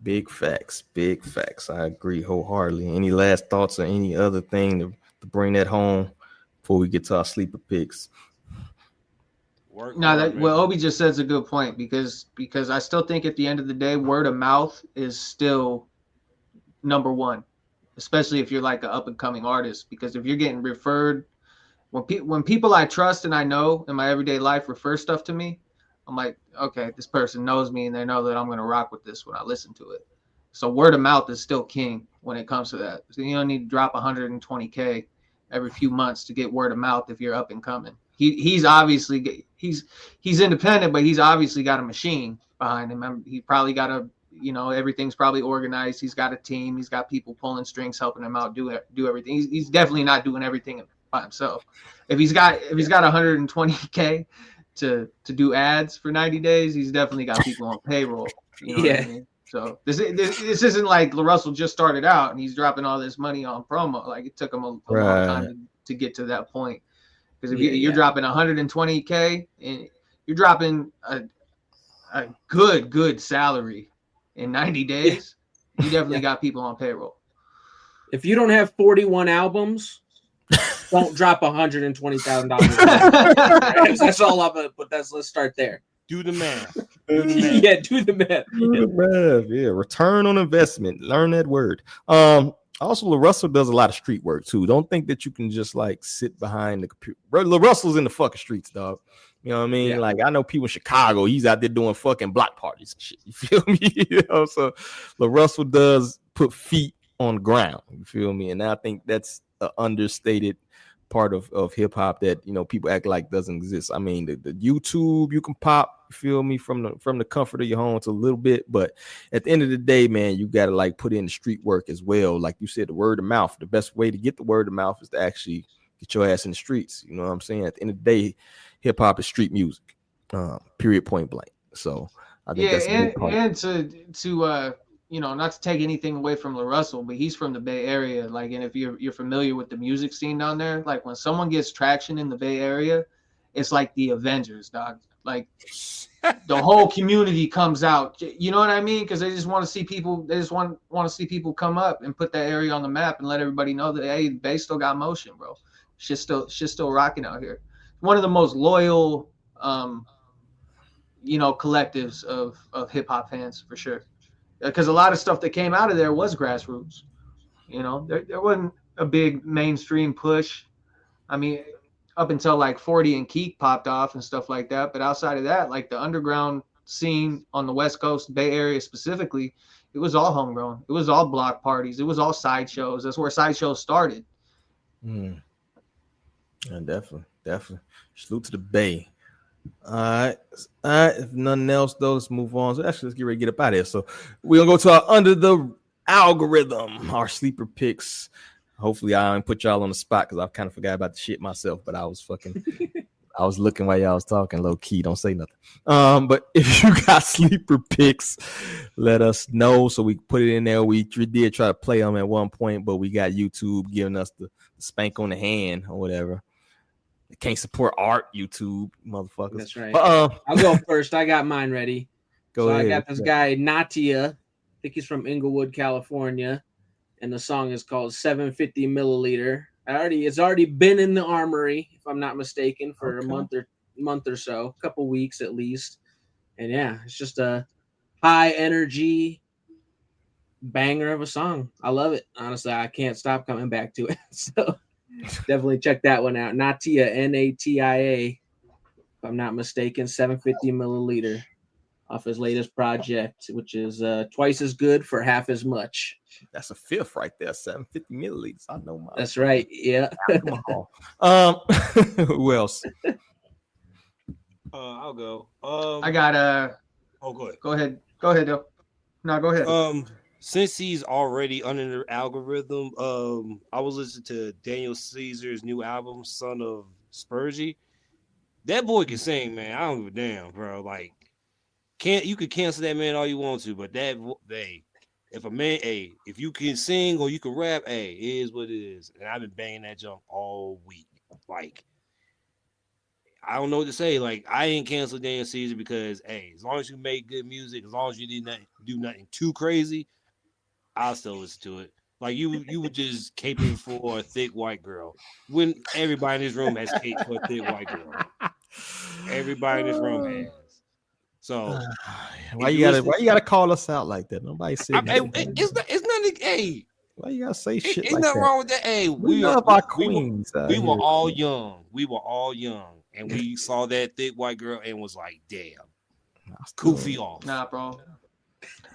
Big facts. I agree wholeheartedly. Any last thoughts or any other thing to bring that home before we get to our sleeper picks? What Obi just said is a good point, because I still think at the end of the day, word of mouth is still number one, especially if you're like an up and coming artist. Because if you're getting referred, when people I trust and I know in my everyday life refer stuff to me, I'm like, okay, this person knows me and they know that I'm gonna rock with this when I listen to it. So word of mouth is still king when it comes to that. So you don't need to drop 120K every few months to get word of mouth if you're up and coming. He's obviously he's independent, but he's obviously got a machine behind him. He probably got everything's probably organized. He's got a team. He's got people pulling strings, helping him out, do everything. He's definitely not doing everything by himself. If he's got 120K to do ads for 90 days, he's definitely got people on payroll. You know what I mean? So this isn't like LaRussell just started out and he's dropping all this money on promo. Like, it took him a long time to get to that point. Because if you're dropping 120K and you're dropping a good salary in 90 days, you definitely got people on payroll. If you don't have 41 albums, don't drop $120,000. That's all I'm gonna put. Let's start there. Do the math. Do the math. Yeah, return on investment. Learn that word. Also, LaRussell does a lot of street work too. Don't think that you can just like sit behind the computer. Bro, LaRussell's in the fucking streets, dog. You know what I mean? Yeah. Like, I know people in Chicago, he's out there doing fucking block parties and shit. You feel me? So LaRussell does put feet on the ground. You feel me? And I think that's an understated part of hip hop that people act like doesn't exist. I mean, the YouTube you can pop, you feel me, from the comfort of your home. It's a little bit, but at the end of the day, man, you got to like put in the street work as well. Like you said, the word of mouth. The best way to get the word of mouth is to actually get your ass in the streets. You know what I'm saying? At the end of the day, hip hop is street music. Period, point blank. So I think that's a big part. And to not to take anything away from LaRussell, but he's from the Bay Area. Like, and if you're familiar with the music scene down there, like when someone gets traction in the Bay Area, it's like the Avengers, dog. Like the whole community comes out. You know what I mean? Because they just want to see people. They just want to see people come up and put that area on the map and let everybody know that, hey, the Bay still got motion, bro. Shit's still rocking out here. One of the most loyal, collectives of hip hop fans for sure. Because a lot of stuff that came out of there was grassroots. There wasn't a big mainstream push. I mean, up until like 40 and Keek popped off and stuff like that. But outside of that, like the underground scene on the West Coast, Bay Area specifically, it was all homegrown. It was all block parties. It was all sideshows. That's where sideshows started. Yeah, definitely. Salute to the Bay. All right. If nothing else, though, let's move on. So actually, let's get ready to get up out of here. So we're gonna go to our under the algorithm, our sleeper picks. Hopefully, I don't put y'all on the spot because I kind of forgot about the shit myself. But I was looking while y'all was talking, low key. Don't say nothing. But if you got sleeper picks, let us know so we put it in there. We did try to play them at one point, but we got YouTube giving us the spank on the hand or whatever. Can't support art, YouTube, motherfuckers. That's right. I'll go first. I got mine ready. Go ahead. I got this guy, Natia. I think he's from Inglewood, California. And the song is called 750 Milliliter. It's already been in the Armory, if I'm not mistaken, for a month or so, a couple weeks at least. And yeah, it's just a high energy banger of a song. I love it. Honestly, I can't stop coming back to it. So definitely check that one out. Natia, Natia, if I'm not mistaken, 750 Milliliter off his latest project, which is twice as good for half as much. That's a fifth right there, 750 milliliters. I know my. That's right. Yeah. Who else? I'll go. I got go ahead. Go ahead, though. No, go ahead. Since he's already under the algorithm, I was listening to Daniel Caesar's new album, Son of Spurgie. That boy can sing, man. I don't give a damn, bro. Like, you could cancel that man all you want to, but if you can sing or you can rap, it is what it is. And I've been banging that jump all week. Like, I don't know what to say. Like, I ain't cancel Daniel Caesar because, as long as you make good music, as long as you didn't do nothing too crazy, I'll still listen to it. Like, you were just caping for a thick white girl when everybody in this room has caped for a thick white girl. Everybody in this room has. So why you gotta call us out like that? Nobody said it's nothing. Why you gotta say shit? Ain't like nothing that? wrong with that. We love our queens. We were all young. And we saw that thick white girl and was like, damn, goofy off. Nah, bro.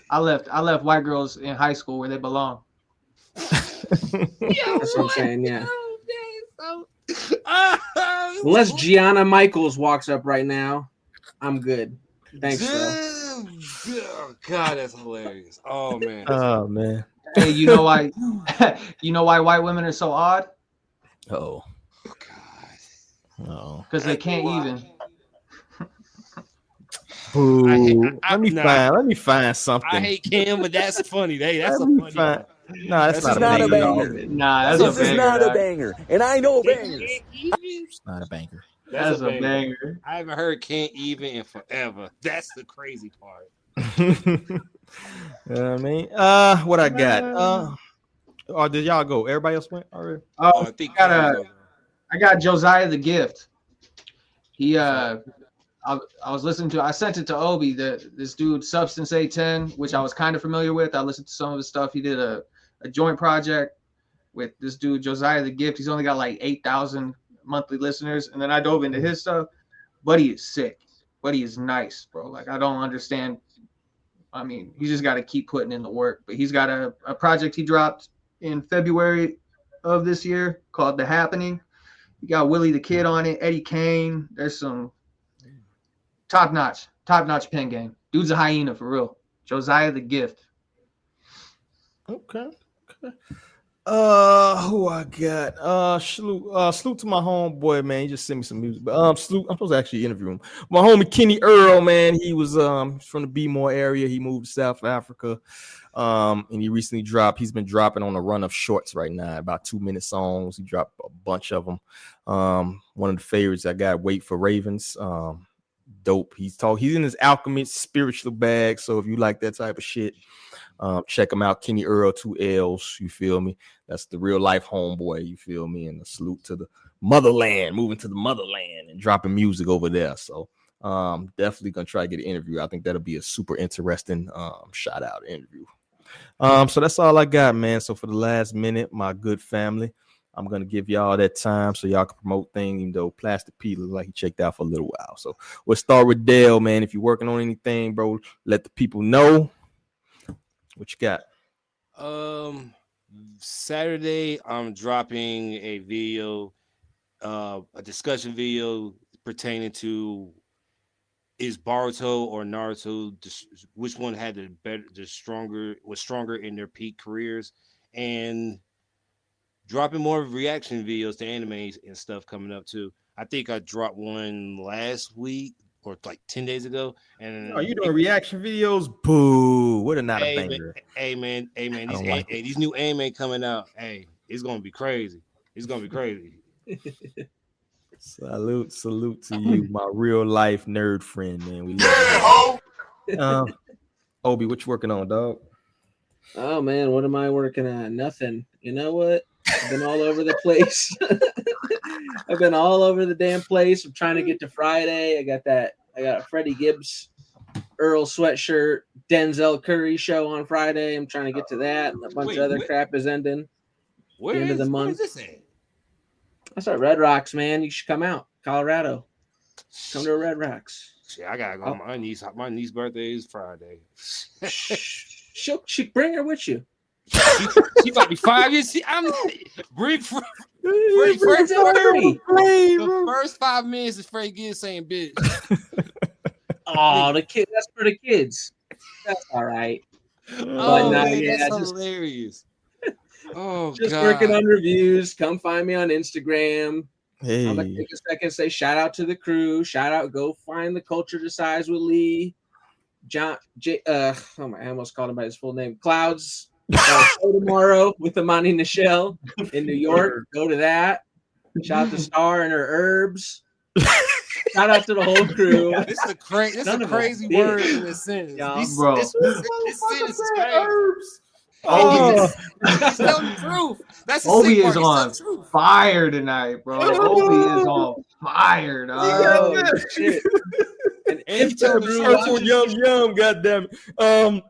I left white girls in high school where they belong. That's what I'm saying, yeah. Unless Gianna Michaels walks up right now, I'm good. Thanks, bro. God, that's hilarious. Oh man. Hey, you know why? You know why white women are so odd? Oh God. Oh. Because they can't even. Ooh, let me find something. I hate Cam, but that's funny. That's a funny one. No, that's not a banger. Nah, this is not a banger. And I know bangers. It's not a banger. That's a banger. I haven't heard Can't Even in forever. That's the crazy part. I mean, what I got? Did y'all go? Everybody else went already? I think I got Josiah the Gift. He I was listening to. I sent it to Obi. This dude Substance A10, which I was kind of familiar with. I listened to some of his stuff. He did a joint project with this dude Josiah the Gift. He's only got like 8,000 monthly listeners, and then I dove into his stuff. Buddy is sick. Buddy is nice, bro. Like, I don't understand. I mean, he just got to keep putting in the work. But he's got a project he dropped in February of this year called The Happening. You got Willie the Kid on it, Eddie Kane. There's some top-notch pen game. Dude's a hyena for real. Josiah the Gift. Okay. Who I got? Salute to my homeboy, man. He just sent me some music. But salute, I'm supposed to actually interview him. My homie Kenny Earl, man. He was from the B-more area. He moved to South Africa. And he recently he's been dropping on a run of shorts right now, about 2-minute songs. He dropped a bunch of them. One of the favorites I got, Wait for Ravens. Dope. He's in his Alchemist spiritual bag. So if you like that type of shit, check him out. Kenny Earl, 2 L's. You feel me? That's the real life homeboy. You feel me? And a salute to the motherland, moving to the motherland and dropping music over there. So definitely gonna try to get an interview. I think that'll be a super interesting shout out interview. So that's all I got, man. So for the last minute, my good family, I'm gonna give y'all that time so y'all can promote things, even though Plastic P looks like he checked out for a little while. So we'll start with Dale, man. If you're working on anything, bro, let the people know. What you got? Saturday, I'm dropping a video, a discussion video pertaining to is Boruto or Naruto, which one had was stronger in their peak careers, and dropping more reaction videos to animes and stuff coming up too. I think I dropped one last week or like 10 days ago. And you doing reaction videos? Boo! What a not a banger. Hey man, these new anime coming out. Hey, it's gonna be crazy. It's gonna be crazy. Salute to you, my real life nerd friend, man. We love you. Obi, what you working on, dog? Oh man, what am I working on? Nothing. You know what? I've been all over the place. I've been all over the damn place. I'm trying to get to Friday. I got a Freddie Gibbs Earl sweatshirt, Denzel Curry show on Friday. I'm trying to get to that. A bunch of other crap is ending. Where the end of the month. Where is this at? That's at Red Rocks, man. You should come out, Colorado. Come to Red Rocks. Yeah, I gotta go. My niece's birthday is Friday. She bring her with you. She might be 5 years. The first 5 minutes is Freddie Gibbs saying bitch. Oh, the kid. That's for the kids. That's all right. Oh, man, that's hilarious. Oh, just God. Working on reviews. Come find me on Instagram. Hey. I'm gonna take a second, say shout out to the crew. Shout out, go find the Culture Decides with Lee. I almost called him by his full name. Clouds. Show tomorrow with Amani Nichelle in New York. Go to that. Shout out to Star and her herbs. Shout out to the whole crew. This is a crazy word in this sentence. Bro. This sentence is crazy. Herbs. He's telling the truth. That's the Obi part. is on fire tonight, bro. Obi is on fire, dog. Shit. And he told the Purple yum, goddamn it.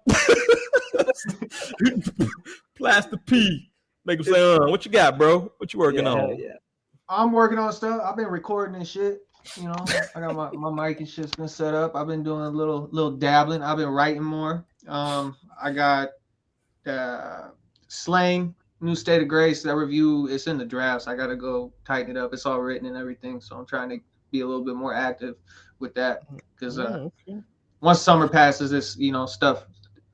Plastic P. Make him say, what you got, bro? What you working on? Yeah. I'm working on stuff. I've been recording and shit. You know, I got my mic and shit's been set up. I've been doing a little dabbling. I've been writing more. I got Slang, New State of Grace. That review, it's in the drafts. I gotta go tighten it up. It's all written and everything. So I'm trying to be a little bit more active with that because once summer passes, this stuff.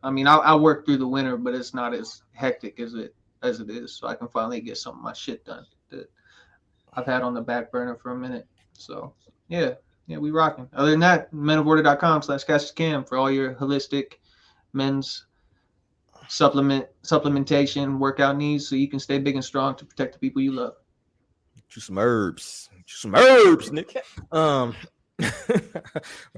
I mean, I work through the winter, but it's not as hectic as it is. So I can finally get some of my shit done that I've had on the back burner for a minute. So yeah, we rocking. Other than that, menoforder.com/CashCam for all your holistic men's supplementation workout needs, so you can stay big and strong to protect the people you love. Get you some herbs, Nick. What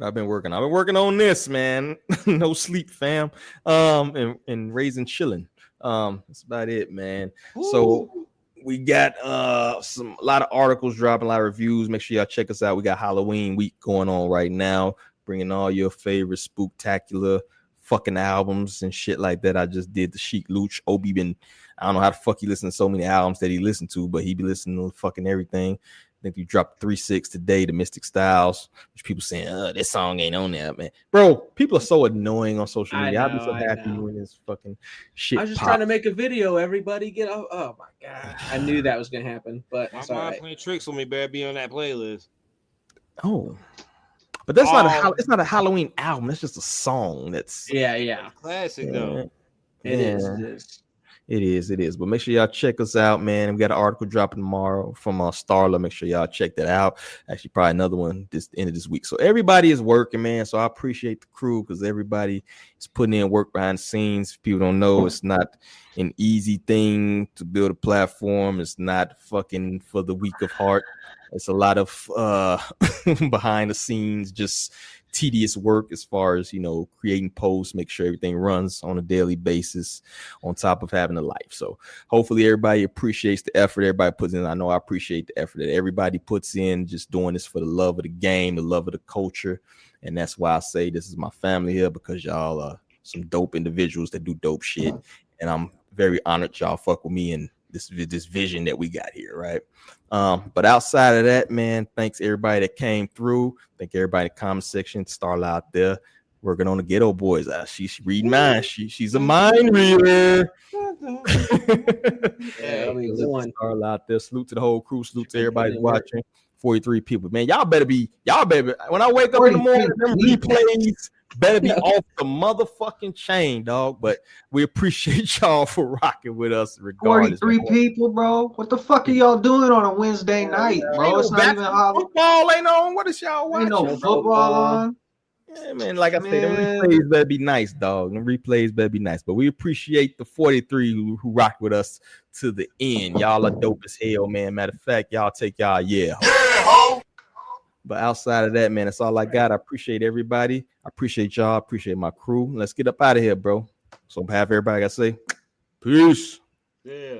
I've been working on this, man. No sleep, fam. And raising chilling. That's about it, man. Ooh. So we got a lot of articles dropping, a lot of reviews. Make sure y'all check us out. We got Halloween week going on right now, bringing all your favorite spooktacular fucking albums and shit like that. I just did the Chic Luch. Obi I don't know how the fuck he listened to so many albums that he listened to, but he be listening to fucking everything. I think you dropped 3-6 today, the Mystic Styles, which people saying, this song ain't on there, man. Bro, people are so annoying on social media. I'll be so happy when this fucking shit. I was just trying to make a video. Everybody get off. Oh my God. I knew that was gonna happen, but my mom playing tricks on me, better be on that playlist. Oh. But that's it's not a Halloween album. That's just a song. That's yeah. Classic though. It is. It is. But make sure y'all check us out, man. We got an article dropping tomorrow from Starla. Make sure y'all check that out. Actually, probably another one this end of this week. So everybody is working, man. So I appreciate the crew because everybody is putting in work behind the scenes. People don't know it's not an easy thing to build a platform. It's not fucking for the weak of heart. It's a lot of behind the scenes, just tedious work as far as, creating posts, make sure everything runs on a daily basis on top of having a life. So hopefully everybody appreciates the effort everybody puts in. I know I appreciate the effort that everybody puts in, just doing this for the love of the game, the love of the culture. And that's why I say this is my family here, because y'all are some dope individuals that do dope shit. And I'm very honored y'all fuck with me and this vision that we got here, right? But outside of that, man, thanks everybody that came through. Thank everybody in the comment section. Starla out there working on the Ghetto Boys. She's reading minds. She's a mind reader. Starla out there. Salute to the whole crew. Salute to everybody watching. 43 people, man. Y'all better be. When I wake up in the morning, them replays better be off the motherfucking chain, dog. But we appreciate y'all for rocking with us regardless. 43 people, bro. What the fuck are y'all doing on a Wednesday night, bro? It's not even football ain't on. What is y'all watching? Ain't no football on. Yeah, man. Like I said, them replays better be nice, dog. Them replays better be nice. But we appreciate the 43 who rocked with us to the end. Y'all are dope as hell, man. Matter of fact, y'all take y'all ho. But outside of that, man, that's all I got. I appreciate everybody. I appreciate y'all. I appreciate my crew. Let's get up out of here, bro. So on behalf of everybody, I gotta say, peace. Yeah.